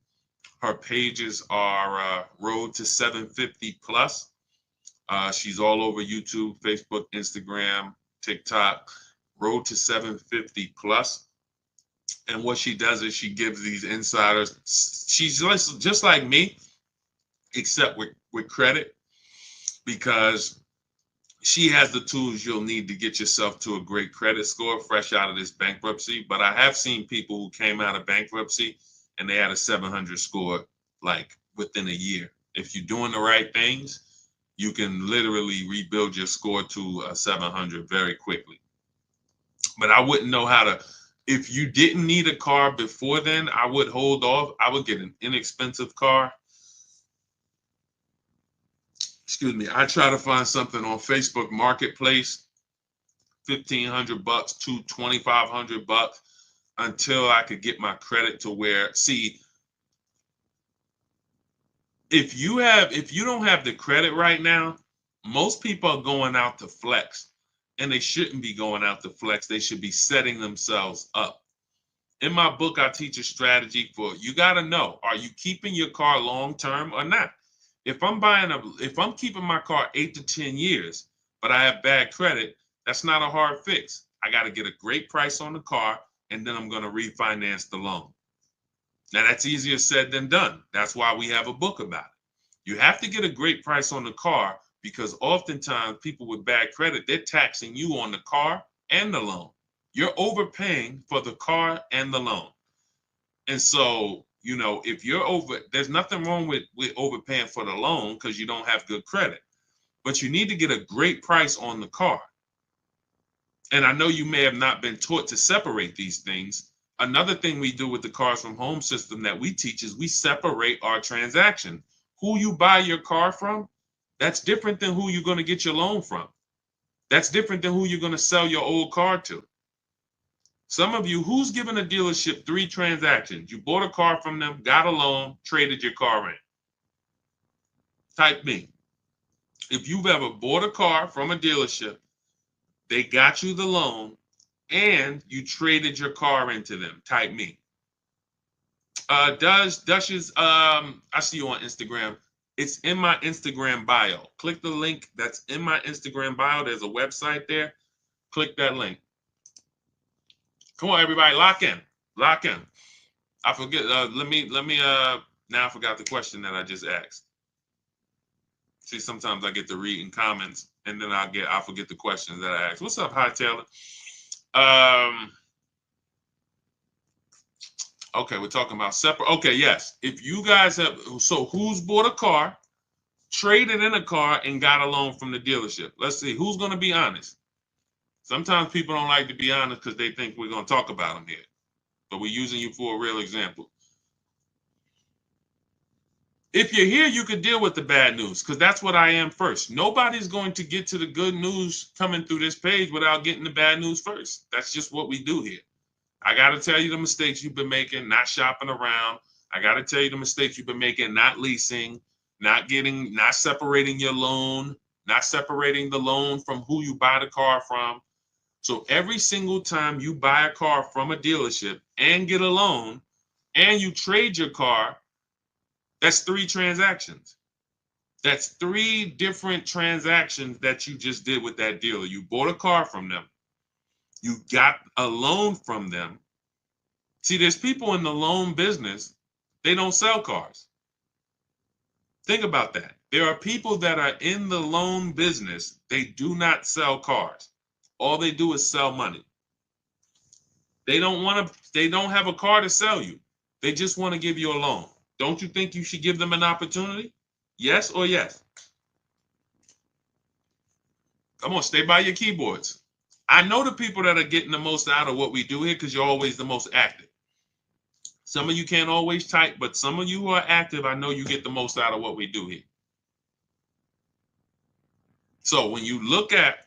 A: Her pages are Road to 750 Plus. She's all over YouTube, Facebook, Instagram, TikTok. Road to 750 Plus. And what she does is she gives these insiders. She's just like me, except with credit, because she has the tools you'll need to get yourself to a great credit score fresh out of this bankruptcy. But I have seen people who came out of bankruptcy and they had a 700 score like within a year. If you're doing the right things, you can literally rebuild your score to a 700 very quickly. But I wouldn't know how to, if you didn't need a car before then, I would hold off. I would get an inexpensive car. Excuse me. I try to find something on Facebook Marketplace, $1,500 to $2,500 until I could get my credit to where, see, if you don't have the credit right now, most people are going out to flex, and they shouldn't be going out to flex. They should be setting themselves up. In my book, I teach a strategy for, you got to know, are you keeping your car long term or not? If I'm keeping my car 8 to 10 years, but I have bad credit, that's not a hard fix. I got to get a great price on the car, and then I'm going to refinance the loan. Now, that's easier said than done. That's why we have a book about it. You have to get a great price on the car, because oftentimes people with bad credit, they're taxing you on the car and the loan. You're overpaying for the car and the loan. And so, if you're there's nothing wrong with overpaying for the loan because you don't have good credit. But you need to get a great price on the car. And I know you may have not been taught to separate these things. Another thing we do with the Cars from Home system that we teach is we separate our transaction. Who you buy your car from, that's different than who you're going to get your loan from. That's different than who you're going to sell your old car to. Some of you, who's given a dealership 3 transactions? You bought a car from them, got a loan, traded your car in. Type me. If you've ever bought a car from a dealership, they got you the loan, and you traded your car into them, type me. Dush's, I see you on Instagram. It's in my Instagram bio. Click the link that's in my Instagram bio. There's a website there. Click that link. Come on, everybody, lock in. Lock in. I forget. Let me. Now I forgot the question that I just asked. See, sometimes I get to read in comments, and then I forget the questions that I asked. What's up, Hi Taylor? Okay, we're talking about separate. Okay, yes. If you guys have, so who's bought a car, traded in a car, and got a loan from the dealership? Let's see. Who's going to be honest? Sometimes people don't like to be honest because they think we're going to talk about them here. But we're using you for a real example. If you're here, you could deal with the bad news because that's what I am first. Nobody's going to get to the good news coming through this page without getting the bad news first. That's just what we do here. I got to tell you the mistakes you've been making, not shopping around. I got to tell you the mistakes you've been making, not leasing, not separating your loan, not separating the loan from who you buy the car from. So every single time you buy a car from a dealership and get a loan and you trade your car, that's 3 transactions. That's 3 different transactions that you just did with that dealer. You bought a car from them. You got a loan from them. See, there's people in the loan business, they don't sell cars. Think about that. There are people that are in the loan business, they do not sell cars. All they do is sell money. They don't have a car to sell you. They just want to give you a loan. Don't you think you should give them an opportunity? Yes or yes? Come on, stay by your keyboards. I know the people that are getting the most out of what we do here because you're always the most active. Some of you can't always type, but some of you who are active, I know you get the most out of what we do here. So when you look at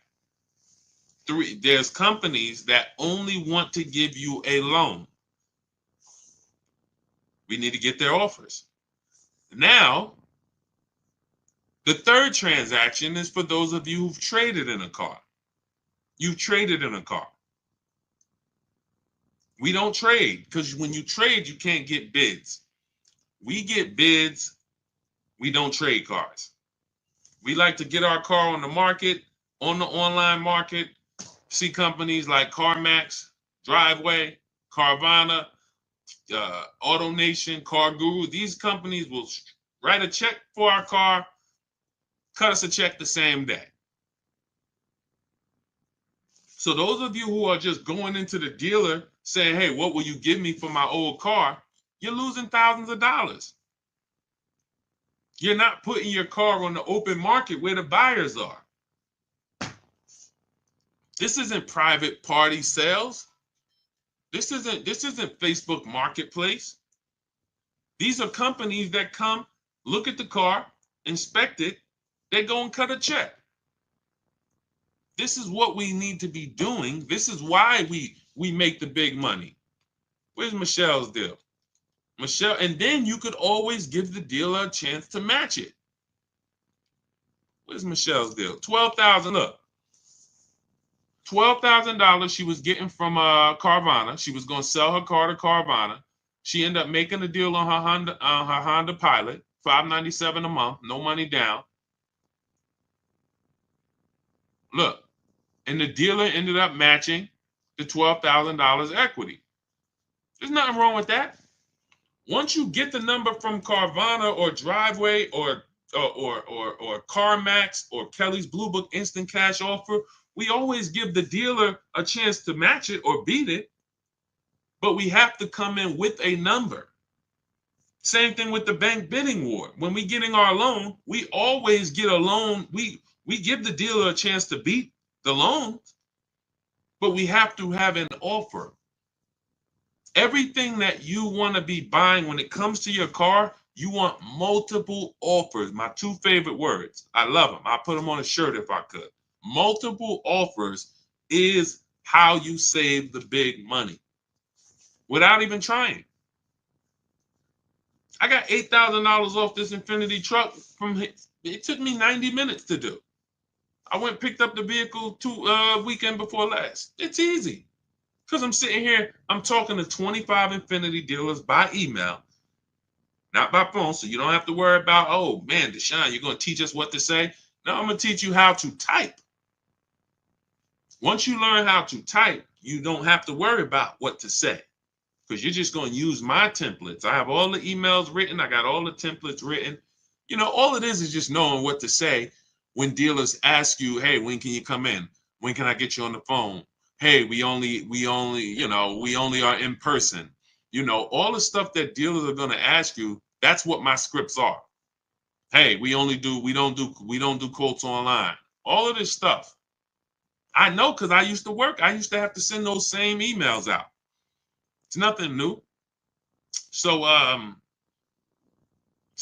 A: there's companies that only want to give you a loan. We need to get their offers. Now, the 3rd transaction is for those of you who've traded in a car. You've traded in a car. We don't trade because when you trade, you can't get bids. We get bids. We don't trade cars. We like to get our car on the market, on the online market, see companies like CarMax, Driveway, Carvana, AutoNation, Car Guru. These companies will write a check for our car, cut us a check the same day. So those of you who are just going into the dealer saying, hey, what will you give me for my old car? You're losing thousands of dollars. You're not putting your car on the open market where the buyers are. This isn't private party sales. This isn't Facebook Marketplace. These are companies that come, look at the car, inspect it, they go and cut a check. This is what we need to be doing. This is why we make the big money. Where's Michelle's deal? Michelle, and then you could always give the dealer a chance to match it. Where's Michelle's deal? $12,000. Look, $12,000 she was getting from Carvana. She was going to sell her car to Carvana. She ended up making a deal on her Honda Pilot, $597 a month, no money down. Look, and the dealer ended up matching the $12,000 equity. There's nothing wrong with that. Once you get the number from Carvana or Driveway or CarMax or Kelly's Blue Book Instant Cash Offer, we always give the dealer a chance to match it or beat it, but we have to come in with a number. Same thing with the bank bidding war. When we getting our loan, we always get a loan. We give the dealer a chance to beat the loan, but we have to have an offer. Everything that you want to be buying when it comes to your car, you want multiple offers. My 2 favorite words. I love them. I'll put them on a shirt if I could. Multiple offers is how you save the big money without even trying. I got $8,000 off this Infinity truck it took me 90 minutes to do. I went and picked up the vehicle weekend before last. It's easy. Because I'm sitting here, I'm talking to 25 Infinity dealers by email, not by phone. So you don't have to worry about, oh man, Deshone, you're going to teach us what to say. No, I'm going to teach you how to type. Once you learn how to type, you don't have to worry about what to say because you're just going to use my templates. I have all the emails written. I got all the templates written. You know, all it is just knowing what to say when dealers ask you, hey, when can you come in? When can I get you on the phone? Hey, we only are in person. You know, all the stuff that dealers are going to ask you, that's what my scripts are. Hey, we don't do quotes online. All of this stuff. I know because I used to work. I used to have to send those same emails out. It's nothing new. So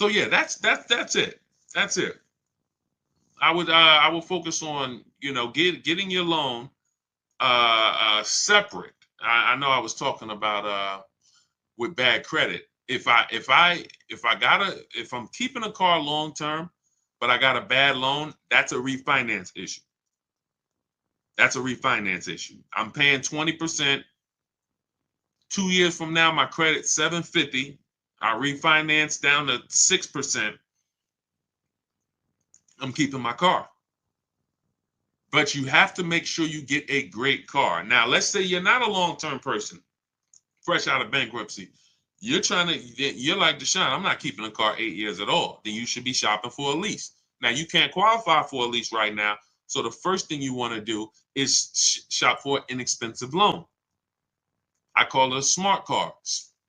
A: yeah, that's it. That's it. I would focus on, you know, getting your loan separate. I know I was talking about with bad credit. If I'm keeping a car long term, but I got a bad loan, that's a refinance issue. That's a refinance issue. I'm paying 20%. 2 years from now, my credit's 750. I refinance down to 6%. I'm keeping my car. But you have to make sure you get a great car. Now, let's say you're not a long-term person, fresh out of bankruptcy. You're like Deshone, I'm not keeping a car 8 years at all. Then you should be shopping for a lease. Now, you can't qualify for a lease right now. So the first thing you want to do is shop for an inexpensive loan. I call it a smart car.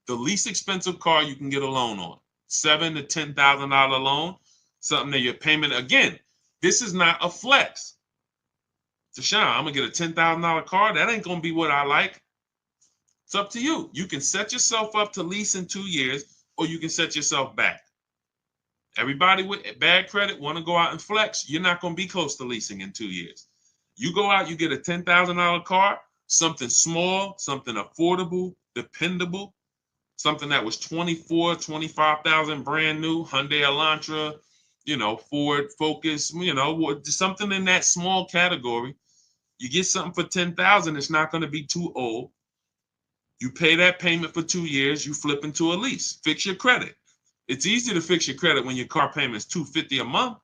A: The least expensive car you can get a loan on. $7,000 to $10,000 loan. Something that your payment, again, this is not a flex. Deshone, I'm gonna get a $10,000 car. That ain't gonna be what I like. It's up to you. You can set yourself up to lease in 2 years, or you can set yourself back. Everybody with bad credit want to go out and flex. You're not gonna be close to leasing in 2 years. You go out, you get a $10,000 car, something small, something affordable, dependable, something that was 24, 25,000 brand new, Hyundai Elantra, you know, Ford Focus, you know, something in that small category. You get something for 10,000, it's not going to be too old. You pay that payment for 2 years, you flip into a lease. Fix your credit. It's easy to fix your credit when your car payment is $250 a month.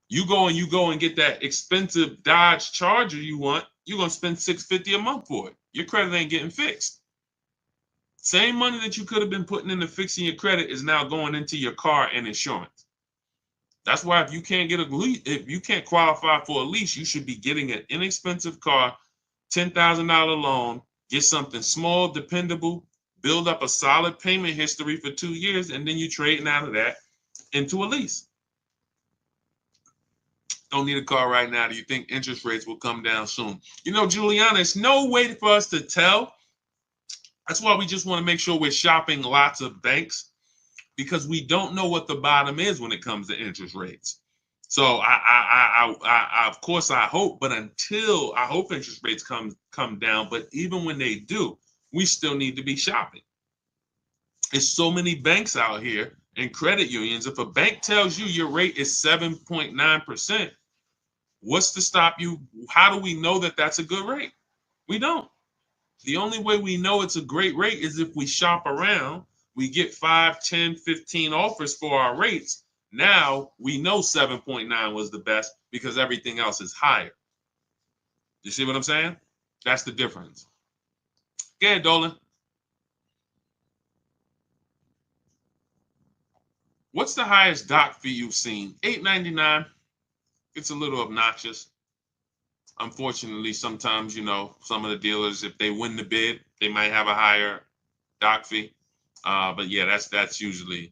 A: You go and get that expensive Dodge Charger you want, you're going to spend $650 a month for it. Your credit ain't getting fixed. Same money that you could have been putting into fixing your credit is now going into your car and insurance. That's why if you can't qualify for a lease, you should be getting an inexpensive car, $10,000 loan, get something small, dependable, build up a solid payment history for 2 years, and then you trading out of that into a lease. Don't need a car right now. Do you think interest rates will come down soon? You know, Juliana, it's no way for us to tell. That's why we just want to make sure we're shopping lots of banks, because we don't know what the bottom is when it comes to interest rates. So I of course I hope, but until I hope interest rates come down, but even when they do, we still need to be shopping. There's so many banks out here and credit unions. If a bank tells you your rate is 7.9%, what's to stop you? How do we know that that's a good rate? We don't. The only way we know it's a great rate is if we shop around. We get 5, 10, 15 offers for our rates. Now we know 7.9 was the best because everything else is higher. You see what I'm saying? That's the difference. Go ahead, Dolan. What's the highest doc fee you've seen? $8.99. It's a little obnoxious. Unfortunately, sometimes, you know, some of the dealers, if they win the bid, they might have a higher doc fee. But yeah, that's usually,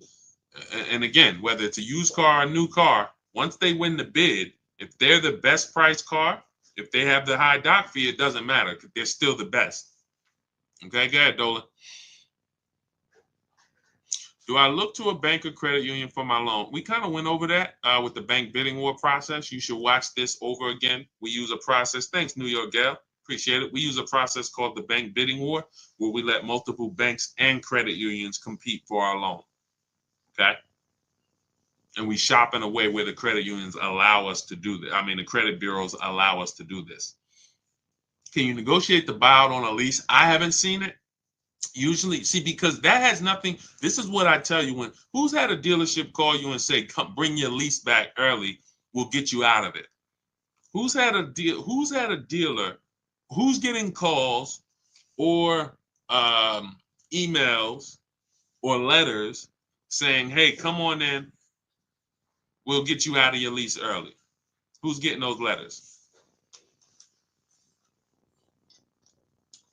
A: and again, whether it's a used car or a new car, once they win the bid, if they're the best price car, if they have the high doc fee, it doesn't matter. They're still the best. Okay, go ahead, Dolan. Do I look to a bank or credit union for my loan? We kind of went over that with the bank bidding war process. You should watch this over again. We use a process. Thanks, New York Gal. Appreciate it. We use a process called the bank bidding war, where we let multiple banks and credit unions compete for our loan. Okay. And we shop in a way where the credit unions allow us to do that. I mean, the credit bureaus allow us to do this. Can you negotiate the buyout on a lease? I haven't seen it. Usually, see, because that has nothing. This is what I tell you: when who's had a dealership call you and say, "Come, bring your lease back early. We'll get you out of it." Who's had a deal? Who's had a dealer? Who's getting calls or emails or letters saying, "Hey, come on in. We'll get you out of your lease early." Who's getting those letters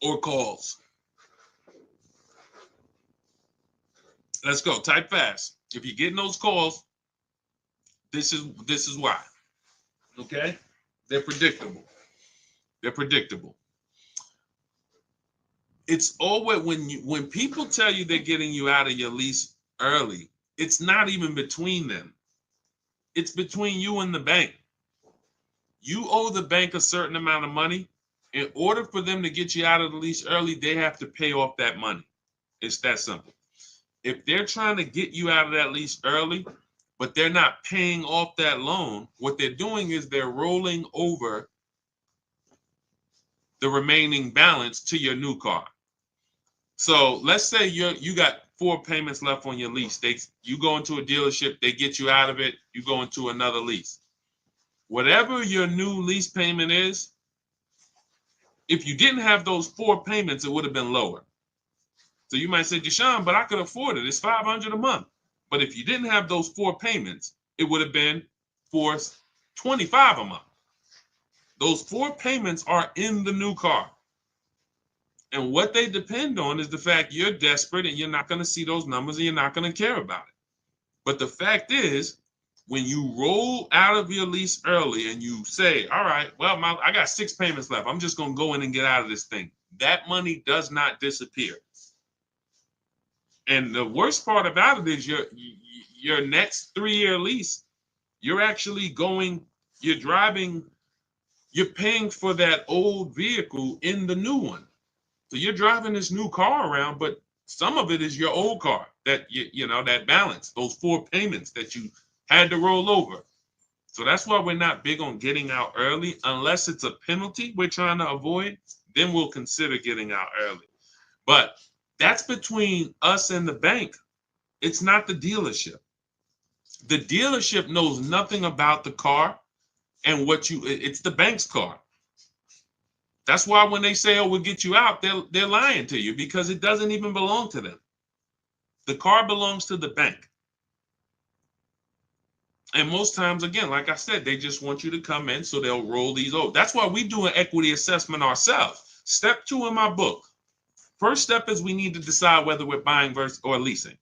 A: or calls? Let's go. Type fast. If you're getting those calls, this is why. Okay? They're predictable. They're predictable. It's always when people tell you they're getting you out of your lease early, it's not even between them. It's between you and the bank. You owe the bank a certain amount of money. In order for them to get you out of the lease early, they have to pay off that money. It's that simple. If they're trying to get you out of that lease early, but they're not paying off that loan, what they're doing is they're rolling over the remaining balance to your new car. So let's say you got 4 payments left on your lease. You go into a dealership, they get you out of it, you go into another lease. Whatever your new lease payment is, if you didn't have those 4 payments, it would have been lower. So you might say, Deshone, but I could afford it. It's $500 a month. But if you didn't have those 4 payments, it would have been $425 a month. Those 4 payments are in the new car. And what they depend on is the fact you're desperate and you're not going to see those numbers and you're not going to care about it. But the fact is, when you roll out of your lease early and you say, all right, well, I got 6 payments left. I'm just going to go in and get out of this thing. That money does not disappear. And the worst part about it is your next 3-year lease, you're paying for that old vehicle in the new one. So you're driving this new car around, but some of it is your old car that that balance, those 4 payments that you had to roll over. So that's why we're not big on getting out early unless it's a penalty we're trying to avoid. Then we'll consider getting out early. But that's between us and the bank. It's not the dealership. The dealership knows nothing about the car and it's the bank's car. That's why when they say, oh, we'll get you out, they're lying to you because it doesn't even belong to them. The car belongs to the bank. And most times, again, like I said, they just want you to come in so they'll roll these over. That's why we do an equity assessment ourselves. Step 2 in my book. First step is we need to decide whether we're buying versus or leasing.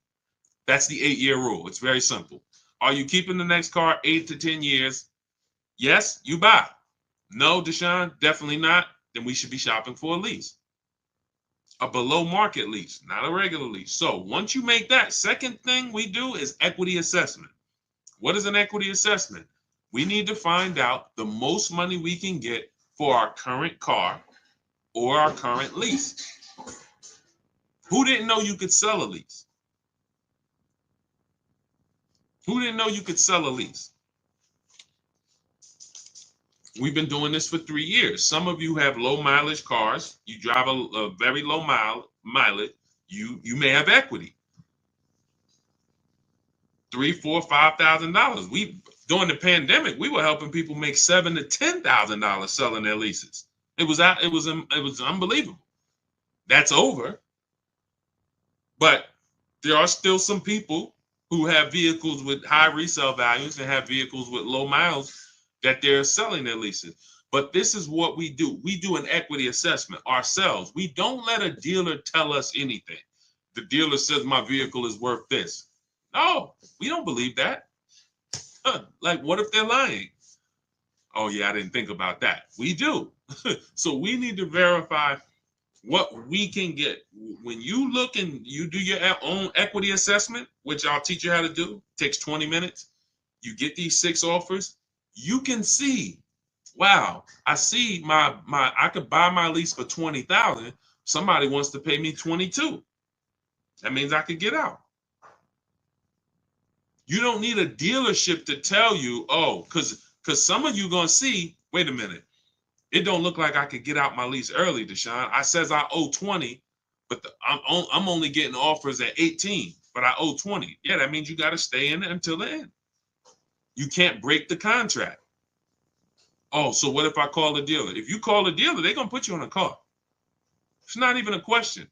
A: That's the 8-year rule. It's very simple. Are you keeping the next car 8 to 10 years? Yes, you buy. No, Deshone, definitely not. Then we should be shopping for a lease. A below market lease, not a regular lease. So once you make that, second thing we do is equity assessment. What is an equity assessment? We need to find out the most money we can get for our current car or our current lease. Who didn't know you could sell a lease? Who didn't know you could sell a lease? We've been doing this for 3 years. Some of you have low mileage cars. You drive a very low mileage. You may have equity. $3,000, $4,000, $5,000. During the pandemic, we were helping people make $7,000 to $10,000 selling their leases. It was unbelievable. That's over. But there are still some people who have vehicles with high resale values and have vehicles with low miles that they're selling their leases. But this is what we do. We do an equity assessment ourselves. We don't let a dealer tell us anything. The dealer says my vehicle is worth this. No, we don't believe that. Like, what if they're lying? Oh, yeah, I didn't think about that. We do. So we need to verify what we can get. When you look and you do your own equity assessment, which I'll teach you how to do, takes 20 minutes. You get these 6 offers. You can see, wow, I see I could buy my lease for $20,000. Somebody wants to pay me $22,000. That means I could get out. You don't need a dealership to tell you, oh, because some of you gonna see, wait a minute, it don't look like I could get out my lease early, Deshone. I says I owe $20,000, but I'm only getting offers at 18, but I owe 20. Yeah, that means you got to stay in it until the end. You can't break the contract. Oh, so what if I call a dealer? If you call a dealer, they're going to put you on a car. It's not even a question.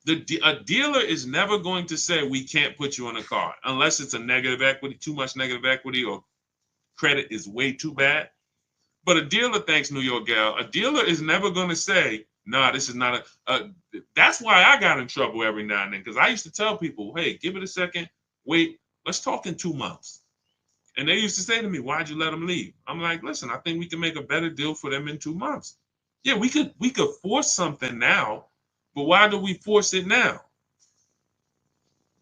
A: A dealer is never going to say we can't put you on a car unless it's a negative equity, too much negative equity, or credit is way too bad. But a dealer, thanks New York Gal, a dealer is never going to say, nah, this is not that's why I got in trouble every now and then, because I used to tell people, hey, give it a second, wait, let's talk in 2 months. And they used to say to me, why'd you let them leave? I'm like, listen, I think we can make a better deal for them in 2 months. Yeah, we could force something now, but why do we force it now?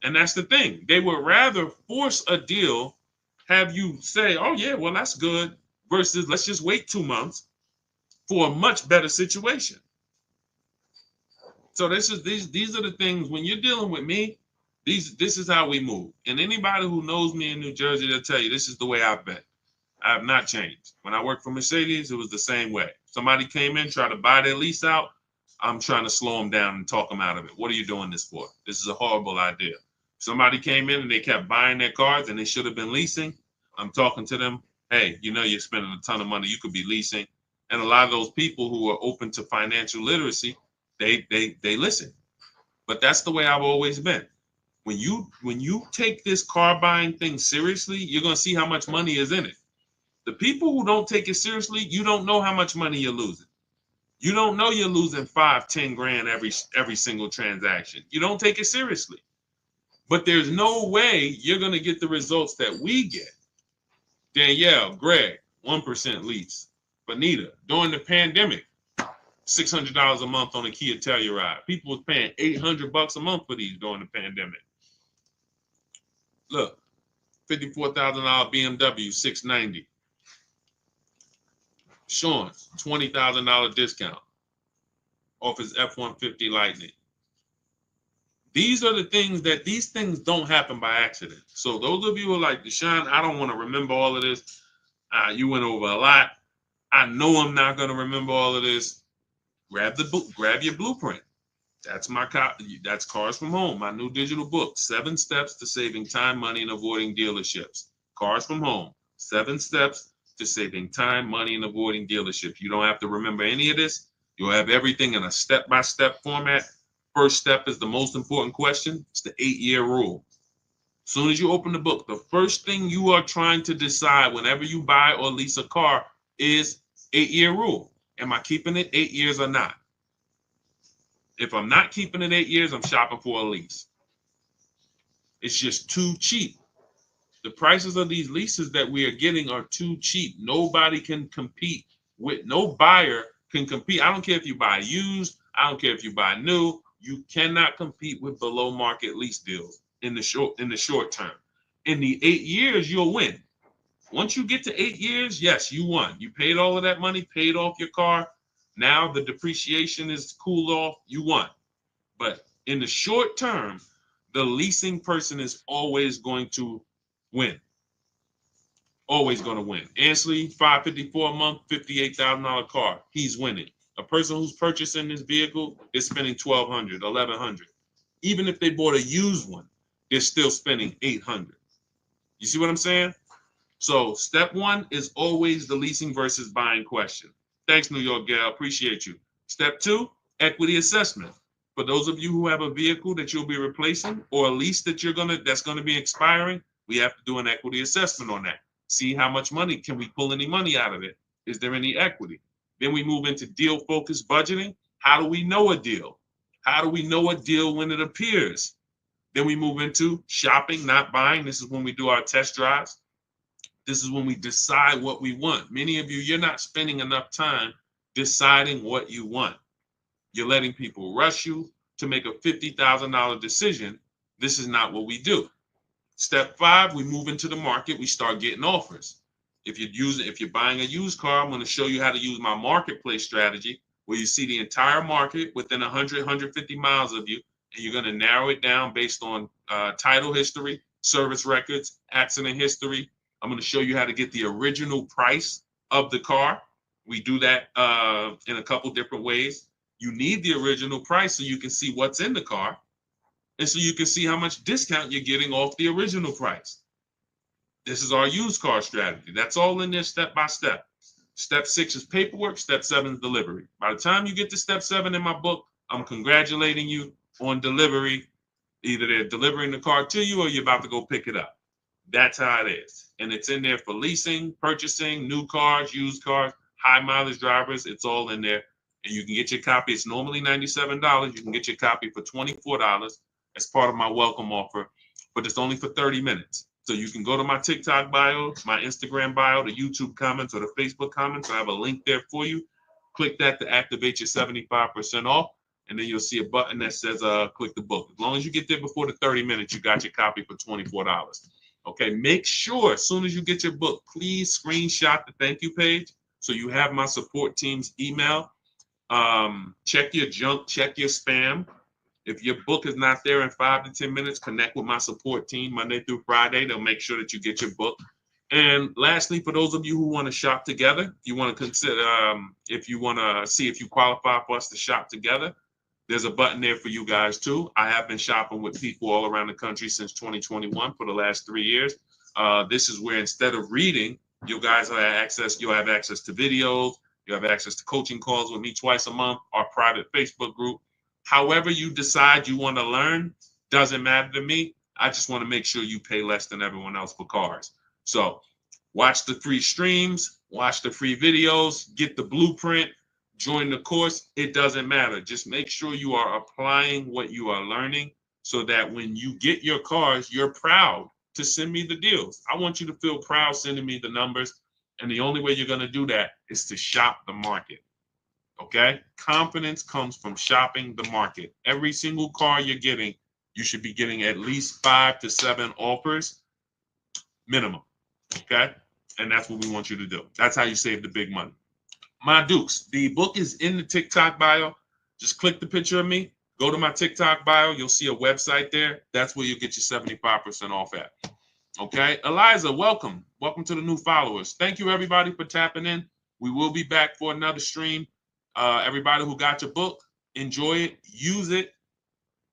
A: And that's the thing. They would rather force a deal, have you say, oh yeah, well, that's good, versus let's just wait 2 months for a much better situation. So these are the things when you're dealing with me, this is how we move. And anybody who knows me in New Jersey, they'll tell you this is the way I've been. I have not changed. When I worked for Mercedes, it was the same way. Somebody came in, tried to buy their lease out, I'm trying to slow them down and talk them out of it. What are you doing this for? This is a horrible idea. Somebody came in and they kept buying their cars and they should have been leasing. I'm talking to them. Hey, you know you're spending a ton of money. You could be leasing. And a lot of those people who are open to financial literacy, they listen. But that's the way I've always been. When you take this car buying thing seriously, you're gonna see how much money is in it. The people who don't take it seriously, you don't know how much money you're losing. You don't know you're losing 5-10 grand every single transaction. You don't take it seriously. But there's no way you're gonna get the results that we get. Danielle, Greg, 1% lease. Bonita, during the pandemic, $600 a month on a Kia Telluride. People was paying $800 a month for these during the pandemic. Look, $54,000 BMW, $690. Sean's $20,000 discount off his F-150 Lightning. These are the things these things don't happen by accident. So those of you who are like, Deshone, I don't want to remember all of this. You went over a lot. I know I'm not going to remember all of this. Grab the book, grab your blueprint. That's that's Cars from Home, my new digital book, 7 steps to saving time, money, and avoiding dealerships. Cars from Home, 7 steps to saving time, money, and avoiding dealerships. You don't have to remember any of this. You'll have everything in a step-by-step format. First step is the most important question. It's the 8-year rule. As soon as you open the book, the first thing you are trying to decide whenever you buy or lease a car is 8-year rule. Am I keeping it 8 years or not? If I'm not keeping it 8 years, I'm shopping for a lease. It's just too cheap. The prices of these leases that we are getting are too cheap. Nobody can compete with, no buyer can compete. I don't care if you buy used, I don't care if you buy new, you cannot compete with below market lease deals in the short term. In the 8 years, you'll win. Once you get to 8 years, yes, you won. You paid all of that money, paid off your car. Now the depreciation is cooled off, you won. But in the short term, the leasing person is always going to win. Always going to win. Ansley, $554 a month, $58,000 car. He's winning. A person who's purchasing this vehicle is spending $1,200, $1,100. Even if they bought a used one, they're still spending $800. You see what I'm saying? So step 1 is always the leasing versus buying question. Thanks, New York Gal. Appreciate you. Step 2, equity assessment. For those of you who have a vehicle that you'll be replacing or a lease that's gonna be expiring, we have to do an equity assessment on that. See how much money, can we pull any money out of it? Is there any equity? Then we move into deal-focused budgeting. How do we know a deal? How do we know a deal when it appears? Then we move into shopping, not buying. This is when we do our test drives. This is when we decide what we want. Many of you, you're not spending enough time deciding what you want. You're letting people rush you to make a $50,000 decision. This is not what we do. Step 5, we move into the market. We start getting offers. If you're buying a used car, I'm going to show you how to use my marketplace strategy, where you see the entire market within 100, 150 miles of you, and you're going to narrow it down based on title history, service records, accident history. I'm going to show you how to get the original price of the car. We do that in a couple different ways. You need the original price so you can see what's in the car, and so you can see how much discount you're getting off the original price. This is our used car strategy. That's all in there step by step. Step 6 is paperwork. Step 7 is delivery. By the time you get to step 7 in my book, I'm congratulating you on delivery. Either they're delivering the car to you or you're about to go pick it up. That's how it is. And it's in there for leasing, purchasing, new cars, used cars, high mileage drivers. It's all in there. And you can get your copy. It's normally $97. You can get your copy for $24 as part of my welcome offer, but it's only for 30 minutes. So you can go to my TikTok bio, my Instagram bio, the YouTube comments, or the Facebook comments. I have a link there for you. Click that to activate your 75% off. And then you'll see a button that says click the book. As long as you get there before the 30 minutes, you got your copy for $24. Okay, make sure as soon as you get your book, please screenshot the thank you page so you have my support team's email. Check your junk, check your spam. If your book is not there in 5 to 10 minutes, connect with my support team Monday through Friday. They'll make sure that you get your book. And lastly, for those of you who want to shop together, you want to consider, if you want to see if you qualify for us to shop together, there's a button there for you guys too. I have been shopping with people all around the country since 2021 for the last 3 years. This is where instead of reading, you guys have access. You'll have access to videos. You have access to coaching calls with me twice a month. Our private Facebook group. However you decide you want to learn, doesn't matter to me. I just want to make sure you pay less than everyone else for cars. So watch the free streams, watch the free videos, get the blueprint, join the course. It doesn't matter. Just make sure you are applying what you are learning so that when you get your cars, you're proud to send me the deals. I want you to feel proud sending me the numbers. And the only way you're going to do that is to shop the market. Okay? Confidence comes from shopping the market. Every single car you're getting, you should be getting at least 5 to 7 offers minimum. Okay? And that's what we want you to do. That's how you save the big money. My Dukes, the book is in the TikTok bio. Just click the picture of me. Go to my TikTok bio. You'll see a website there. That's where you'll get your 75% off at. Okay? Eliza, welcome. Welcome to the new followers. Thank you, everybody, for tapping in. We will be back for another stream. Everybody who got your book, enjoy it, use it,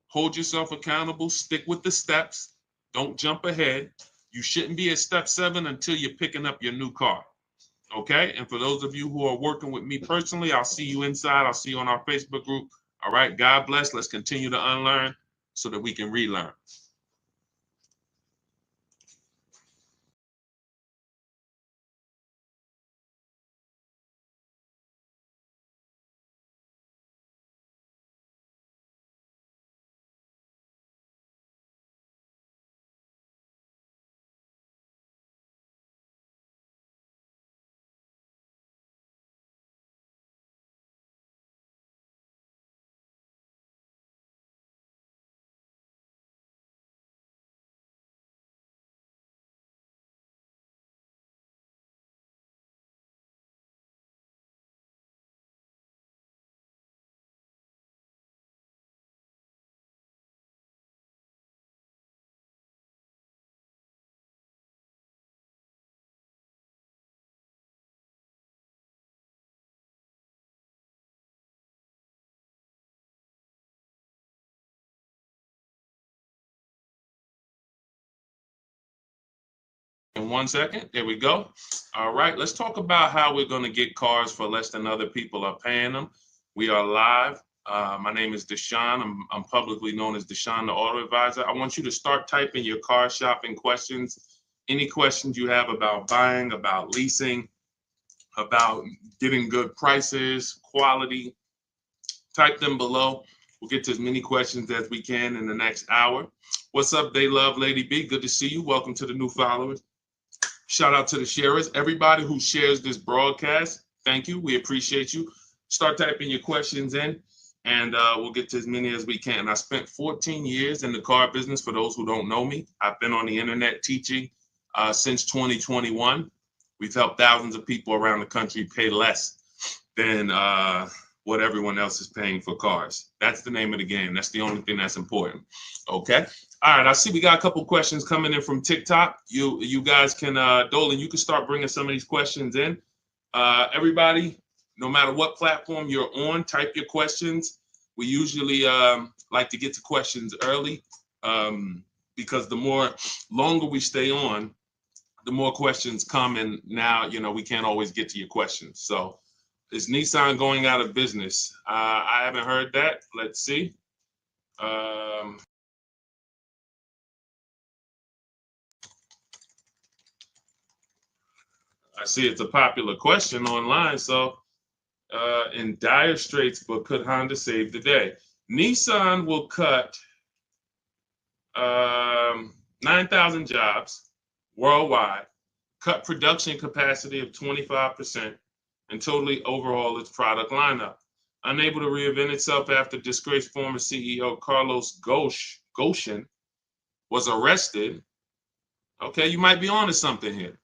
A: hold yourself accountable, stick with the steps, don't jump ahead. You shouldn't be at step 7 until you're picking up your new car. Okay? And for those of you who are working with me personally, I'll see you inside. I'll see you on our Facebook group. All right? God bless. Let's continue to unlearn so that we can relearn. In 1 second, there we go. All right, let's talk about how we're going to get cars for less than other people are paying them. We are live. My name is Deshone. I'm publicly known as Deshone, the Auto Advisor. I want you to start typing your car shopping questions. Any questions you have about buying, about leasing, about getting good prices, quality, type them below. We'll get to as many questions as we can in the next hour. What's up, They Love Lady B? Good to see you. Welcome to the new followers. Shout out to the sharers. Everybody who shares this broadcast, thank you. We appreciate you. Start typing your questions in, and we'll get to as many as we can. I spent 14 years in the car business. For those who don't know me, I've been on the internet teaching since 2021. We've helped thousands of people around the country pay less than what everyone else is paying for cars. That's the name of the game. That's the only thing that's important. Okay. All right. I see we got a couple questions coming in from TikTok. You guys can, Dolan, you can start bringing some of these questions in. Everybody, no matter what platform you're on, type your questions. We usually like to get to questions early because the more longer we stay on, the more questions come. And now, we can't always get to your questions. So is Nissan going out of business? I haven't heard that. Let's see. I see it's a popular question online. So in dire straits, but could Honda save the day? Nissan will cut 9,000 jobs worldwide, cut production capacity of 25%, and totally overhaul its product lineup. Unable to reinvent itself after disgraced former CEO Carlos Ghosn was arrested. Okay, you might be onto something here.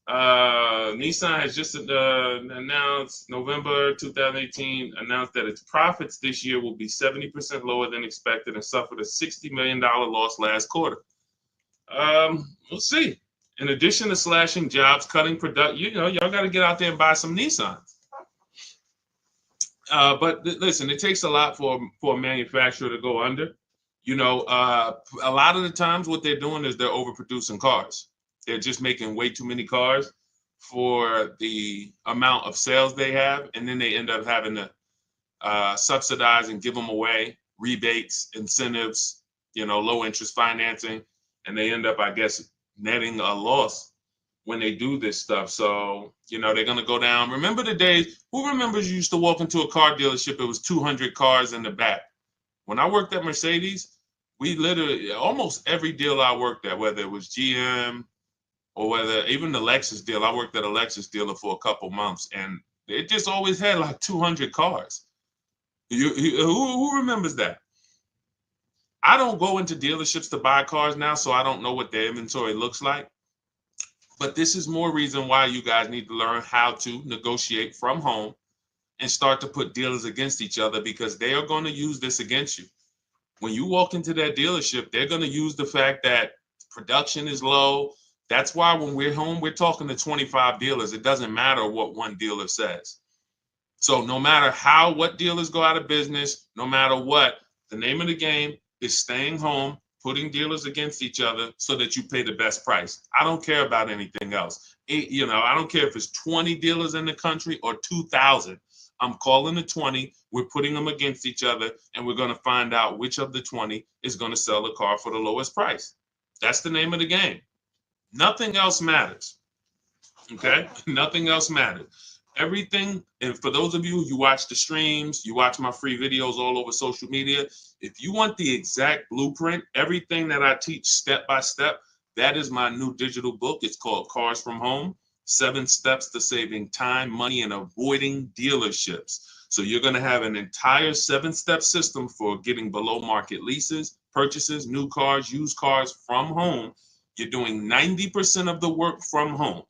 A: Nissan has just announced November 2018 announced that its profits this year will be 70% lower than expected and suffered a $60 million loss last quarter. We'll see. In addition to slashing jobs, cutting production, y'all got to get out there and buy some Nissans. But listen, it takes a lot for a manufacturer to go under. A lot of the times what they're doing is they're overproducing cars. They're just making way too many cars for the amount of sales they have, and then they end up having to subsidize and give them away, rebates, incentives, low interest financing, and they end up, I guess, netting a loss when they do this stuff. So, they're going to go down. Remember the days, who remembers you used to walk into a car dealership, it was 200 cars in the back. When I worked at Mercedes, we literally, almost every deal I worked at, whether it was GM, or whether even the Lexus deal, I worked at a Lexus dealer for a couple months, and it just always had like 200 cars. Who remembers that? I don't go into dealerships to buy cars now, so I don't know what their inventory looks like. But this is more reason why you guys need to learn how to negotiate from home and start to put dealers against each other, because they are going to use this against you. When you walk into that dealership, they're going to use the fact that production is low. That's why when we're home, we're talking to 25 dealers. It doesn't matter what one dealer says. So no matter what dealers go out of business, no matter what, the name of the game is staying home, putting dealers against each other so that you pay the best price. I don't care about anything else. I don't care if it's 20 dealers in the country or 2,000. I'm calling the 20. We're putting them against each other, and we're going to find out which of the 20 is going to sell the car for the lowest price. That's the name of the game. Nothing else matters. Okay? Nothing else matters. Everything, and for those of you watch the streams, you watch my free videos all over social media, if you want the exact blueprint, everything that I teach step by step, that is my new digital book. It's called Cars from Home, 7 Steps to Saving Time, Money, and Avoiding Dealerships. So you're going to have an entire 7-step system for getting below market leases, purchases, new cars, used cars from home. You're doing 90% of the work from home.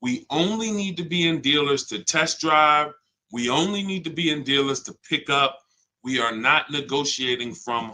A: We only need to be in dealers to test drive. We only need to be in dealers to pick up. We are not negotiating from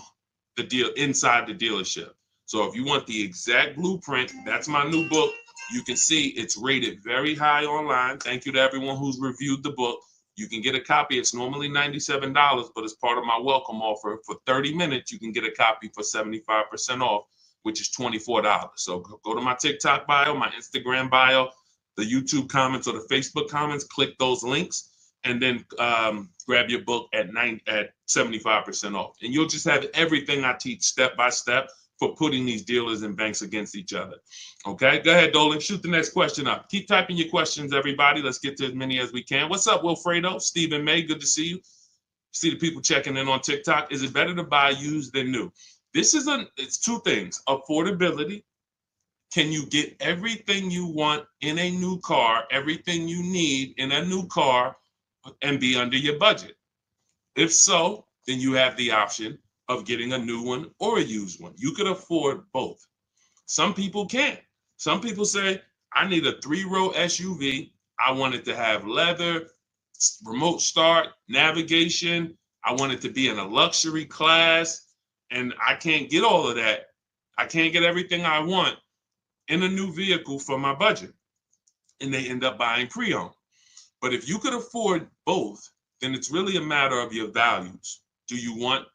A: the deal inside the dealership. So if you want the exact blueprint, that's my new book. You can see it's rated very high online. Thank you to everyone who's reviewed the book. You can get a copy. It's normally $97, but as part of my welcome offer, for 30 minutes, you can get a copy for 75% off, which is $24. So go to my TikTok bio, my Instagram bio, the YouTube comments or the Facebook comments, click those links, and then grab your book at 75% off. And you'll just have everything I teach step by step for putting these dealers and banks against each other. Okay, go ahead, Dolan. Shoot the next question up. Keep typing your questions, everybody. Let's get to as many as we can. What's up, Wilfredo? Stephen May, good to see you. See the people checking in on TikTok. Is it better to buy used than new? It's two things. Affordability. Can you get everything you want in a new car, everything you need in a new car, and be under your budget? If so, then you have the option of getting a new one or a used one. You could afford both. Some people can't. Some people say, I need a 3-row SUV. I want it to have leather, remote start, navigation. I want it to be in a luxury class. And I can't get all of that. I can't get everything I want in a new vehicle for my budget. And they end up buying pre-owned. But if you could afford both, then it's really a matter of your values. Do you want,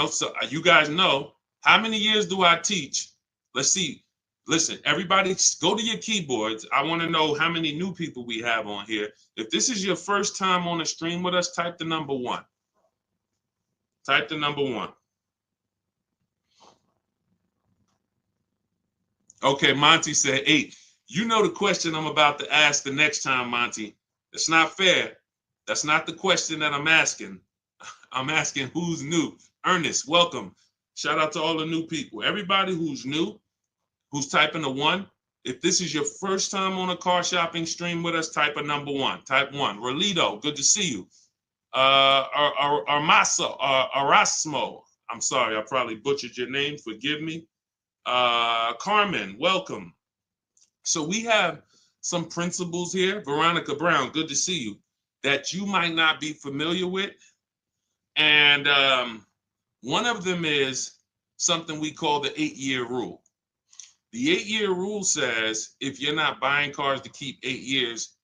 A: so you guys know, how many years do I teach? Let's see. Listen, everybody go to your keyboards. I want to know how many new people we have on here. If this is your first time on a stream with us, type the number 1. Type the number 1. Okay, Monty said 8. You know the question I'm about to ask the next time, Monty. It's not fair. That's not the question that I'm asking. I'm asking who's new. Ernest, welcome. Shout out to all the new people. Everybody who's new, who's typing a 1. If this is your first time on a car shopping stream with us, type a number 1. Type 1. Rolito, good to see you. Erasmo. I'm sorry, I probably butchered your name. Forgive me. Carmen, welcome. So we have some principles here. Veronica Brown, good to see you, that you might not be familiar with. And one of them is something we call the 8-year rule. The 8-year rule says if you're not buying cars to keep 8 years,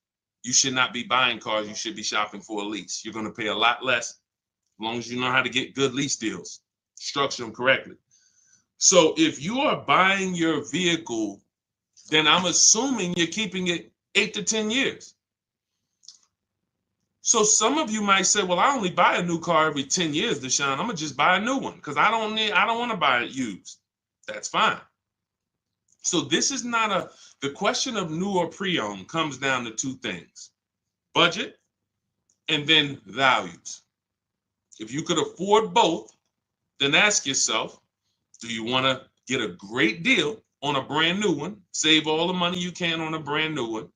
A: you should not be buying cars. You should be shopping for a lease. You're going to pay a lot less as long as you know how to get good lease deals, structure them correctly. So if you are buying your vehicle, then I'm assuming you're keeping it 8 to 10 years. So some of you might say, well, I only buy a new car every 10 years, Deshone. I'm gonna just buy a new one because I don't want to buy it used. That's fine. So this is not the question of new or pre-owned comes down to 2 things: budget and then values. If you could afford both, then ask yourself, do you want to get a great deal on a brand new one, save all the money you can on a brand new one,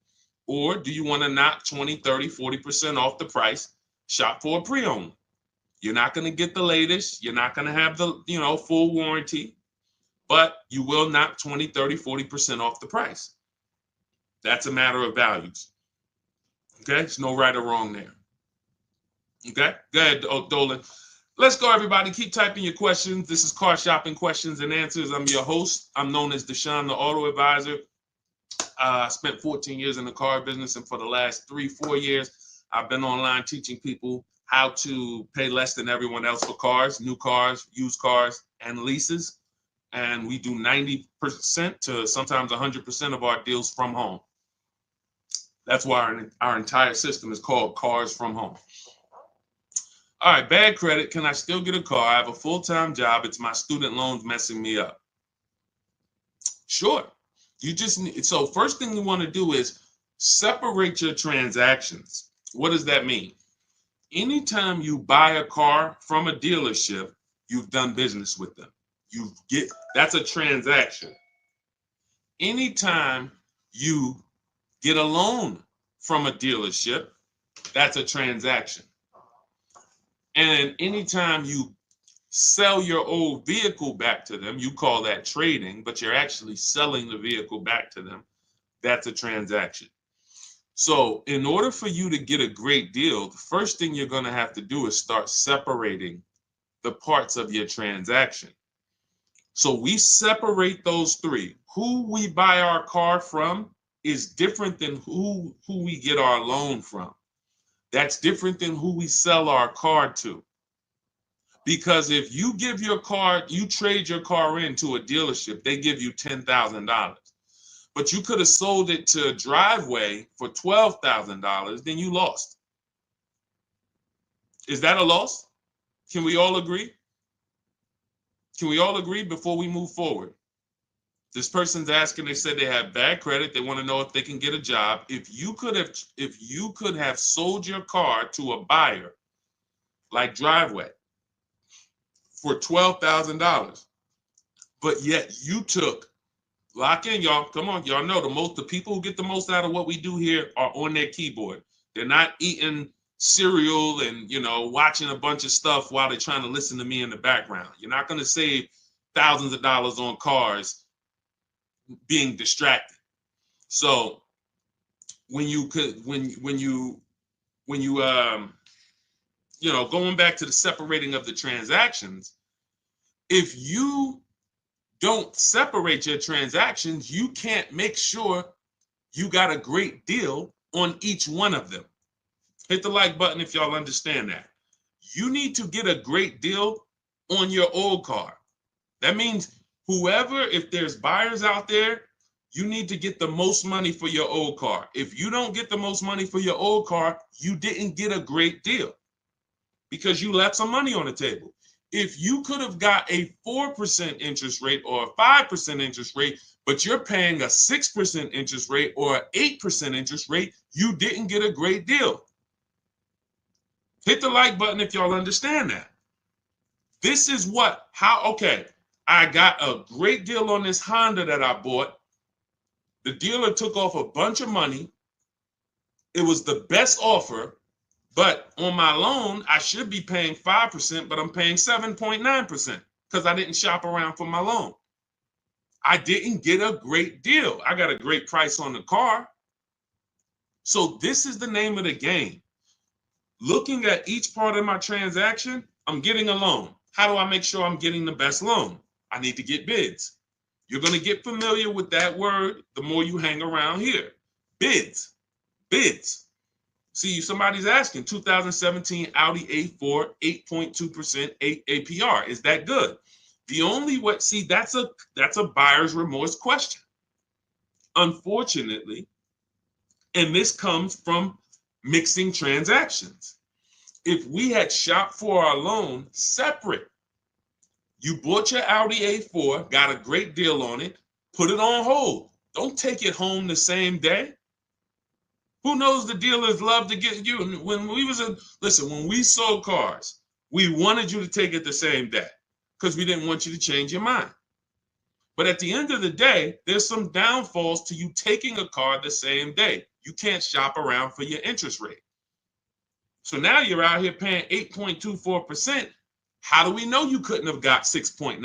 A: or do you want to knock 20, 30, 40% off the price, shop for a pre-owned? You're not going to get the latest. You're not going to have the, full warranty, but you will knock 20, 30, 40% off the price. That's a matter of values. Okay? There's no right or wrong there. Okay? Go ahead, Dolan. Let's go, everybody. Keep typing your questions. This is Car Shopping Questions and Answers. I'm your host. I'm known as Deshone, the Auto Advisor. I spent 14 years in the car business, and for the last 3-4 years, I've been online teaching people how to pay less than everyone else for cars, new cars, used cars, and leases. And we do 90% to sometimes 100% of our deals from home. That's why our entire system is called Cars from Home. All right, bad credit. Can I still get a car? I have a full-time job. It's my student loans messing me up. Sure. You just need, so first thing you want to do is separate your transactions. What does that mean? Anytime you buy a car from a dealership, you've done business with them. That's a transaction. Anytime you get a loan from a dealership, that's a transaction. And anytime you sell your old vehicle back to them, you call that trading, but you're actually selling the vehicle back to them. That's a transaction. So in order for you to get a great deal, the first thing you're going to have to do is start separating the parts of your transaction. So we separate those 3. Who we buy our car from is different than who we get our loan from. That's different than who we sell our car to. Because if you give your car, you trade your car into a dealership, they give you $10,000. But you could have sold it to Driveway for $12,000, then you lost. Is that a loss? Can we all agree? Can we all agree before we move forward? This person's asking, they said they have bad credit. They want to know if they can get a job. If you could have sold your car to a buyer like Driveway for $12,000, but yet you lock in, y'all. Come on, y'all know the people who get the most out of what we do here are on their keyboard. They're not eating cereal and watching a bunch of stuff while they're trying to listen to me in the background. You're not going to save thousands of dollars on cars being distracted. So going back to the separating of the transactions, if you don't separate your transactions, you can't make sure you got a great deal on each one of them. Hit the like button if y'all understand that. You need to get a great deal on your old car. That means whoever, if there's buyers out there, you need to get the most money for your old car. If you don't get the most money for your old car, you didn't get a great deal because you left some money on the table. If you could have got a 4% interest rate or a 5% interest rate, but you're paying a 6% interest rate or an 8% interest rate, you didn't get a great deal. Hit the like button if y'all understand that. This is okay, I got a great deal on this Honda that I bought. The dealer took off a bunch of money. It was the best offer, but on my loan, I should be paying 5%, but I'm paying 7.9% because I didn't shop around for my loan. I didn't get a great deal. I got a great price on the car. So this is the name of the game. Looking at each part of my transaction, I'm getting a loan. How do I make sure I'm getting the best loan? I need to get bids. You're going to get familiar with that word the more you hang around here. Bids. Bids. See, somebody's asking, 2017 Audi A4, 8.2% APR. Is that good? The only way, see, that's a buyer's remorse question. Unfortunately, and this comes from mixing transactions. If we had shopped for our loan separate, you bought your Audi A4, got a great deal on it, put it on hold. Don't take it home the same day. Who knows, the dealers love to get you. When we sold cars, we wanted you to take it the same day because we didn't want you to change your mind. But at the end of the day, there's some downfalls to you taking a car the same day. You can't shop around for your interest rate. So now you're out here paying 8.24%. How do we know you couldn't have got 6.9?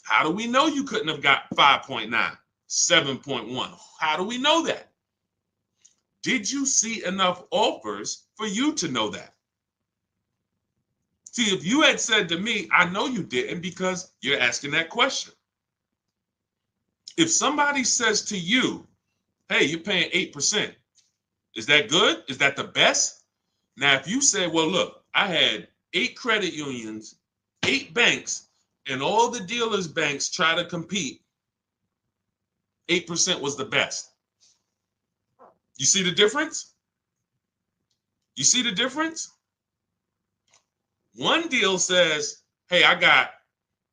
A: How do we know you couldn't have got 5.9, 7.1? How do we know that? Did you see enough offers for you to know that? See, if you had said to me, I know you didn't because you're asking that question. If somebody says to you, hey, you're paying 8%, is that good? Is that the best? Now, if you say, well, look, I had 8 credit unions, 8 banks, and all the dealers' banks try to compete, 8% was the best. You see the difference? You see the difference? One deal says, hey, I got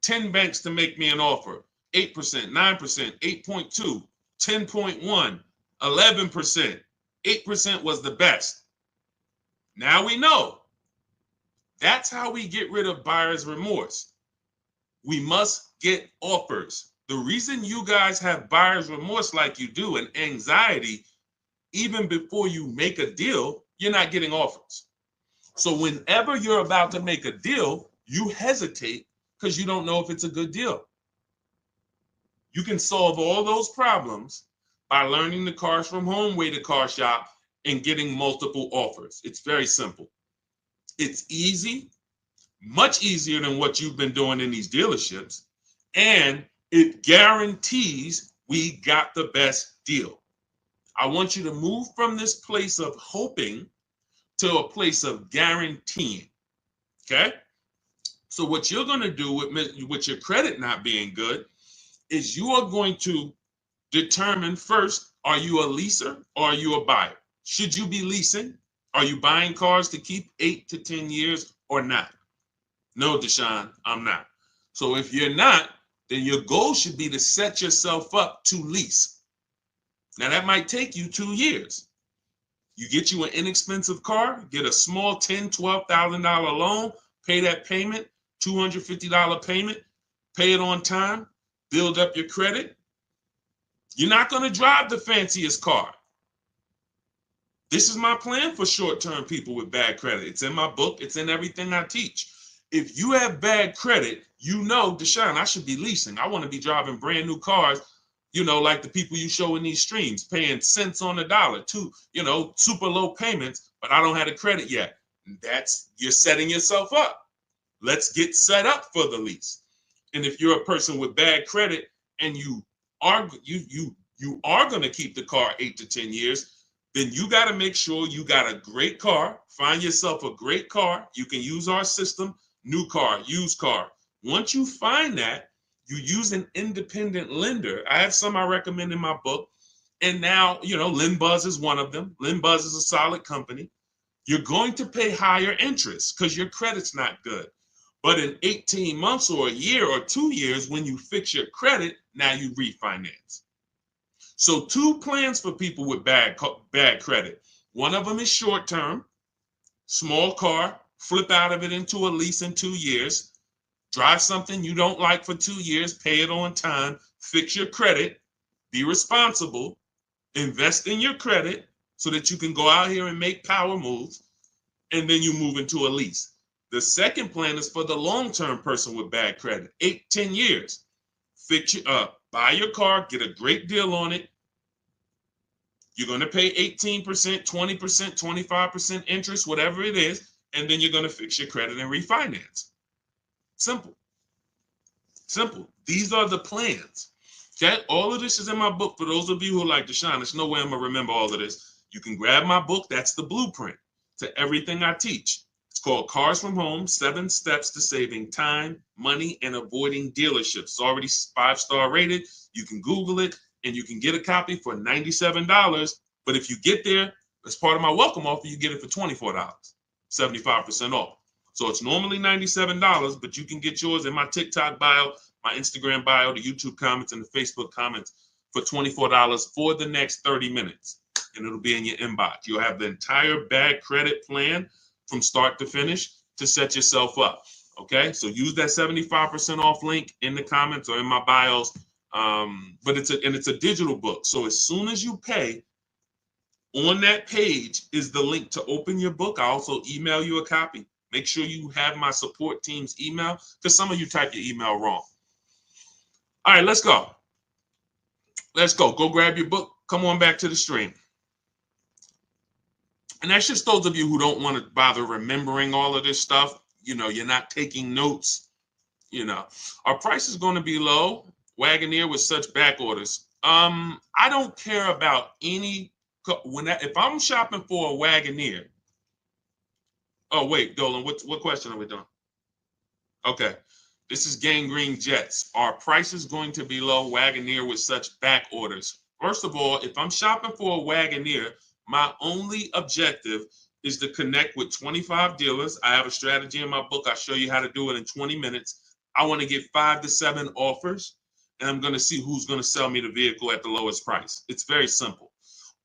A: 10 banks to make me an offer. 8%, 9%, 8.2, 10.1, 11%. 8% was the best. Now we know. That's how we get rid of buyer's remorse. We must get offers. The reason you guys have buyer's remorse like you do and anxiety, even before you make a deal, you're not getting offers. So whenever you're about to make a deal, you hesitate because you don't know if it's a good deal. You can solve all those problems by learning the Cars from Home way to car shop and getting multiple offers. It's very simple. It's easy, much easier than what you've been doing in these dealerships, and it guarantees we got the best deal. I want you to move from this place of hoping to a place of guaranteeing, okay? So what you're going to do with your credit not being good is you are going to determine first, are you a leaser or are you a buyer? Should you be leasing? Are you buying cars to keep 8 to 10 years or not? No, Deshone, I'm not. So if you're not, then your goal should be to set yourself up to lease. Now that might take you 2 years. You get you an inexpensive car, get a small $10,000, $12,000 loan, pay that payment, $250 payment, pay it on time, build up your credit. You're not going to drive the fanciest car. This is my plan for short-term people with bad credit. It's in my book. It's in everything I teach. If you have bad credit, you know, Deshone, I should be leasing. I want to be driving brand new cars, you know, like the people you show in these streams, paying cents on the dollar, super low payments, but I don't have the credit yet. You're setting yourself up. Let's get set up for the lease. And if you're a person with bad credit and you are going to keep the car 8 to 10 years, then you got to make sure you got a great car. Find yourself a great car. You can use our system, new car, used car. Once you find that, you use an independent lender. I have some I recommend in my book. And now, LendBuzz is one of them. LendBuzz is a solid company. You're going to pay higher interest because your credit's not good. But in 18 months or a year or 2 years, when you fix your credit, now you refinance. So 2 plans for people with bad credit. One of them is short term, small car, flip out of it into a lease in 2 years, drive something you don't like for 2 years, pay it on time, fix your credit, be responsible, invest in your credit so that you can go out here and make power moves, and then you move into a lease. The second plan is for the long-term person with bad credit, 8-10 years. Fix it up, buy your car, get a great deal on it. You're going to pay 18%, 20%, 25% interest, whatever it is, and then you're going to fix your credit and refinance. Simple. Simple. These are the plans. Okay? All of this is in my book. For those of you who like Deshone, there's no way I'm going to remember all of this. You can grab my book. That's the blueprint to everything I teach. It's called Cars from Home, 7 Steps to Saving Time, Money, and Avoiding Dealerships. It's already 5-star rated. You can Google it, and you can get a copy for $97. But if you get there, as part of my welcome offer, you get it for $24, 75% off. So it's normally $97, but you can get yours in my TikTok bio, my Instagram bio, the YouTube comments, and the Facebook comments for $24 for the next 30 minutes. And it'll be in your inbox. You'll have the entire bad credit plan from start to finish to set yourself up. Okay, so use that 75% off link in the comments or in my bios. But it's a digital book. So as soon as you pay, on that page is the link to open your book. I also email you a copy. Make sure you have my support team's email because some of you type your email wrong. All right, let's go. Let's go. Go grab your book. Come on back to the stream. And that's just those of you who don't want to bother remembering all of this stuff. You're not taking notes. Our price is going to be low. Wagoneer with such back orders. I don't care about any. If I'm shopping for a Wagoneer. Oh wait, Dolan. What question are we doing? Okay, this is Gangrene Jets. Our price is going to be low. Wagoneer with such back orders. First of all, if I'm shopping for a Wagoneer, my only objective is to connect with 25 dealers. I have a strategy in my book. I'll show you how to do it in 20 minutes. I want to get 5 to 7 offers, and I'm going to see who's going to sell me the vehicle at the lowest price. It's very simple.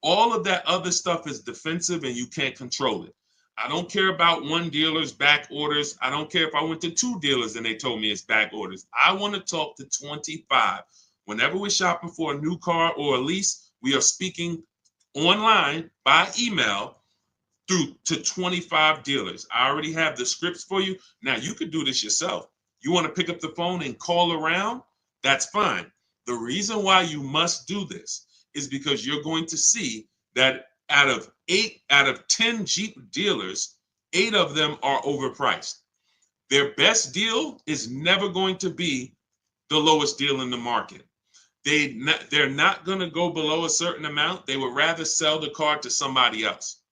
A: All of that other stuff is defensive, and you can't control it. I don't care about one dealer's back orders. I don't care if I went to 2 dealers and they told me it's back orders. I want to talk to 25. Whenever we're shopping for a new car or a lease, we are speaking online by email through to 25 dealers. I already have the scripts for you. Now you could do this yourself. You want to pick up the phone and call around? That's fine. The reason why you must do this is because you're going to see that out of 10 Jeep dealers, 8 of them are overpriced. Their best deal is never going to be the lowest deal in the market. They're not going to go below a certain amount. They would rather sell the car to somebody else.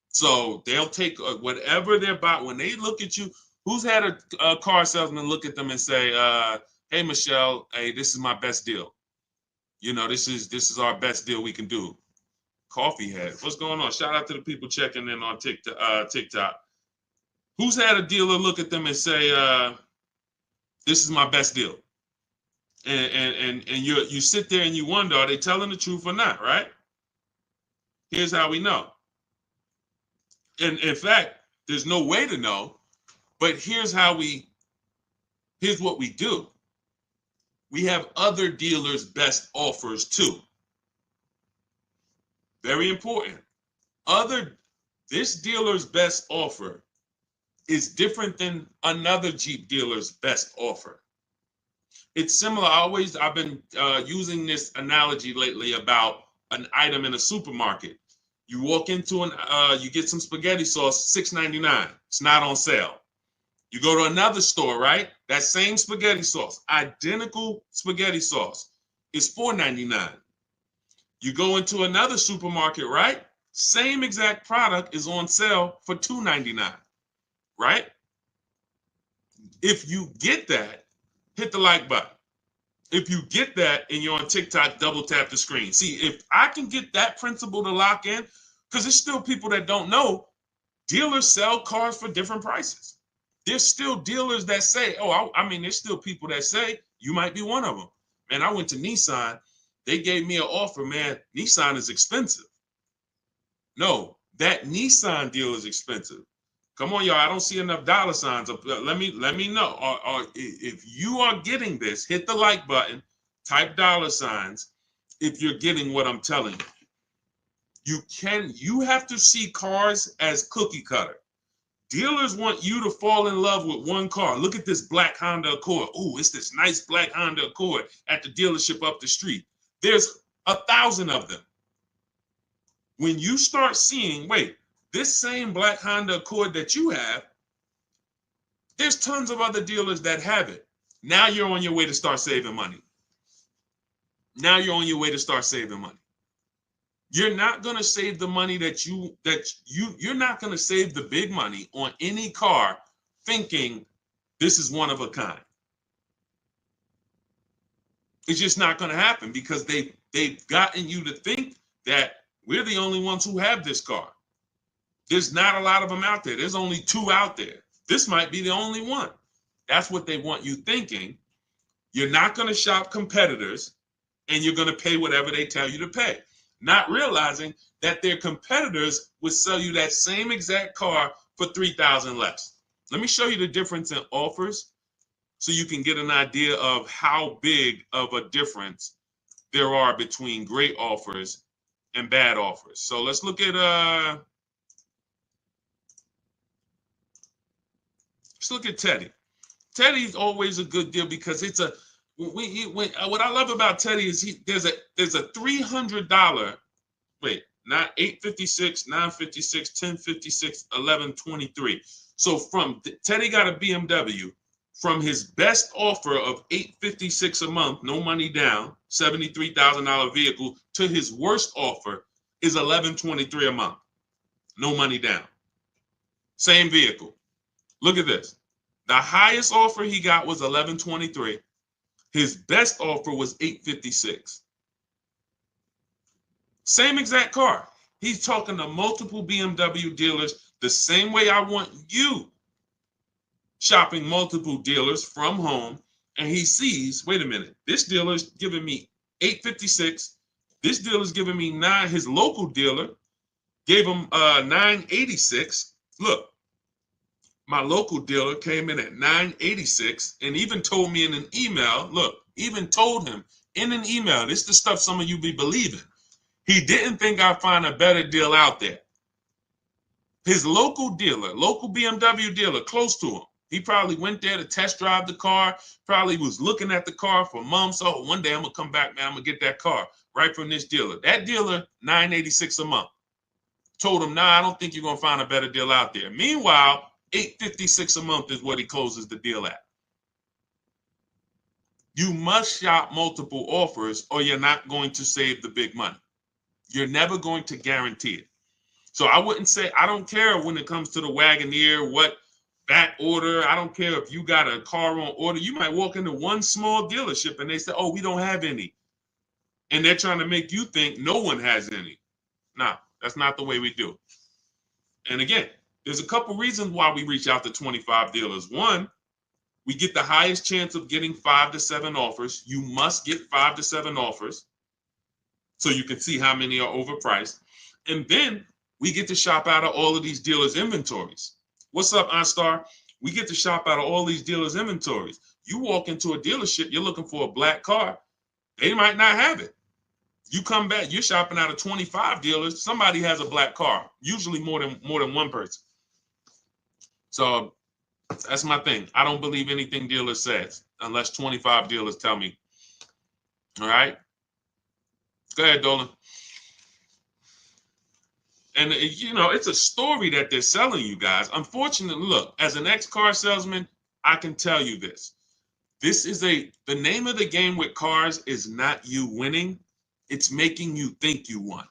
A: So they'll take whatever they're buying. When they look at you, who's had a car salesman look at them and say, hey, Michelle, hey, this is my best deal. This is our best deal we can do. Coffee head. What's going on? Shout out to the people checking in on TikTok. Who's had a dealer look at them and say, this is my best deal? And you sit there and you wonder, are they telling the truth or not, right? Here's how we know. And in fact, there's no way to know, but here's what we do. We have other dealers' best offers too. Very important. This dealer's best offer is different than another Jeep dealer's best offer. It's similar. I've been using this analogy lately about an item in a supermarket. You walk into you get some spaghetti sauce, $6.99. It's not on sale. You go to another store, right? That same spaghetti sauce, identical spaghetti sauce, is $4.99. You go into another supermarket, right? Same exact product is on sale for $299, right? If you get that, hit the like button. If you get that and you're on TikTok, double tap the screen. See, if I can get that principle to lock in, because there's still people that don't know, dealers sell cars for different prices. There's still dealers that say, oh, I mean, there's still people that say, you might be one of them. Man, I went to Nissan. They gave me an offer, man. Nissan is expensive. No, that Nissan deal is expensive. Come on, y'all. I don't see enough dollar signs. Let me know. Or if you are getting this, hit the like button, type dollar signs if you're getting what I'm telling you. You have to see cars as cookie cutter. Dealers want you to fall in love with one car. Look at this black Honda Accord. Ooh, it's this nice black Honda Accord at the dealership up the street. There's 1,000 of them. When you start seeing, wait, this same black Honda Accord that you have, there's tons of other dealers that have it. Now you're on your way to start saving money. Now you're on your way to start saving money. You're not going to save the money you're not going to save the big money on any car thinking this is one of a kind. It's just not going to happen because they've gotten you to think that we're the only ones who have this car. There's not a lot of them out there. There's only 2 out there. This might be the only one. That's what they want you thinking. You're not going to shop competitors and you're going to pay whatever they tell you to pay. Not realizing that their competitors would sell you that same exact car for $3,000 less. Let me show you the difference in offers so you can get an idea of how big of a difference there are between great offers and bad offers. So let's look at Teddy. Teddy's always a good deal because it's a what I love about Teddy is there's a $300, wait, not 856, 956, 1056, 1123. So from Teddy got a BMW from his best offer of $856 a month, no money down, $73,000 vehicle, to his worst offer is $1123 a month, no money down. Same vehicle. Look at this. The highest offer he got was $1123. His best offer was $856. Same exact car. He's talking to multiple BMW dealers the same way I want you shopping multiple dealers from home. And he sees, wait a minute, this dealer's giving me $856. This dealer's giving me $9. His local dealer gave him $986. Look, my local dealer came in at $986 and even told me in an email, look, even told him in an email, this is the stuff some of you be believing. He didn't think I'd find a better deal out there. His local dealer, local BMW dealer close to him, he probably went there to test drive the car, probably was looking at the car for months. Oh, one day I'm going to come back, man, I'm going to get that car right from this dealer. That dealer, $986 a month. Told him, nah, I don't think you're going to find a better deal out there. Meanwhile, $856 a month is what he closes the deal at. You must shop multiple offers or you're not going to save the big money. You're never going to guarantee it. So I wouldn't say, I don't care when it comes to the Wagoneer, what back order. I don't care if you got a car on order. You might walk into one small dealership and they say, oh, we don't have any. And they're trying to make you think no one has any. No, that's not the way we do. And again, there's a couple reasons why we reach out to 25 dealers. One, we get the highest chance of getting 5 to 7 offers. You must get 5 to 7 offers so you can see how many are overpriced. And then we get to shop out of all of these dealers' inventories. What's up, OnStar? We get to shop out of all these dealers' inventories. You walk into a dealership, you're looking for a black car. They might not have it. You come back, you're shopping out of 25 dealers. Somebody has a black car, usually more than one person. So that's my thing. I don't believe anything dealer says unless 25 dealers tell me. All right? Go ahead, Dolan. And, you know, it's a story that they're selling you guys. Unfortunately, look, as an ex-car salesman, I can tell you this. The name of the game with cars is not you winning. It's making you think you won.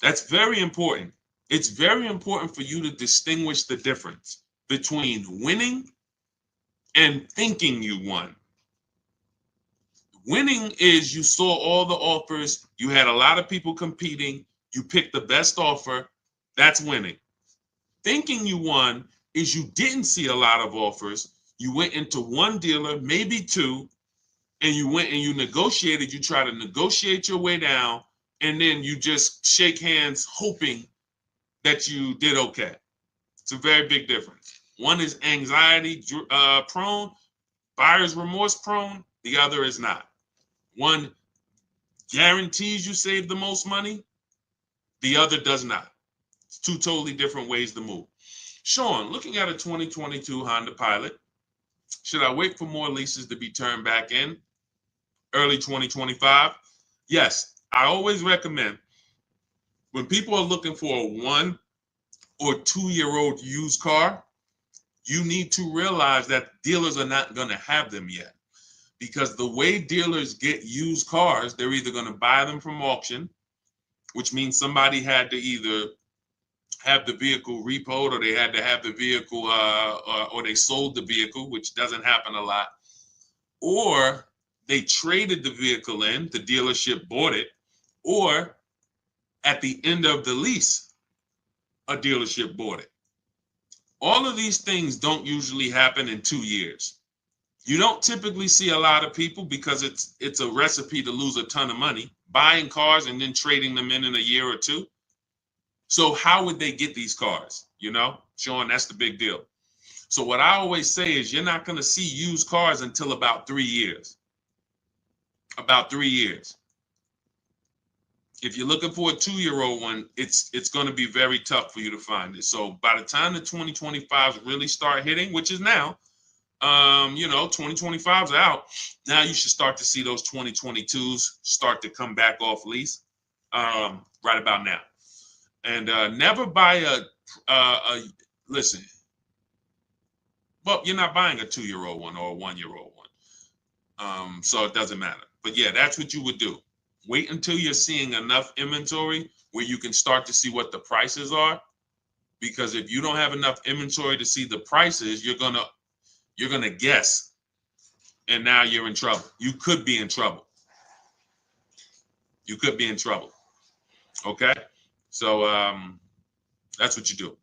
A: That's very important. It's very important for you to distinguish the difference between winning and thinking you won. Winning is you saw all the offers, you had a lot of people competing, you picked the best offer. That's winning. Thinking you won is you didn't see a lot of offers. You went into one dealer, maybe two, and you went and you negotiated. You try to negotiate your way down, and then you just shake hands hoping that you did okay. It's a very big difference. One is anxiety prone, buyer's remorse prone. The other is not. One guarantees you save the most money. The other does not. It's two totally different ways to move. Sean, looking at a 2022 Honda Pilot, should I wait for more leases to be turned back in early 2025? Yes, I always recommend when people are looking for a 1 or 2-year-old used car, you need to realize that dealers are not going to have them yet. Because the way dealers get used cars, they're either going to buy them from auction, which means somebody had to either have the vehicle repoed or they had to have the vehicle or they sold the vehicle, which doesn't happen a lot, or they traded the vehicle in, the dealership bought it, or at the end of the lease, a dealership bought it. All of these things don't usually happen in 2 years. You don't typically see a lot of people, because it's a recipe to lose a ton of money, buying cars and then trading them in a year or two. So how would they get these cars? You know, Sean, that's the big deal. So what I always say is you're not going to see used cars until about 3 years. About 3 years. If you're looking for a 2-year-old one, it's going to be very tough for you to find it. So by the time the 2025s really start hitting, which is now, 2025's out. Now you should start to see those 2022s start to come back off lease right about now. And never buy listen, well, you're not buying a 2-year-old one or a 1-year-old one. So it doesn't matter. But yeah, that's what you would do. Wait until you're seeing enough inventory where you can start to see what the prices are. Because if you don't have enough inventory to see the prices, you're gonna guess. And now you're in trouble. You could be in trouble. You could be in trouble. Okay? So that's what you do.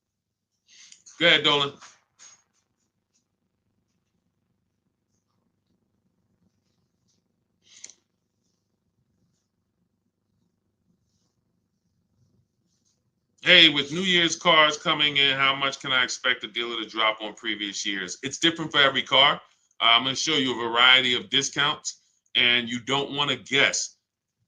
A: Go ahead, Dolan. Hey, with New Year's cars coming in, how much can I expect the dealer to drop on previous years? It's different for every car. I'm going to show you a variety of discounts, and you don't want to guess.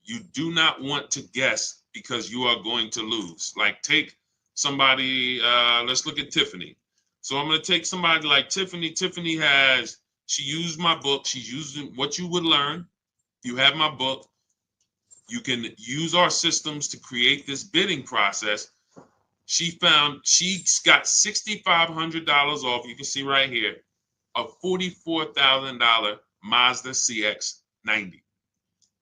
A: You do not want to guess, because you are going to lose. Like, take somebody, let's look at Tiffany. So I'm going to take somebody like Tiffany. Tiffany she used my book. She's using what you would learn. You have my book. You can use our systems to create this bidding process. She got $6,500 off. You can see right here, a $44,000 Mazda CX-90.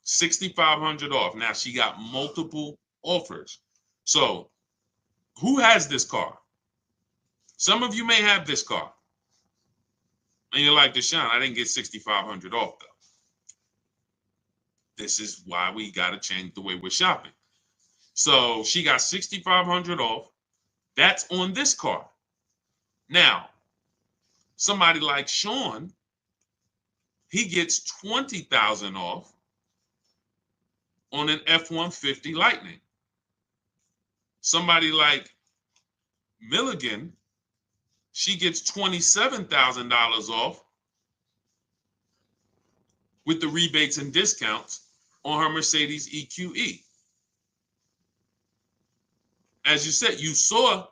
A: 6,500 off. Now she got multiple offers. So who has this car? Some of you may have this car. And you're like, Deshone, I didn't get 6,500 off though. This is why we got to change the way we're shopping. So she got 6,500 off. That's on this car. Now, somebody like Sean, he gets 20,000 off on an F-150 Lightning. Somebody like Milligan, she gets $27,000 off with the rebates and discounts on her Mercedes EQE. As you said, you saw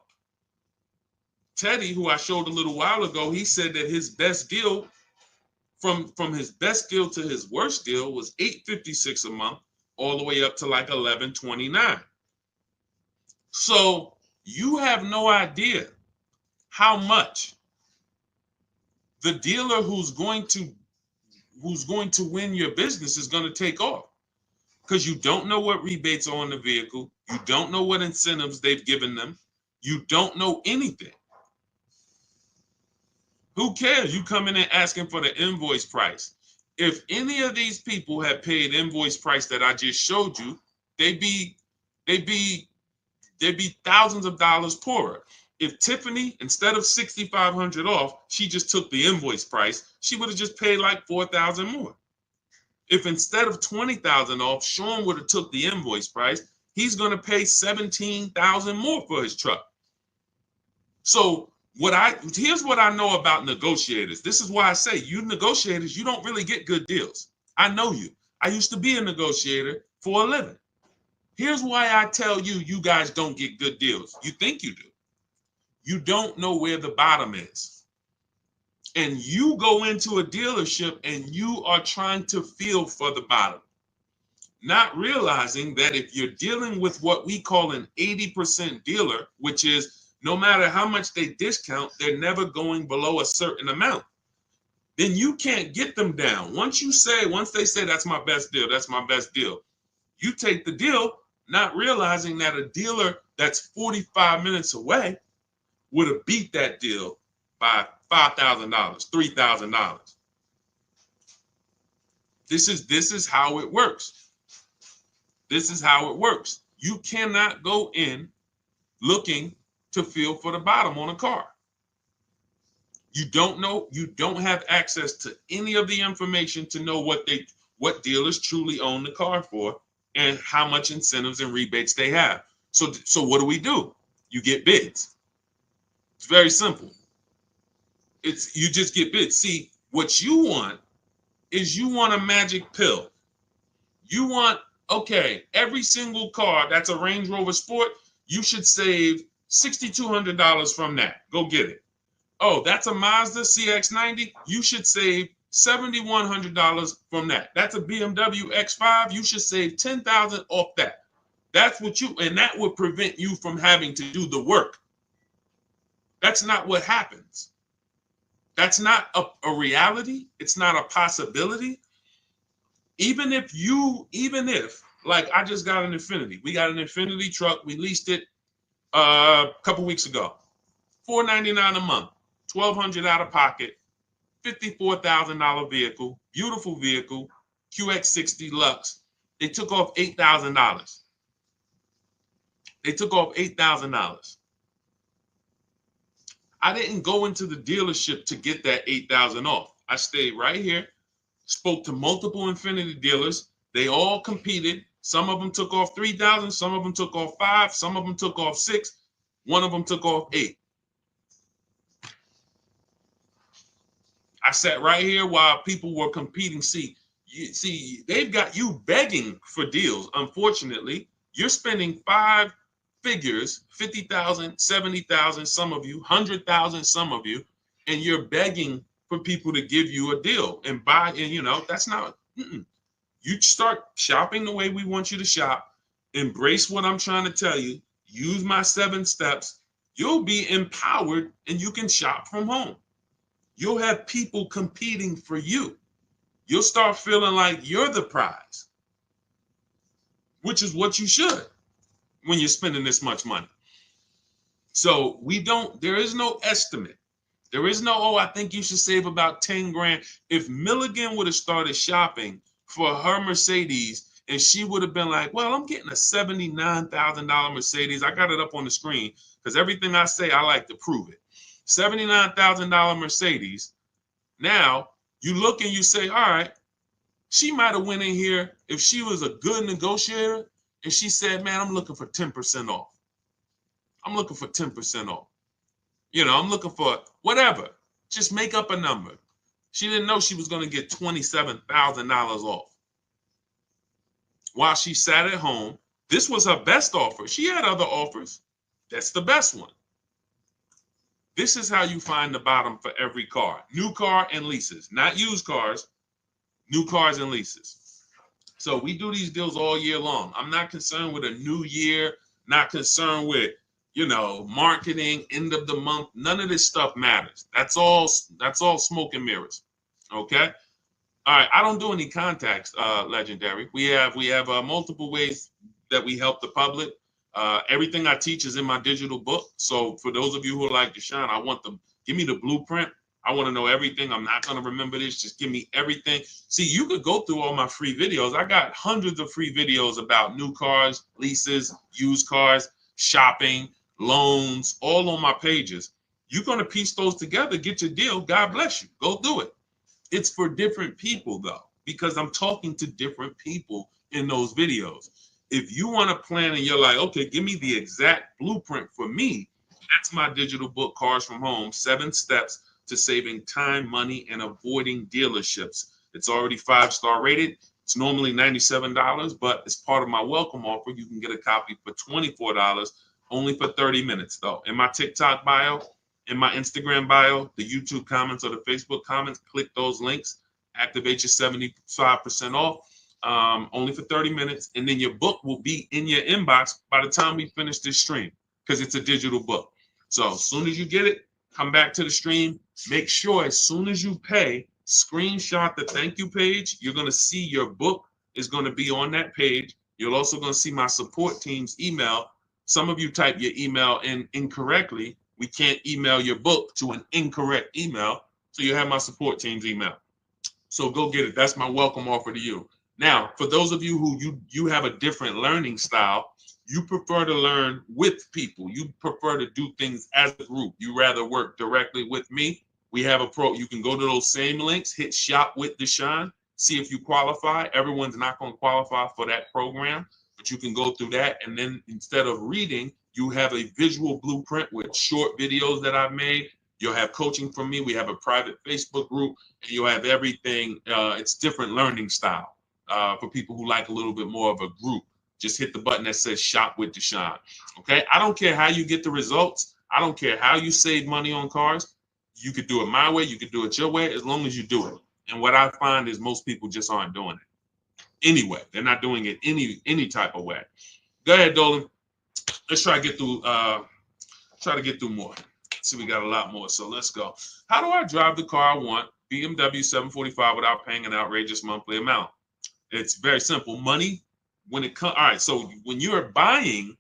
A: Teddy, who I showed a little while ago. He said that his best deal, from his best deal to his worst deal, was $856 a month, all the way up to like $1129. So you have no idea how much the dealer who's going to win your business is going to take off. because you don't know what rebates are on the vehicle. You don't know what incentives they've given them. You don't know anything. Who cares? You come in and asking for the invoice price. If any of these people had paid invoice price that I just showed you, they'd be thousands of dollars poorer. If Tiffany, instead of 6,500 off, she just took the invoice price, she would have just paid like 4,000 more. If instead of 20,000 off, Sean would have took the invoice price, he's going to pay 17,000 more for his truck. So here's what I know about negotiators. This is why I say, you negotiators, you don't really get good deals. I know you. I used to be a negotiator for a living. Here's why I tell you, you guys don't get good deals. You think you do. You don't know where the bottom is. And you go into a dealership and you are trying to feel for the bottom, not realizing that if you're dealing with what we call an 80% dealer, which is no matter how much they discount, they're never going below a certain amount, then you can't get them down. Once they say that's my best deal, that's my best deal, you take the deal, not realizing that a dealer that's 45 minutes away would have beat that deal by $5,000, $3,000. This is how it works. This is how it works. You cannot go in looking to feel for the bottom on a car. You don't know, you don't have access to any of the information to know what dealers truly own the car for and how much incentives and rebates they have. So what do? You get bids. It's very simple. You just get bids. See, what you want is you want a magic pill. You want, okay, every single car that's a Range Rover Sport, you should save $6,200 from that. Go get it. Oh, that's a Mazda CX-90. You should save $7,100 from that. That's a BMW X5. You should save $10,000 off that. That's what and that would prevent you from having to do the work. That's not what happens. That's not a reality. It's not a possibility. Even if, like I just got an Infiniti. We got an Infiniti truck. We leased it a couple weeks ago. $499 a month, $1,200 out of pocket, $54,000 vehicle, beautiful vehicle, QX60 Lux. They took off $8,000. I didn't go into the dealership to get that $8,000 off. I stayed right here, spoke to multiple Infiniti dealers. They all competed. Some of them took off $3,000, some of them took off $5,000, some of them took off $6,000, one of them took off $8,000. I sat right here while people were competing. See, they've got you begging for deals. Unfortunately, you're spending 5 figures, 50,000, 70,000, some of you, 100,000, some of you, and you're begging for people to give you a deal and buy. And that's not. You start shopping the way we want you to shop. Embrace what I'm trying to tell you. Use my 7 steps. You'll be empowered and you can shop from home. You'll have people competing for you. You'll start feeling like you're the prize, which is what you should when you're spending this much money. So there is no estimate. There is no, I think you should save about 10 grand. If Milligan would have started shopping for her Mercedes and she would have been like, well, I'm getting a $79,000 Mercedes. I got it up on the screen because everything I say, I like to prove it. $79,000 Mercedes. Now you look and you say, all right, she might have went in here if she was a good negotiator and she said, man, I'm looking for 10% off. I'm looking for 10% off. I'm looking for whatever. Just make up a number. She didn't know she was going to get $27,000 off. While she sat at home, this was her best offer. She had other offers. That's the best one. This is how you find the bottom for every car. New car and leases, not used cars, new cars and leases. So we do these deals all year long. I'm not concerned with a new year, not concerned with, marketing, end of the month. None of this stuff matters. That's all smoke and mirrors. Okay? All right, I don't do any contacts, Legendary. We have multiple ways that we help the public. Everything I teach is in my digital book. So for those of you who are like Deshone, I want them. Give me the blueprint. I want to know everything. I'm not going to remember this. Just give me everything. See, you could go through all my free videos. I got hundreds of free videos about new cars, leases, used cars, shopping, loans, all on my pages. You're going to piece those together, get your deal. God bless you. Go do it. It's for different people though, because I'm talking to different people in those videos. If you want to plan and you're like, okay, give me the exact blueprint for me, that's my digital book, Cars from Home, 7 Steps to Saving Time, Money, and Avoiding Dealerships. It's already 5-star rated. It's normally $97, but as part of my welcome offer, you can get a copy for $24, only for 30 minutes though. In my TikTok bio, in my Instagram bio, the YouTube comments or the Facebook comments, click those links, activate your 75% off, only for 30 minutes. And then your book will be in your inbox by the time we finish this stream, because it's a digital book. So as soon as you get it, come back to the stream. Make sure as soon as you pay, screenshot the thank you page. You're going to see your book is going to be on that page. You're also going to see my support team's email. Some of you type your email in incorrectly. We can't email your book to an incorrect email. So you have my support team's email. So go get it. That's my welcome offer to you. Now, for those of you who you have a different learning style, you prefer to learn with people. You prefer to do things as a group. You rather work directly with me. We have a pro. You can go to those same links, hit shop with Deshone, see if you qualify. Everyone's not going to qualify for that program, but you can go through that. And then instead of reading, you have a visual blueprint with short videos that I've made. You'll have coaching from me. We have a private Facebook group, and you'll have everything. It's different learning style for people who like a little bit more of a group. Just hit the button that says shop with Deshone. Okay. I don't care how you get the results. I don't care how you save money on cars. You could do it my way. You could do it your way, as long as you do it. And what I find is most people just aren't doing it. Anyway, they're not doing it any type of way. Go ahead, Dolan. Let's try to get through more. See, we got a lot more, so let's go. How do I drive the car I want, BMW 745, without paying an outrageous monthly amount? It's very simple. Money, when it comes, all right, so when you're buying,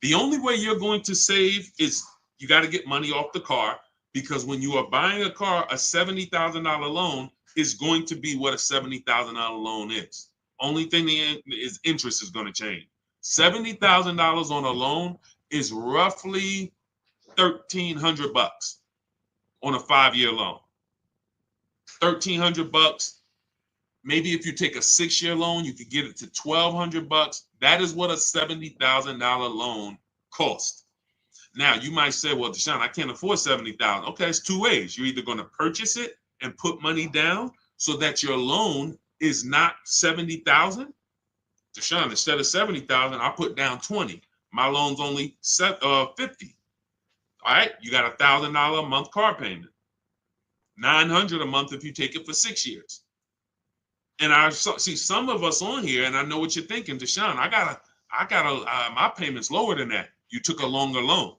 A: the only way you're going to save is you got to get money off the car, because when you are buying a car, a $70,000 loan is going to be what a $70,000 loan is. Only thing is interest is going to change. $70,000 on a loan is roughly $1,300 on a 5-year loan. $1,300. Maybe if you take a 6-year loan, you could get it to $1,200. That is what a $70,000 loan costs. Now you might say, well, Deshone, I can't afford $70,000. Okay, it's 2 ways. You're either going to purchase it and put money down so that your loan is not $70,000. Deshone, instead of $70,000, I put down $20,000. My loan's only $50,000. All right, you got $1,000 a month car payment, $900 a month if you take it for 6 years. And I see some of us on here, and I know what you're thinking, Deshone. My payment's lower than that. You took a longer loan,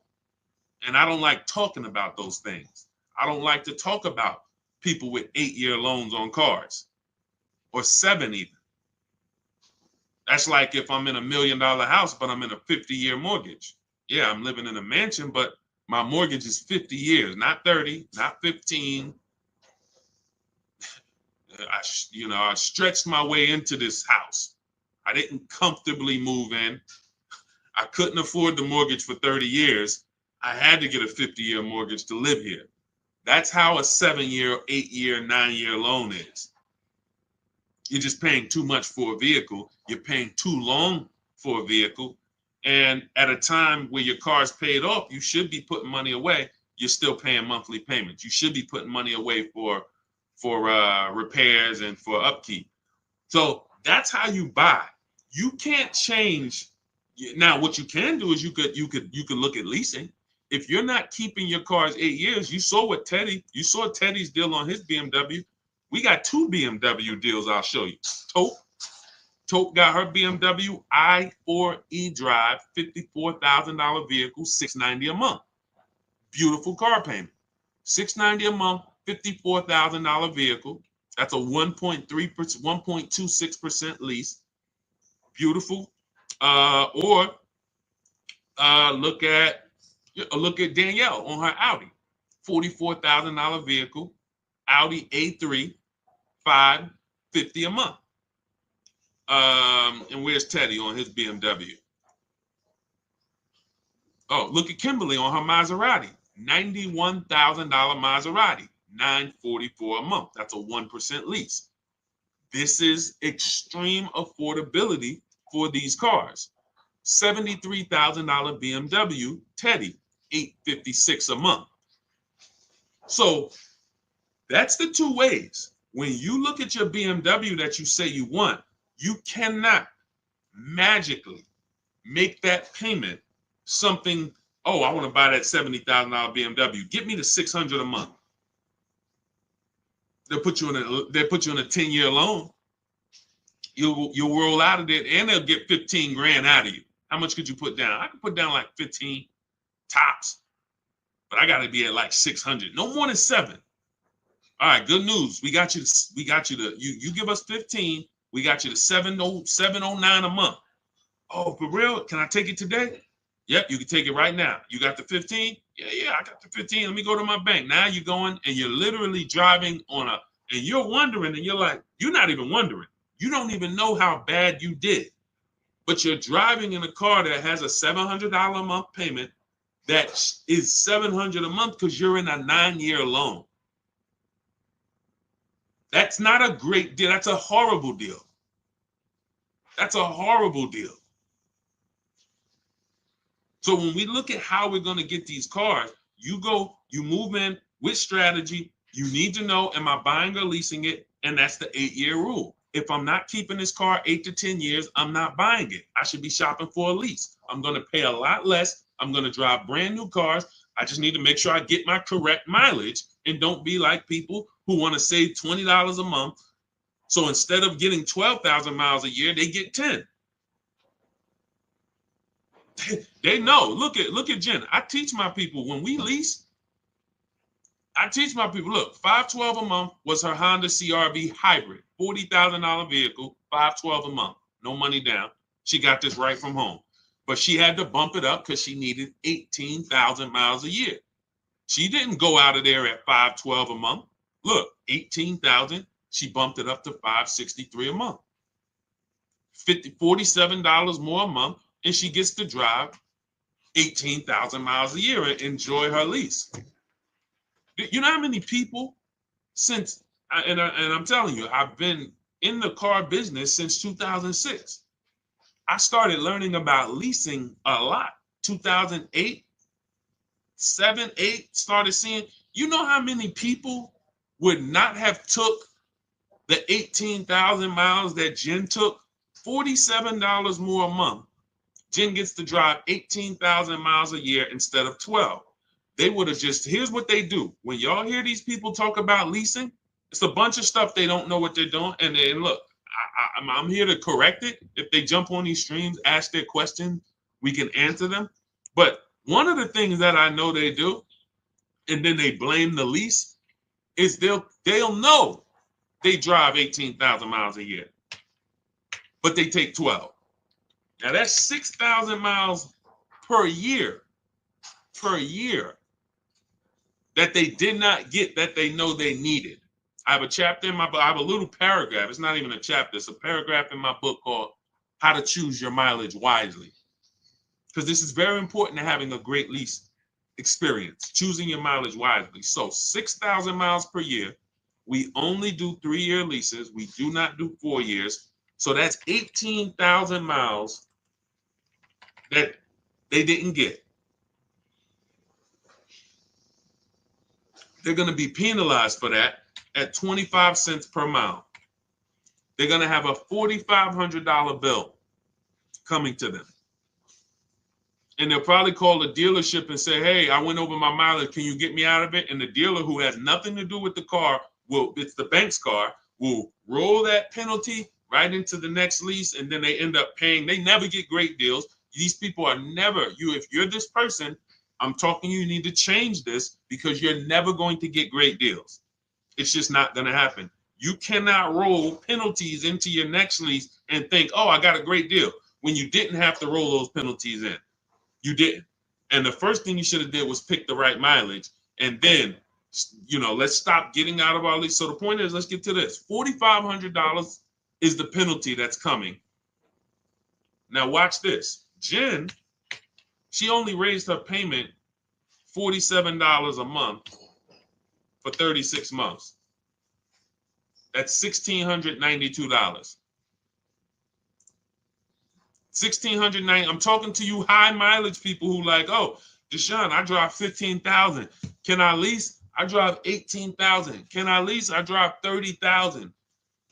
A: and I don't like talking about those things. I don't like to talk about people with 8-year loans on cars, or 7 even. That's like if I'm in $1 million house, but I'm in a 50-year mortgage. Yeah, I'm living in a mansion, but my mortgage is 50 years, not 30, not 15. I stretched my way into this house. I didn't comfortably move in. I couldn't afford the mortgage for 30 years. I had to get a 50-year mortgage to live here. That's how a 7-year, 8-year, 9-year loan is. You're just paying too much for a vehicle. You're paying too long for a vehicle. And at a time where your car's paid off, you should be putting money away. You're still paying monthly payments. You should be putting money away for repairs and for upkeep. So that's how you buy. You can't change. Now, what you can do is you could look at leasing. If you're not keeping your cars 8 years, you saw Teddy's deal on his BMW. We got 2 BMW deals I'll show you. Tote got her BMW i4 drive, $54,000 vehicle, $690 a month. Beautiful car payment. $690 a month, $54,000 vehicle. That's a 1.3%, 1.26% lease. Beautiful. Or look at Danielle on her Audi, $44,000 vehicle, Audi A3, $550 a month. And where's Teddy on his BMW? Oh, look at Kimberly on her Maserati, $91,000 Maserati, $944 a month. That's a 1% lease. This is extreme affordability for these cars. $73,000 BMW Teddy, $856 a month. So that's the two ways. When you look at your BMW that you say you want, you cannot magically make that payment something, oh, I want to buy that $70,000 BMW. Get me the $600 a month. They'll put you in a 10-year loan. You'll roll out of it, and they'll get 15 grand out of you. How much could you put down? I could put down like 15 tops, but I got to be at like 600. No more than 7. All right, good news. We got you to you give us 15. We got you to 709 a month. Oh, for real? Can I take it today? Yep, you can take it right now. You got the 15? Yeah, I got the 15. Let me go to my bank. Now you're going and you're literally driving and you're wondering, and you're like, you're not even wondering. You don't even know how bad you did. But you're driving in a car that has a $700 a month payment that is $700 a month because you're in a 9-year loan. That's not a great deal. That's a horrible deal. That's a horrible deal. So when we look at how we're going to get these cars, you move in with strategy. You need to know, am I buying or leasing it? And that's the 8-year rule. If I'm not keeping this car 8 to 10 years, I'm not buying it. I should be shopping for a lease. I'm going to pay a lot less. I'm going to drive brand new cars. I just need to make sure I get my correct mileage and don't be like people who want to save $20 a month. So instead of getting 12,000 miles a year, they get 10. They know. Look at Jen. I teach my people when we lease. I teach my people, look, $512 a month was her Honda CRV hybrid, $40,000 vehicle, $512 a month, no money down. She got this right from home, but she had to bump it up because she needed 18,000 miles a year. She didn't go out of there at $512 a month. Look, 18,000. She bumped it up to $563 a month, $47 more a month. And she gets to drive 18,000 miles a year and enjoy her lease. You know how many people and I'm telling you, I've been in the car business since 2006. I started learning about leasing a lot. 2008, 7, 8, started seeing, you know how many people would not have took the 18,000 miles that Jen took? $47 more a month. Jen gets to drive 18,000 miles a year instead of 12. They would have here's what they do. When y'all hear these people talk about leasing, it's a bunch of stuff they don't know what they're doing. And look, I'm here to correct it. If they jump on these streams, ask their questions, we can answer them. But one of the things that I know they do, and then they blame the lease, is they'll know they drive 18,000 miles a year, but they take 12. Now that's 6,000 miles per year that they did not get that they know they needed. I have a chapter in my book. I have a little paragraph. It's not even a chapter. It's a paragraph in my book called How to Choose Your Mileage Wisely. Because this is very important to having a great lease experience, choosing your mileage wisely. So 6,000 miles per year. We only do 3-year leases. We do not do 4 years. So that's 18,000 miles that they didn't get. They're going to be penalized for that at 25 cents per mile. They're going to have a $4,500 bill coming to them. And they'll probably call the dealership and say, hey, I went over my mileage. Can you get me out of it? And the dealer, who has nothing to do with the car, it's the bank's car, will roll that penalty right into the next lease. And then they end up paying. They never get great deals. These people are never, if you're this person, I'm talking you need to change this because you're never going to get great deals. It's just not going to happen. You cannot roll penalties into your next lease and think, oh, I got a great deal, when you didn't have to roll those penalties in. You didn't. And the first thing you should have did was pick the right mileage. And then, let's stop getting out of our lease. So the point is, let's get to this. $4,500 is the penalty that's coming. Now watch this. Jen, she only raised her payment $47 a month for 36 months. That's $1,692. $1,690. I'm talking to you high mileage people who like, oh, Deshone, I drive 15,000. Can I lease? I drive 18,000. Can I lease? I drive 30,000.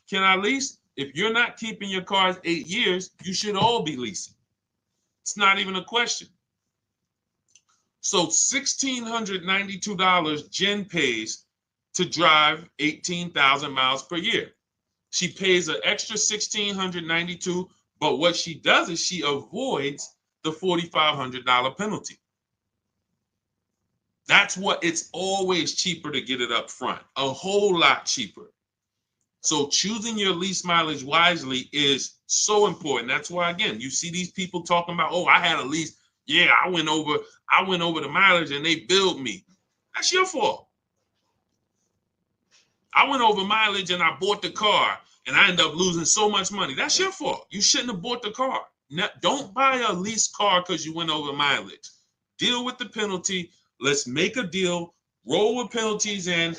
A: Can I lease? If you're not keeping your cars 8 years, you should all be leasing. It's not even a question. So $1,692 Jen pays to drive 18,000 miles per year. She pays an extra $1,692, but what she does is she avoids the $4,500 penalty. That's what, it's always cheaper to get it up front, a whole lot cheaper. So choosing your lease mileage wisely is so important. That's why, again, you see these people talking about, oh, I had a lease. Yeah, I went over the mileage and they billed me. That's your fault. I went over mileage and I bought the car and I ended up losing so much money. That's your fault. You shouldn't have bought the car. Now, don't buy a leased car because you went over mileage. Deal with the penalty. Let's make a deal. Roll with penalties in.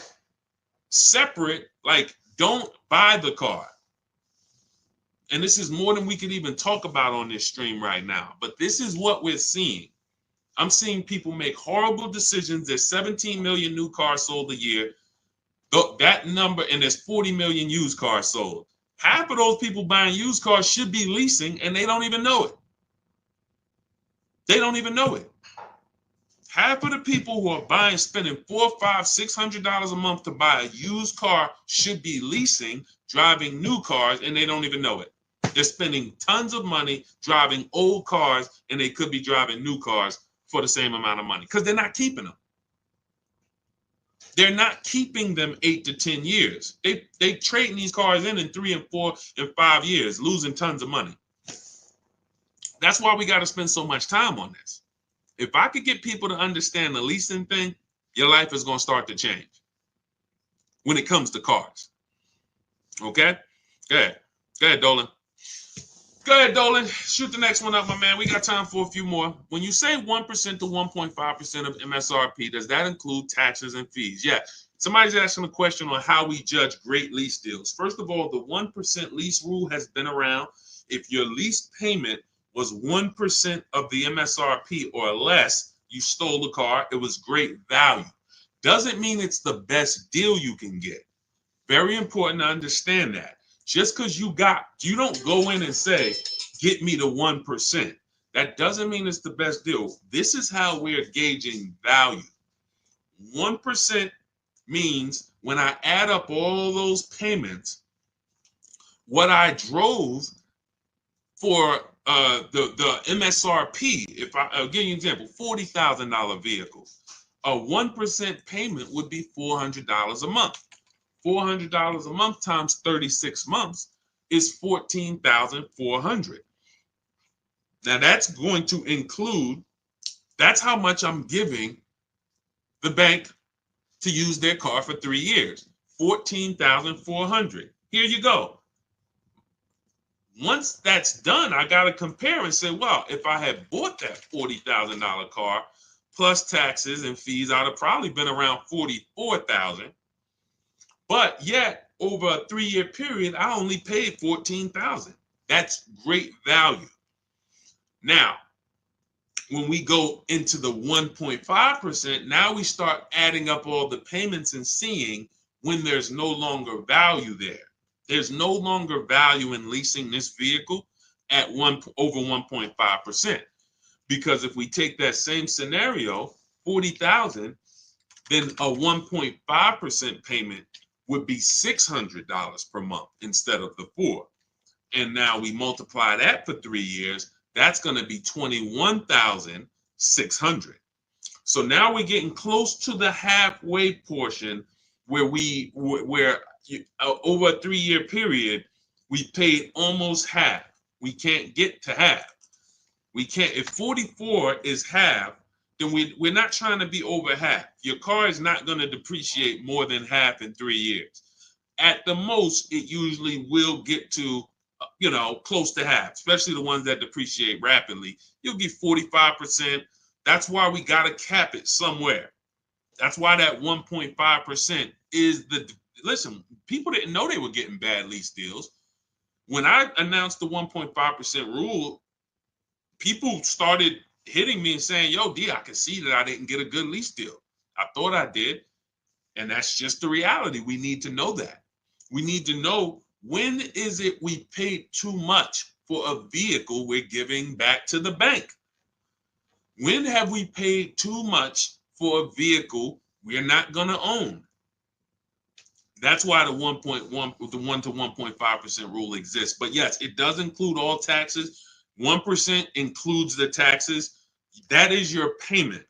A: Separate, like, don't buy the car. And this is more than we could even talk about on this stream right now. But this is what we're seeing. I'm seeing people make horrible decisions. There's 17 million new cars sold a year. That number, and there's 40 million used cars sold. Half of those people buying used cars should be leasing, and they don't even know it. They don't even know it. Half of the people who are buying, spending $400, $500, $600 a month to buy a used car should be leasing, driving new cars, and they don't even know it. They're spending tons of money driving old cars, and they could be driving new cars for the same amount of money because they're not keeping them. They're not keeping them 8 to 10 years. They trading these cars in 3 and 4 and 5 years, losing tons of money. That's why we got to spend so much time on this. If I could get people to understand the leasing thing, your life is going to start to change when it comes to cars. Okay? Go ahead, Dolan. Go ahead, Dolan. Shoot the next one up, my man. We got time for a few more. When you say 1% to 1.5% of MSRP, does that include taxes and fees? Yeah. Somebody's asking a question on how we judge great lease deals. First of all, the 1% lease rule has been around. If your lease payment was 1% of the MSRP or less, you stole the car, it was great value. Doesn't mean it's the best deal you can get. Very important to understand that. Just because you don't go in and say, get me to 1%. That doesn't mean it's the best deal. This is how we're gauging value. 1% means when I add up all those payments, what I drove for the MSRP, if I'll give you an example, $40,000 vehicle, a 1% payment would be $400 a month. $400 a month times 36 months is $14,400. Now that's going to include, that's how much I'm giving the bank to use their car for 3 years, $14,400. Here you go. Once that's done, I got to compare and say, well, if I had bought that $40,000 car plus taxes and fees, I'd have probably been around $44,000. But yet, over a 3-year period, I only paid $14,000. That's great value. Now, when we go into the 1.5%, now we start adding up all the payments and seeing when there's no longer value there. There's no longer value in leasing this vehicle at over 1.5%. Because if we take that same scenario, $40,000, then a 1.5% payment would be $600 per month instead of the $4. And now we multiply that for 3 years, that's going to be $21,600. So now we're getting close to the halfway portion where over a 3-year period, we paid almost half. We can't get to half. We can't. If 44 is half, then we're not trying to be over half. Your car is not going to depreciate more than half in 3 years. At the most, it usually will get to, close to half, especially the ones that depreciate rapidly. You'll get 45%. That's why we got to cap it somewhere. That's why that 1.5% is listen, people didn't know they were getting bad lease deals. When I announced the 1.5% rule, people started hitting me and saying, yo, D, I can see that I didn't get a good lease deal. I thought I did. And that's just the reality. We need to know that. We need to know, when is it we paid too much for a vehicle we're giving back to the bank? When have we paid too much for a vehicle we're not going to own? That's why the 1 to 1.5% rule exists. But yes, it does include all taxes. 1% includes the taxes. That is your payment.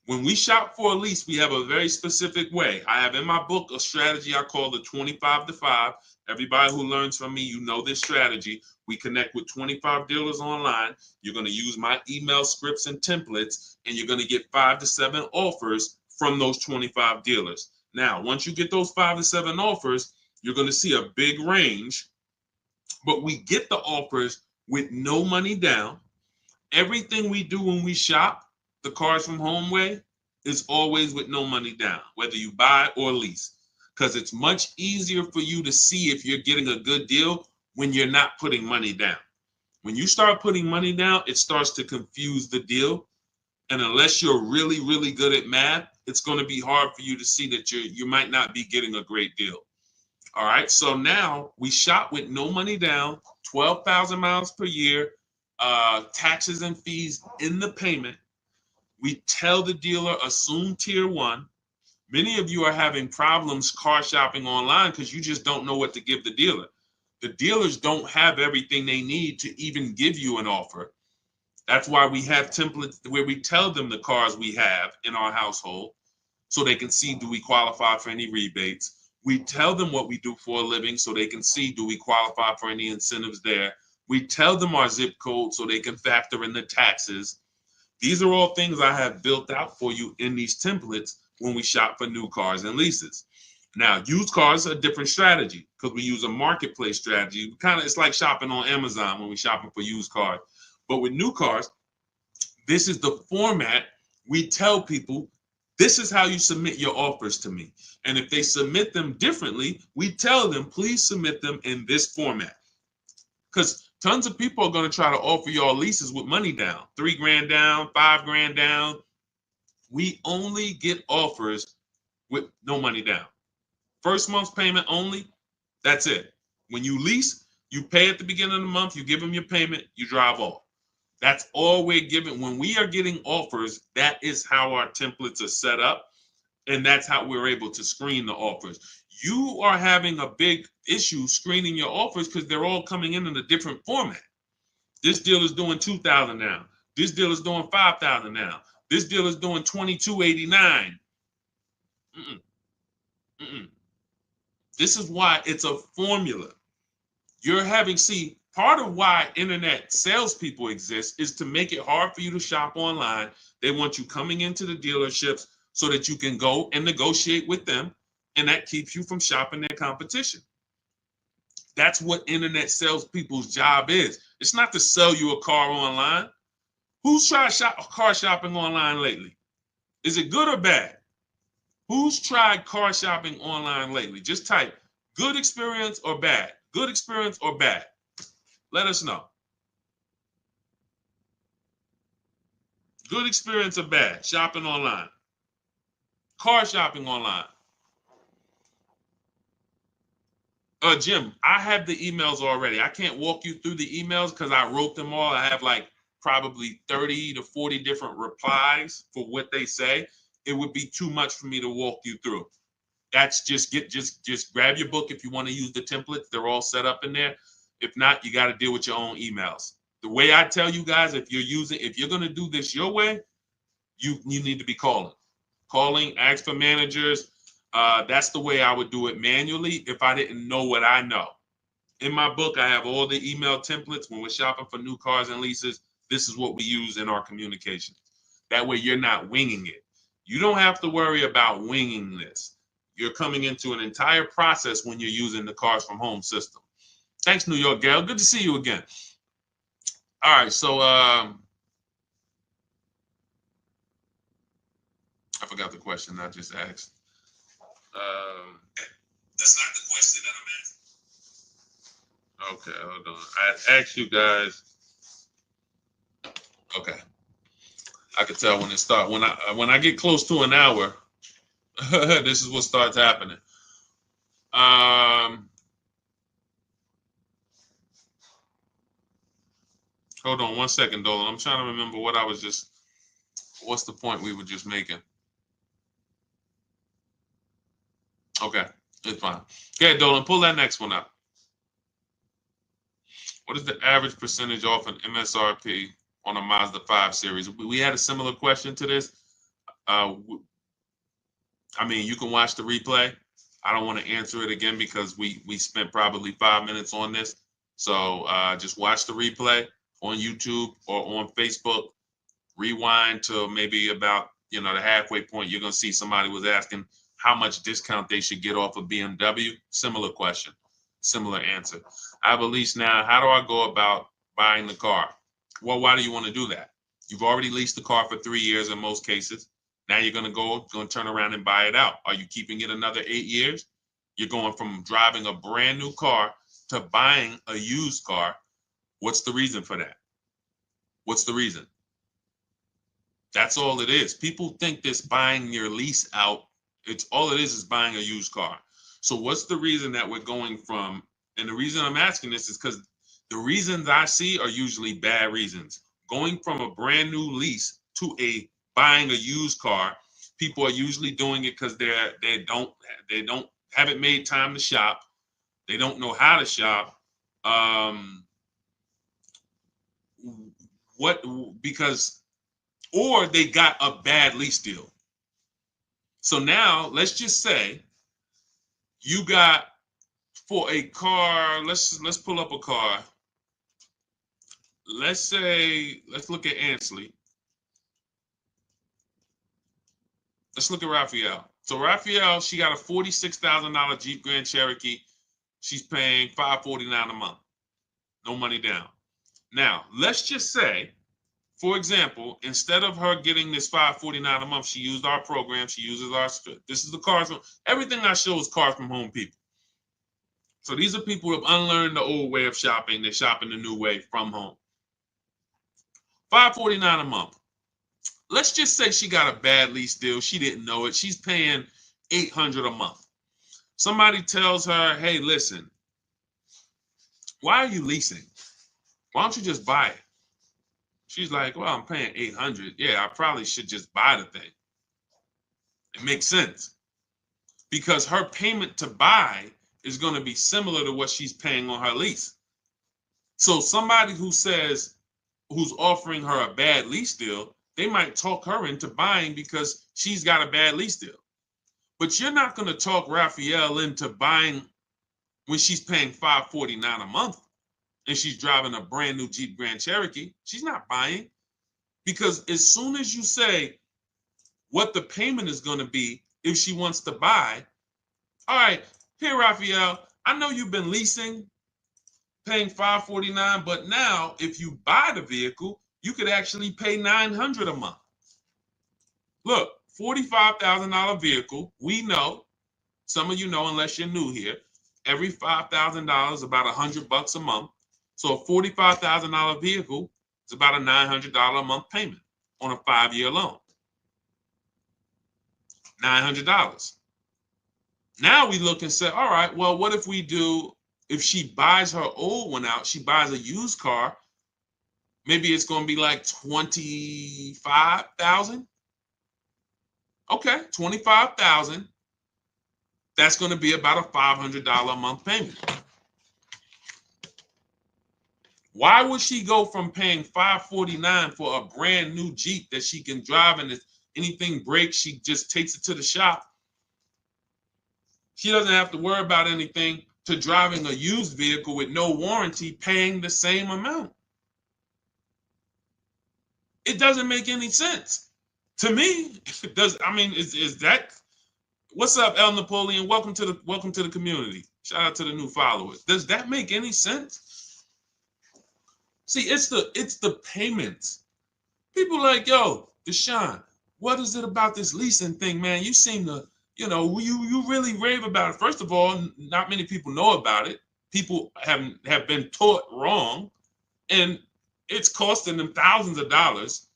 A: When we shop for a lease, we have a very specific way. I have in my book a strategy I call the 25 to 5. Everybody who learns from me, you know this strategy. We connect with 25 dealers online. You're going to use my email scripts and templates, and you're going to get 5 to 7 offers from those 25 dealers. Now, once you get those 5 to 7 offers, you're going to see a big range, but we get the offers with no money down. Everything we do when we shop the cars from HomeWay is always with no money down, whether you buy or lease, because it's much easier for you to see if you're getting a good deal when you're not putting money down. When you start putting money down, it starts to confuse the deal. And unless you're really, really good at math, it's going to be hard for you to see that you might not be getting a great deal. All right. So now we shop with no money down, 12,000 miles per year, taxes and fees in the payment. We tell the dealer, assume tier 1. Many of you are having problems car shopping online because you just don't know what to give the dealer. The dealers don't have everything they need to even give you an offer. That's why we have templates where we tell them the cars we have in our household so they can see, do we qualify for any rebates? We tell them what we do for a living so they can see, do we qualify for any incentives there? We tell them our zip code so they can factor in the taxes. These are all things I have built out for you in these templates when we shop for new cars and leases. Now, used cars are a different strategy because we use a marketplace strategy. It's like shopping on Amazon when we're shopping for used cars. But with new cars, this is the format. We tell people, this is how you submit your offers to me. And if they submit them differently, we tell them, please submit them in this format. Because tons of people are going to try to offer y'all leases with money down, $3,000 down, $5,000 down. We only get offers with no money down. First month's payment only, that's it. When you lease, you pay at the beginning of the month, you give them your payment, you drive off. That's all we're giving. When we are getting offers, that is how our templates are set up, and that's how we're able to screen the offers. You are having a big issue screening your offers because they're all coming in a different format. This deal is doing $2,000 now. This deal is doing $5,000 now. This deal is doing $2,289. This is why it's a formula. You're having, part of why internet salespeople exist is to make it hard for you to shop online. They want you coming into the dealerships so that you can go and negotiate with them, and that keeps you from shopping their competition. That's what internet salespeople's job is. It's not to sell you a car online. Who's tried car shopping online lately? Is it good or bad? Who's tried car shopping online lately? Just type good experience or bad. Good experience or bad. Let us know. Good experience or bad shopping online. Car shopping online. Jim, I have the emails already. I can't walk you through the emails because I wrote them all. I have like probably 30 to 40 different replies for what they say. It would be too much for me to walk you through. That's just grab your book if you want to use the templates. They're all set up in there. If not, you got to deal with your own emails. The way I tell you guys, if you're going to do this your way, you need to be calling, ask for managers. That's the way I would do it manually if I didn't know what I know. In my book, I have all the email templates. When we're shopping for new cars and leases, this is what we use in our communication. That way you're not winging it. You don't have to worry about winging this. You're coming into an entire process when you're using the Cars from Home system. Thanks, New York Gal. Good to see you again. All right, so I forgot the question I just asked. That's not the question that I'm asking. Okay, hold on. I asked you guys. Okay, I could tell when it starts. When I get close to an hour, this is what starts happening. Hold on one second, Dolan. I'm trying to remember what I was just. What's the point we were just making? Okay, it's fine. Okay, Dolan, pull that next one up. What is the average percentage off an MSRP on a Mazda 5 Series? We had a similar question to this. I mean, you can watch the replay. I don't want to answer it again because we spent probably 5 minutes on this. So just watch the replay on YouTube or on Facebook. Rewind to maybe about the halfway point. You're gonna see somebody was asking how much discount they should get off of BMW. Similar question, similar answer. I have a lease now. How do I go about buying the car? Well, why do you want to do that? You've already leased the car for 3 years in most cases. Now you're going to turn around and buy it out. Are you keeping it another 8 years? You're going from driving a brand new car to buying a used car. What's the reason for that? What's the reason? That's all it is. People think this buying your lease out, it's all it is buying a used car. So what's the reason that we're going from, and the reason I'm asking this is because the reasons I see are usually bad reasons. Going from a brand new lease to buying a used car, people are usually doing it because they haven't made time to shop. They don't know how to shop. Or they got a bad lease deal. So now let's just say you got for a car, let's pull up a car. Let's look at Ansley. Let's look at Raphael. So Raphael, she got a $46,000 Jeep Grand Cherokee. She's paying $549 a month. No money down. Now, let's just say, for example, instead of her getting this $549 a month, she used our program. She uses our. This is the Cars from. Everything I show is Cars from Home people. So these are people who have unlearned the old way of shopping. They're shopping the new way from home. $549 a month. Let's just say she got a bad lease deal. She didn't know it. She's paying $800 a month. Somebody tells her, "Hey, listen, why are you leasing? Why don't you just buy it?" She's like, "Well, I'm paying $800. Yeah, I probably should just buy the thing." It makes sense because her payment to buy is going to be similar to what she's paying on her lease. So somebody who's offering her a bad lease deal, they might talk her into buying because she's got a bad lease deal. But you're not going to talk Raphael into buying when she's paying $549 a month and she's driving a brand new Jeep Grand Cherokee. She's not buying because as soon as you say what the payment is going to be if she wants to buy, all right, here, Raphael, I know you've been leasing, paying $549, but now if you buy the vehicle, you could actually pay $900 a month. Look, $45,000 vehicle, we know, some of you know unless you're new here, every $5,000 is about $100 a month. So a $45,000 vehicle is about a $900 a month payment on a 5-year loan. $900. Now we look and say, all right, well, what if she buys her old one out, she buys a used car, maybe it's going to be like $25,000. Okay, $25,000. That's going to be about a $500 a month payment. Why would she go from paying $549 for a brand new Jeep that she can drive and if anything breaks, she just takes it to the shop? She doesn't have to worry about anything to driving a used vehicle with no warranty, paying the same amount. It doesn't make any sense. To me, it does. I mean, is that what's up, El Napoleon? Welcome to the community. Shout out to the new followers. Does that make any sense? See, it's the payments. People like, yo, Deshone, what is it about this leasing thing, man? You seem to, you really rave about it. First of all, not many people know about it. People have been taught wrong, and it's costing them thousands of dollars.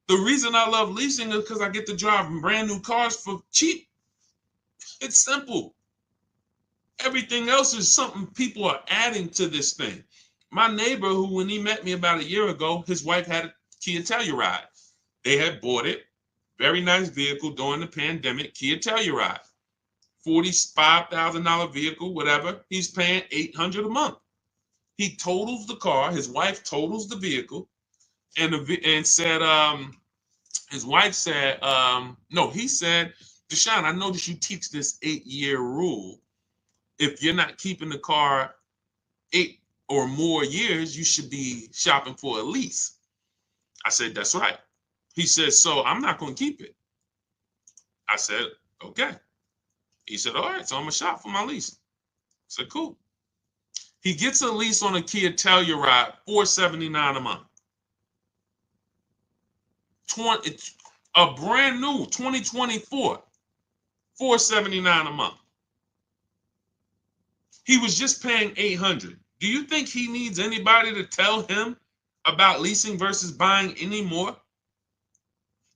A: The reason I love leasing is because I get to drive brand new cars for cheap. It's simple. Everything else is something people are adding to this thing. My neighbor, who when he met me about a year ago, his wife had a Kia Telluride. They had bought it. Very nice vehicle during the pandemic, Kia Telluride. $45,000 vehicle, whatever. He's paying $800 a month. He totals the car. His wife totals the vehicle, and said, his wife said, no, he said, Deshone, I noticed you teach this 8-year rule. If you're not keeping the car 8 or more years, you should be shopping for a lease. I said, that's right. He said, so I'm not going to keep it. I said, okay. He said, all right, so I'm going to shop for my lease. I said, cool. He gets a lease on a Kia Telluride, $479 a month. A brand new 2024, $479 a month. He was just paying $800. Do you think he needs anybody to tell him about leasing versus buying anymore?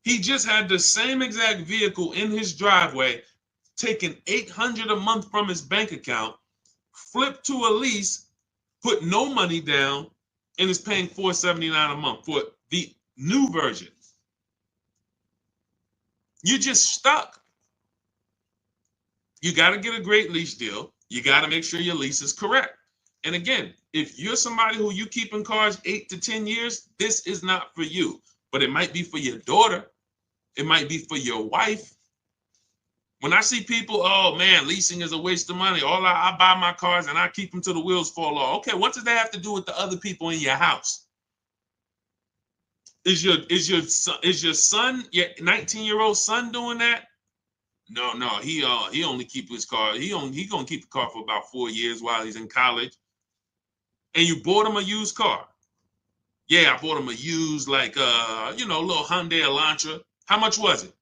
A: He just had the same exact vehicle in his driveway, taking $800 a month from his bank account, flipped to a lease, put no money down, and is paying $479 a month for the new version. You're just stuck. You got to get a great lease deal. You got to make sure your lease is correct. And again, if you're somebody who you keep in cars 8 to 10 years, this is not for you. But it might be for your daughter. It might be for your wife. When I see people, oh man, leasing is a waste of money. I buy my cars and I keep them till the wheels fall off. Okay, what does that have to do with the other people in your house? Is your son, your 19-year-old son doing that? No, he only keep his car. He gonna keep the car for about 4 years while he's in college. And you bought him a used car. Yeah, I bought him a used, like little Hyundai Elantra. How much was it?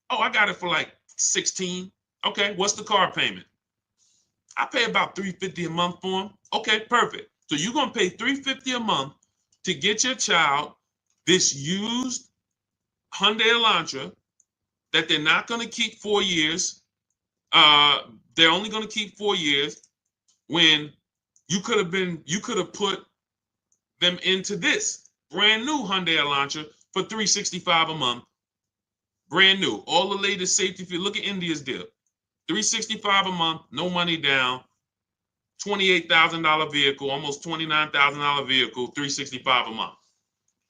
A: Oh, I got it for like 16. Okay, what's the car payment? I pay about $350 a month for him. Okay, perfect. So you're gonna pay $350 a month to get your child this used Hyundai Elantra that they're not gonna keep 4 years. They're only gonna keep 4 years when you could have put them into this brand new Hyundai Elantra for $365 a month. Brand new, all the latest safety. If you look at India's deal, $365 a month, no money down, $28,000 vehicle, almost $29,000 vehicle, $365 a month.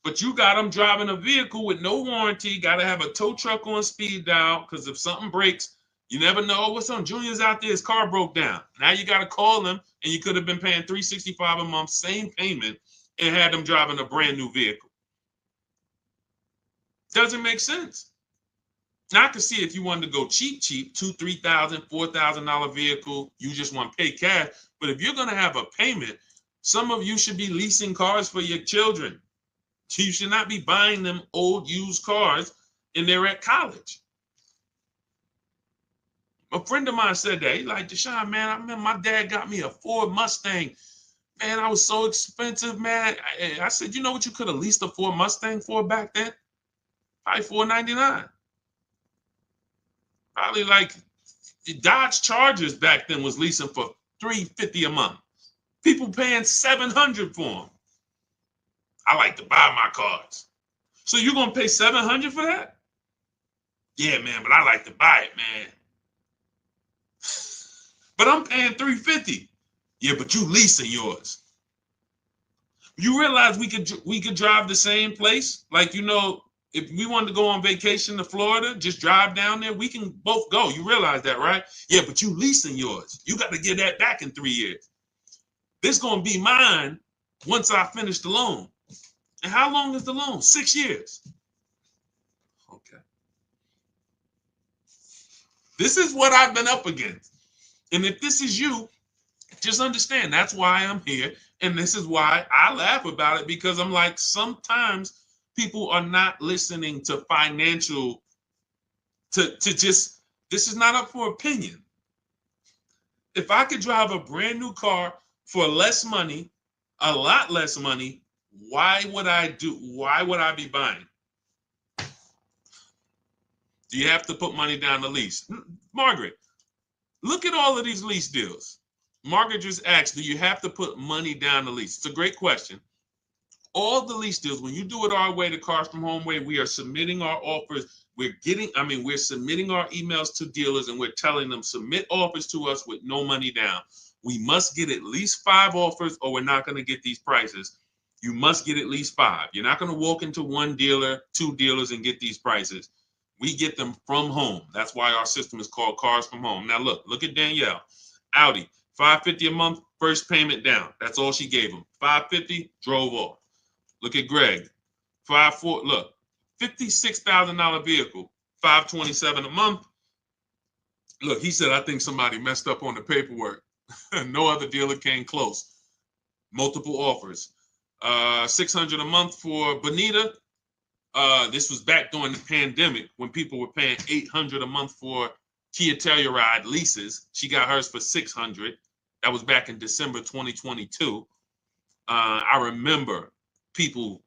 A: But you got them driving a vehicle with no warranty, got to have a tow truck on speed dial, because if something breaks, you never know. What's on? Junior's out there, his car broke down. Now you got to call them, and you could have been paying $365 a month, same payment, and had them driving a brand new vehicle. Doesn't make sense. Now I can see if you wanted to go cheap, $2,000, $3,000, $4,000 vehicle, you just want to pay cash. But if you're going to have a payment, some of you should be leasing cars for your children. You should not be buying them old used cars and they're at college. A friend of mine said that. He like, Deshone, man, I remember my dad got me a Ford Mustang. Man, I was so expensive, man. I said, you know what you could have leased a Ford Mustang for back then? Probably $499. Probably like the Dodge Chargers back then was leasing for $350 a month. People paying $700 for them. I like to buy my cars. So you're gonna pay $700 for that? Yeah, man, but I like to buy it, man. But I'm paying $350. Yeah, but you leasing yours. You realize we could drive the same place? Like, If we wanted to go on vacation to Florida, just drive down there, we can both go. You realize that, right? Yeah, but you leasing yours. You got to get that back in 3 years. This going to be mine once I finish the loan. And how long is the loan? 6 years. Okay. This is what I've been up against. And if this is you, just understand that's why I'm here. And this is why I laugh about it, because I'm like, sometimes people are not listening to financial, to just, this is not up for opinion. If I could drive a brand new car for less money, a lot less money, why would I be buying? Do you have to put money down the lease? Margaret, look at all of these lease deals. Margaret just asked, do you have to put money down the lease? It's a great question. All the lease deals, when you do it our way, the Cars from Home way, we are submitting our offers. We're submitting our emails to dealers, and we're telling them submit offers to us with no money down. We must get at least 5 offers, or we're not going to get these prices. You must get at least 5. You're not going to walk into one dealer, 2 dealers, and get these prices. We get them from home. That's why our system is called Cars from Home. Now look at Danielle. Audi, $550 a month, first payment down. That's all she gave him. $550, drove off. Look at Greg. Look, $56,000 vehicle, $527 a month. Look, he said, I think somebody messed up on the paperwork. No other dealer came close. Multiple offers. $600 a month for Bonita. This was back during the pandemic when people were paying $800 a month for Kia Telluride leases. She got hers for $600. That was back in December 2022. I remember people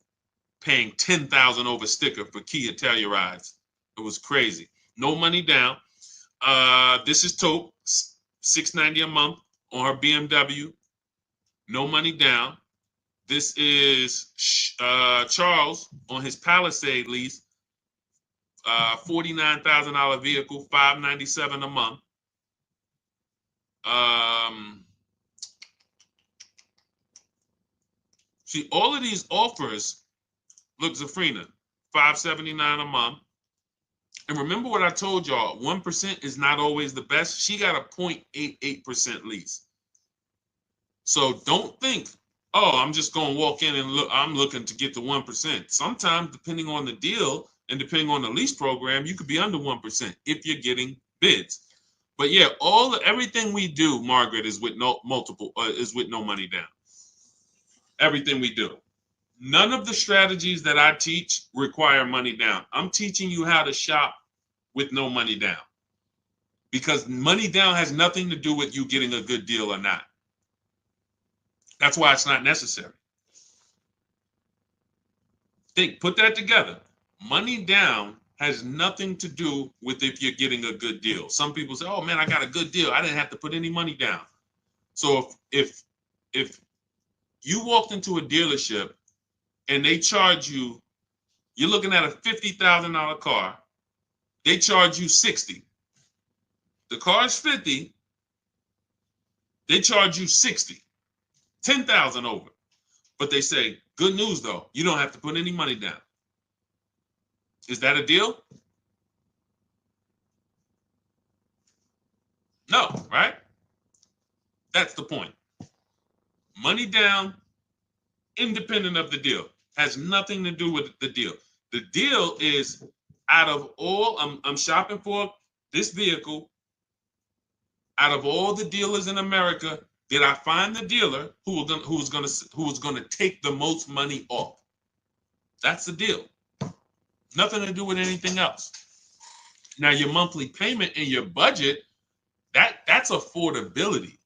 A: paying $10,000 over sticker for Kia Tellurides. It was crazy. No money down. This is Taupe, $690 a month on her BMW. No money down. This is Charles on his Palisade lease, $49,000 vehicle, $597 a month. See, all of these offers, look, Zafrina, $579 a month. And remember what I told y'all, 1% is not always the best. She got a 0.88% lease. So don't think, oh, I'm just going to walk in and look, I'm looking to get to 1%. Sometimes, depending on the deal and depending on the lease program, you could be under 1% if you're getting bids. But yeah, everything we do, Margaret, is with no money down. Everything we do. None of the strategies that I teach require money down. I'm teaching you how to shop with no money down. Because money down has nothing to do with you getting a good deal or not. That's why it's not necessary. Put that together. Money down has nothing to do with if you're getting a good deal. Some people say, oh man, I got a good deal. I didn't have to put any money down. So if you walked into a dealership and they charge you, you're looking at a $50,000 car, they charge you $60,000. The car's $50,000, they charge you $60,000, $10,000 over. But they say, good news though, you don't have to put any money down. Is that a deal? No, right? That's the point. Money down, independent of the deal, has nothing to do with the deal. The deal is, out of all, I'm shopping for this vehicle. Out of all the dealers in America, did I find the dealer who was going to take the most money off? That's the deal. Nothing to do with anything else. Now, your monthly payment and your budget, that's affordability.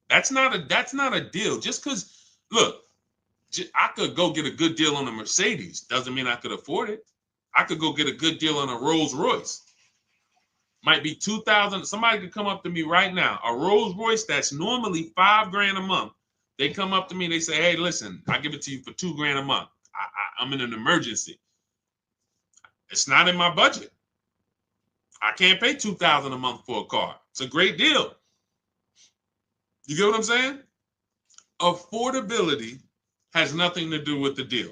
A: That's not a deal. Just because, look, I could go get a good deal on a Mercedes. Doesn't mean I could afford it. I could go get a good deal on a Rolls Royce. Might be $2,000. Somebody could come up to me right now. A Rolls Royce that's normally $5,000 a month. They come up to me and they say, hey, listen, I give it to you for $2,000 a month. I'm in an emergency. It's not in my budget. I can't pay $2,000 a month for a car. It's a great deal. You get what I'm saying? Affordability has nothing to do with the deal.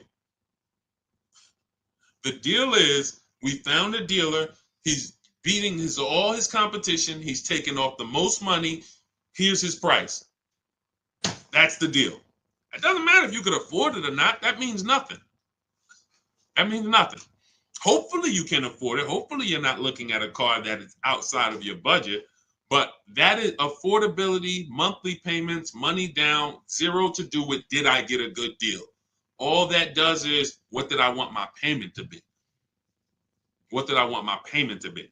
A: The deal is we found a dealer. He's beating all his competition. He's taking off the most money. Here's his price. That's the deal. It doesn't matter if you could afford it or not. That means nothing. That means nothing. Hopefully you can afford it. Hopefully you're not looking at a car that is outside of your budget. But that is affordability, monthly payments, money down, zero to do with did I get a good deal. All that does is what did I want my payment to be? What did I want my payment to be?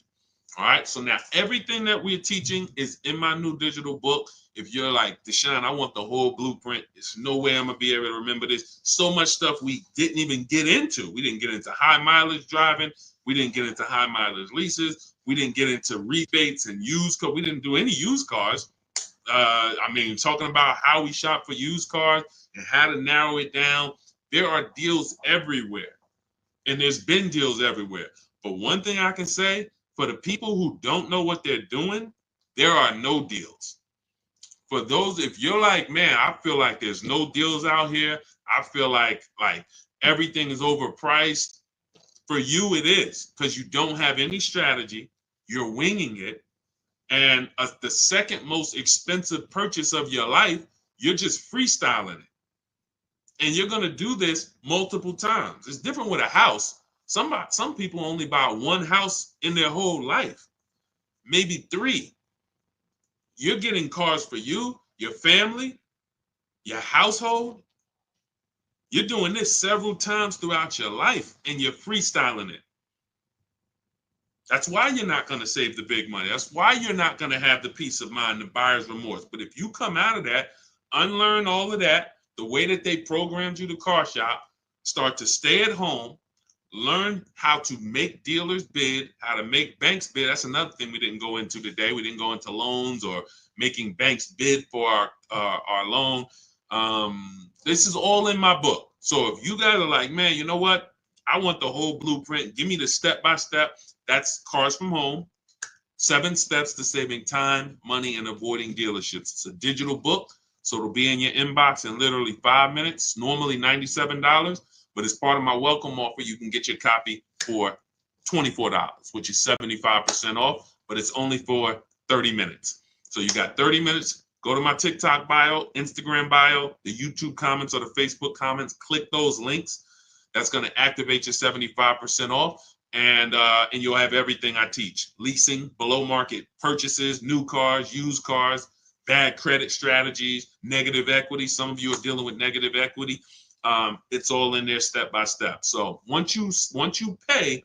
A: All right. So now everything that we're teaching is in my new digital book. If you're like, Deshone, I want the whole blueprint. There's no way I'm going to be able to remember this. So much stuff we didn't even get into. We didn't get into high mileage driving. We didn't get into high mileage leases. We didn't get into rebates and used cars. We didn't do any used cars. Talking about how we shop for used cars and how to narrow it down. There are deals everywhere. And there's been deals everywhere. But one thing I can say, for the people who don't know what they're doing, there are no deals. For those, if you're like, man, I feel like there's no deals out here. I feel like everything is overpriced. For you, it is, because you don't have any strategy. You're winging it. And the second most expensive purchase of your life, you're just freestyling it. And you're going to do this multiple times. It's different with a house. Some people only buy one house in their whole life, maybe 3. You're getting cars for you, your family, your household. You're doing this several times throughout your life, and you're freestyling it. That's why you're not going to save the big money. That's why you're not going to have the peace of mind, the buyer's remorse. But if you come out of that, unlearn all of that, the way that they programmed you to car shop, start to stay at home, learn how to make dealers bid, how to make banks bid. That's another thing we didn't go into today. We didn't go into loans or making banks bid for our loan. This is all in my book. So if you guys are like, man, you know what? I want the whole blueprint. Give me the step-by-step. That's Cars from Home. 7 steps to saving time, money, and avoiding dealerships. It's a digital book, so it'll be in your inbox in literally 5 minutes, normally $97. But as part of my welcome offer, you can get your copy for $24, which is 75% off, but it's only for 30 minutes. So you got 30 minutes. Go to my TikTok bio, Instagram bio, the YouTube comments or the Facebook comments. Click those links. That's going to activate your 75% off. And you'll have everything I teach. Leasing, below market purchases, new cars, used cars, bad credit strategies, negative equity. Some of you are dealing with negative equity. It's all in there step by step. So once you pay,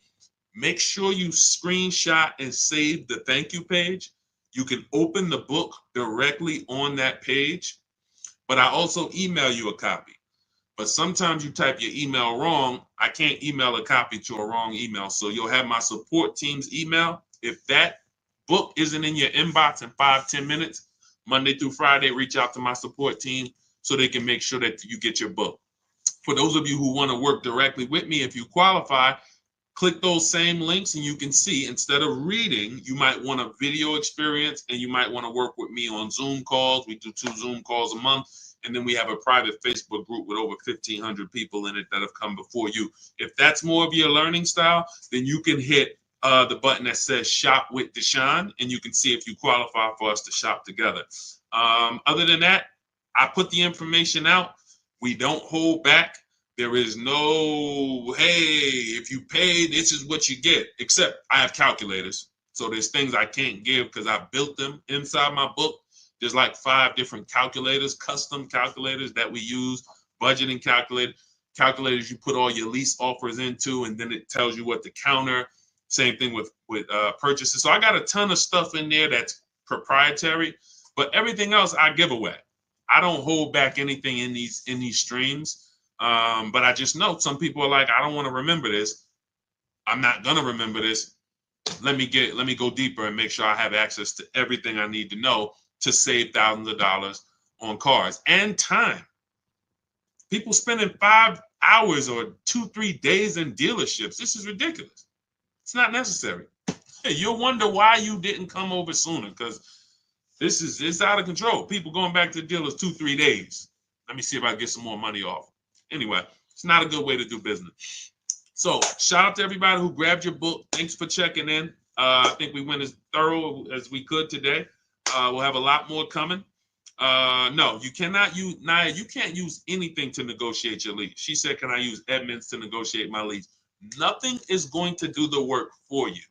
A: make sure you screenshot and save the thank you page. You can open the book directly on that page, but I also email you a copy. But sometimes you type your email wrong. I can't email a copy to a wrong email. So you'll have my support team's email. If that book isn't in your inbox in 5-10 minutes, Monday through Friday, reach out to my support team so they can make sure that you get your book. For those of you who want to work directly with me, if you qualify, click those same links and you can see, instead of reading, you might want a video experience and you might want to work with me on Zoom calls. We do 2 Zoom calls a month. And then we have a private Facebook group with over 1,500 people in it that have come before you. If that's more of your learning style, then you can hit the button that says Shop with Deshone, and you can see if you qualify for us to shop together. Other than that, I put the information out. We don't hold back. There is no, hey, if you pay, this is what you get, except I have calculators. So there's things I can't give because I built them inside my book. There's like 5 different calculators, custom calculators that we use, budgeting calculators you put all your lease offers into, and then it tells you what to counter. Same thing with purchases. So I got a ton of stuff in there that's proprietary, but everything else I give away. I don't hold back anything in these streams. But I just know some people are like, I don't want to remember this. I'm not gonna remember this. Let me go deeper and make sure I have access to everything I need to know to save thousands of dollars on cars and time. People spending 5 hours or 2-3 days in dealerships. This is ridiculous. It's not necessary. Hey, you'll wonder why you didn't come over sooner, because it's out of control. People going back to the dealers 2-3 days. Let me see if I get some more money off. Anyway, it's not a good way to do business. So shout out to everybody who grabbed your book. Thanks for checking in. I think we went as thorough as we could today. We'll have a lot more coming. No, you cannot use, Naya, you can't use anything to negotiate your lease. She said, can I use Edmunds to negotiate my lease? Nothing is going to do the work for you.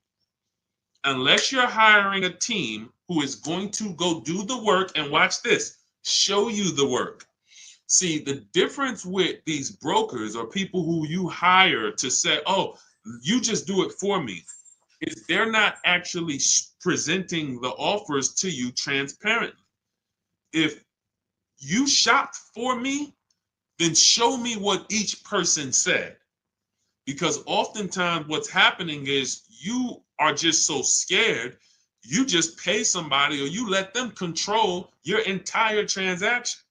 A: Unless you're hiring a team who is going to go do the work and watch this, show you the work. See, the difference with these brokers or people who you hire to say, oh, you just do it for me, is they're not actually presenting the offers to you transparently. If you shopped for me, then show me what each person said. Because oftentimes what's happening is you are just so scared, you just pay somebody or you let them control your entire transaction.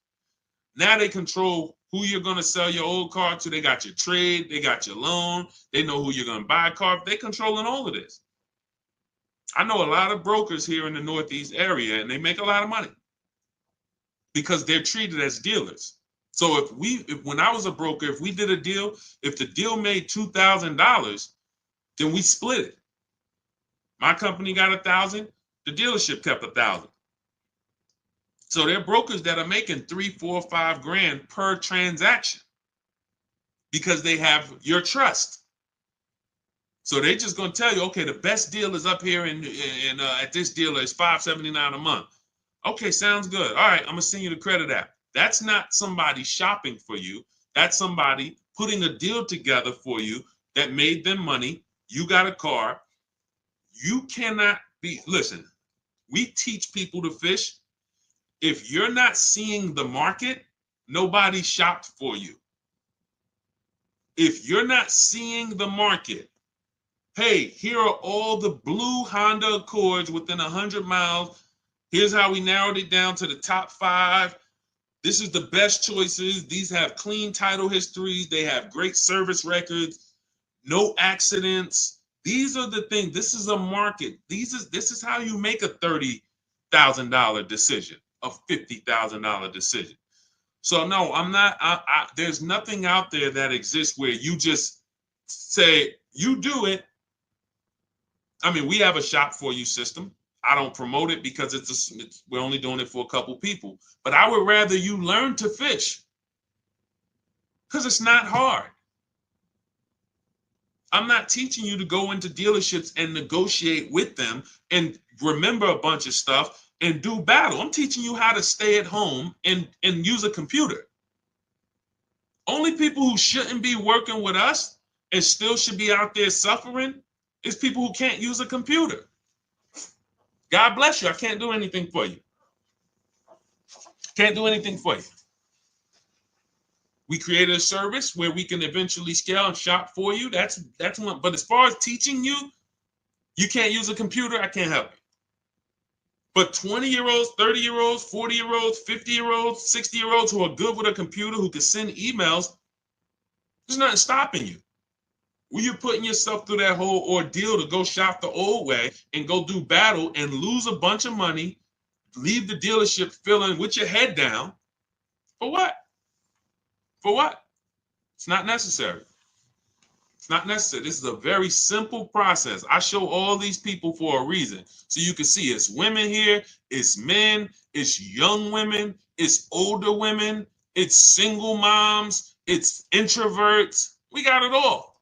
A: Now they control who you're going to sell your old car to. They got your trade, they got your loan, they know who you're going to buy a car. They're controlling all of this. I know a lot of brokers here in the Northeast area, and they make a lot of money because they're treated as dealers. So if when I was a broker, if we did a deal, if the deal made $2,000, then we split it. My company got 1,000, the dealership kept 1,000. So there are brokers that are making 3, 4, 5 grand per transaction because they have your trust. So they're just going to tell you, okay, the best deal is up here at this dealer is $579 a month. Okay, sounds good. All right, I'm gonna send you the credit app. That's not somebody shopping for you. That's somebody putting a deal together for you that made them money. You got a car. You cannot be, listen, we teach people to fish. If you're not seeing the market, nobody shopped for you. If you're not seeing the market, hey, here are all the blue Honda Accords within 100 miles. Here's how we narrowed it down to the top 5. This is the best choices. These have clean title histories. They have great service records, no accidents. These are the things. This is a market. This is how you make a $30,000 decision, a $50,000 decision. So no, I'm not. There's nothing out there that exists where you just say you do it. I mean, we have a shop for you system. I don't promote it because we're only doing it for a couple people. But I would rather you learn to fish because it's not hard. I'm not teaching you to go into dealerships and negotiate with them and remember a bunch of stuff and do battle. I'm teaching you how to stay at home and use a computer. Only people who shouldn't be working with us and still should be out there suffering is people who can't use a computer. God bless you. I can't do anything for you. Can't do anything for you. We created a service where we can eventually scale and shop for you. That's one. But as far as teaching you, you can't use a computer. I can't help you. But 20-year-olds, 30-year-olds, 40-year-olds, 50-year-olds, 60-year-olds who are good with a computer, who can send emails, there's nothing stopping you. When you're putting yourself through that whole ordeal to go shop the old way and go do battle and lose a bunch of money, leave the dealership feeling with your head down, for what? For what? It's not necessary. It's not necessary. This is a very simple process. I show all these people for a reason. So you can see it's women here, it's men, it's young women, it's older women, it's single moms, it's introverts. We got it all.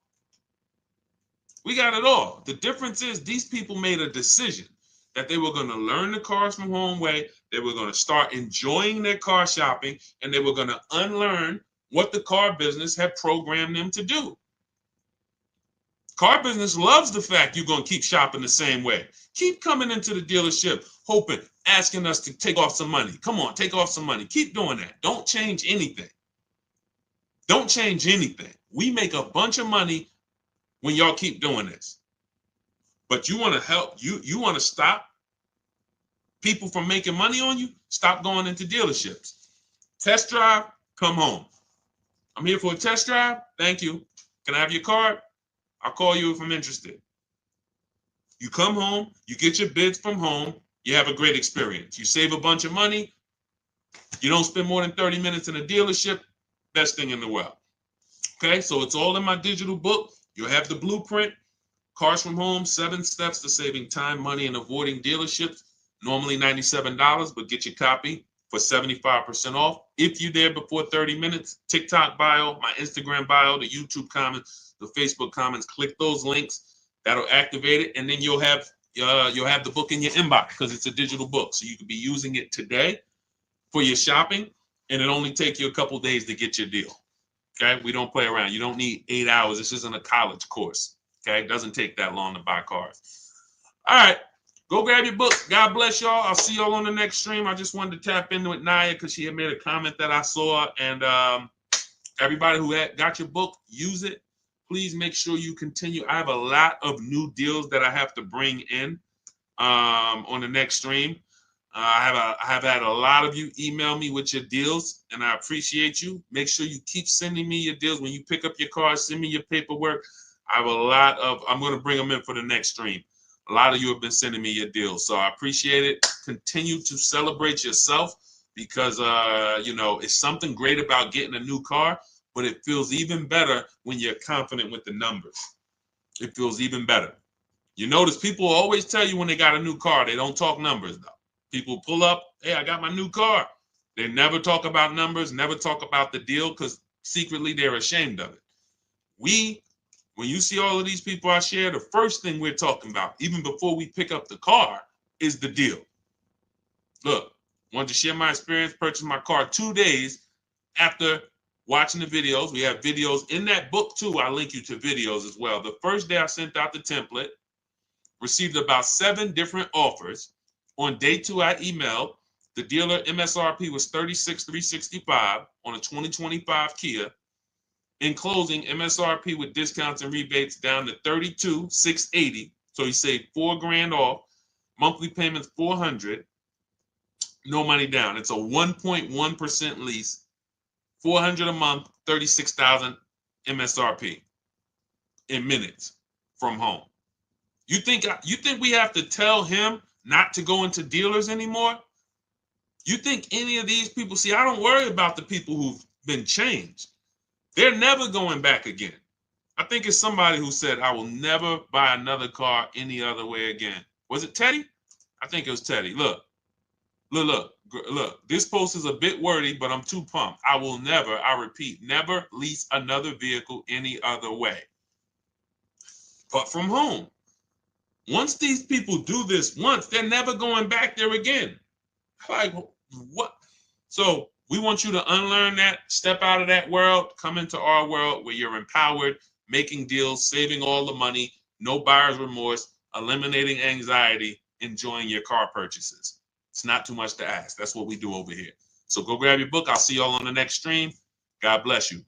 A: We got it all. The difference is these people made a decision that they were going to learn the cars from home way. They were going to start enjoying their car shopping, and they were going to unlearn what the car business had programmed them to do. Car business loves the fact you're going to keep shopping the same way. Keep coming into the dealership, hoping, asking us to take off some money. Come on, take off some money. Keep doing that. Don't change anything. Don't change anything. We make a bunch of money when y'all keep doing this. But you want to help, you want to stop people from making money on you? Stop going into dealerships. Test drive, come home. I'm here for a test drive. Thank you. Can I have your card? I'll call you if I'm interested. You come home, you get your bids from home, you have a great experience. You save a bunch of money. You don't spend more than 30 minutes in a dealership. Best thing in the world. Okay, so it's all in my digital book. You'll have the blueprint, Cars from Home, 7 steps to saving time, money, and avoiding dealerships. Normally $97, but get your copy for 75% off. If you're there before 30 minutes, TikTok bio, my Instagram bio, the YouTube comments, the Facebook comments, click those links. That'll activate it, and then you'll have the book in your inbox because it's a digital book. So you could be using it today for your shopping, and it only take you a couple days to get your deal. Okay, we don't play around. You don't need 8 hours. This isn't a college course. Okay, it doesn't take that long to buy cars. All right, go grab your book. God bless y'all. I'll see y'all on the next stream. I just wanted to tap in with Naya because she had made a comment that I saw, and everybody who got your book, use it. Please make sure you continue. I have a lot of new deals that I have to bring in on the next stream. I have had a lot of you email me with your deals, and I appreciate you. Make sure you keep sending me your deals. When you pick up your car, send me your paperwork. I have a lot of, I'm going to bring them in for the next stream. A lot of you have been sending me your deals, so I appreciate it. Continue to celebrate yourself because, you know, it's something great about getting a new car, but it feels even better when you're confident with the numbers. It feels even better. You notice people always tell you when they got a new car, they don't talk numbers though. People pull up, hey, I got my new car. They never talk about numbers, never talk about the deal because secretly they're ashamed of it. When you see all of these people I share, the first thing we're talking about, even before we pick up the car, is the deal. Look, wanted to share my experience, purchased my car 2 days after watching the videos. We have videos in that book too. I link you to videos as well. The first day I sent out the template, received about 7 different offers. On day 2, I emailed. The dealer MSRP was $36,365 on a 2025 Kia. In closing, MSRP with discounts and rebates down to $32,680. So he saved $4,000 off. Monthly payments $400. No money down. It's a 1.1% lease. $400 a month, $36,000 MSRP in minutes from home. You think we have to tell him not to go into dealers anymore? You think any of these people, see, I don't worry about the people who've been changed. They're never going back again. I think it's somebody who said, I will never buy another car any other way again. Was it Teddy? I think it was Teddy. Look. This post is a bit wordy, but I'm too pumped. I will never, I repeat, never lease another vehicle any other way but from home. Once these people do this once, they're never going back there again. Like, what? So we want you to unlearn that, step out of that world, come into our world where you're empowered, making deals, saving all the money, no buyer's remorse, eliminating anxiety, enjoying your car purchases. It's not too much to ask. That's what we do over here. So go grab your book. I'll see y'all on the next stream. God bless you.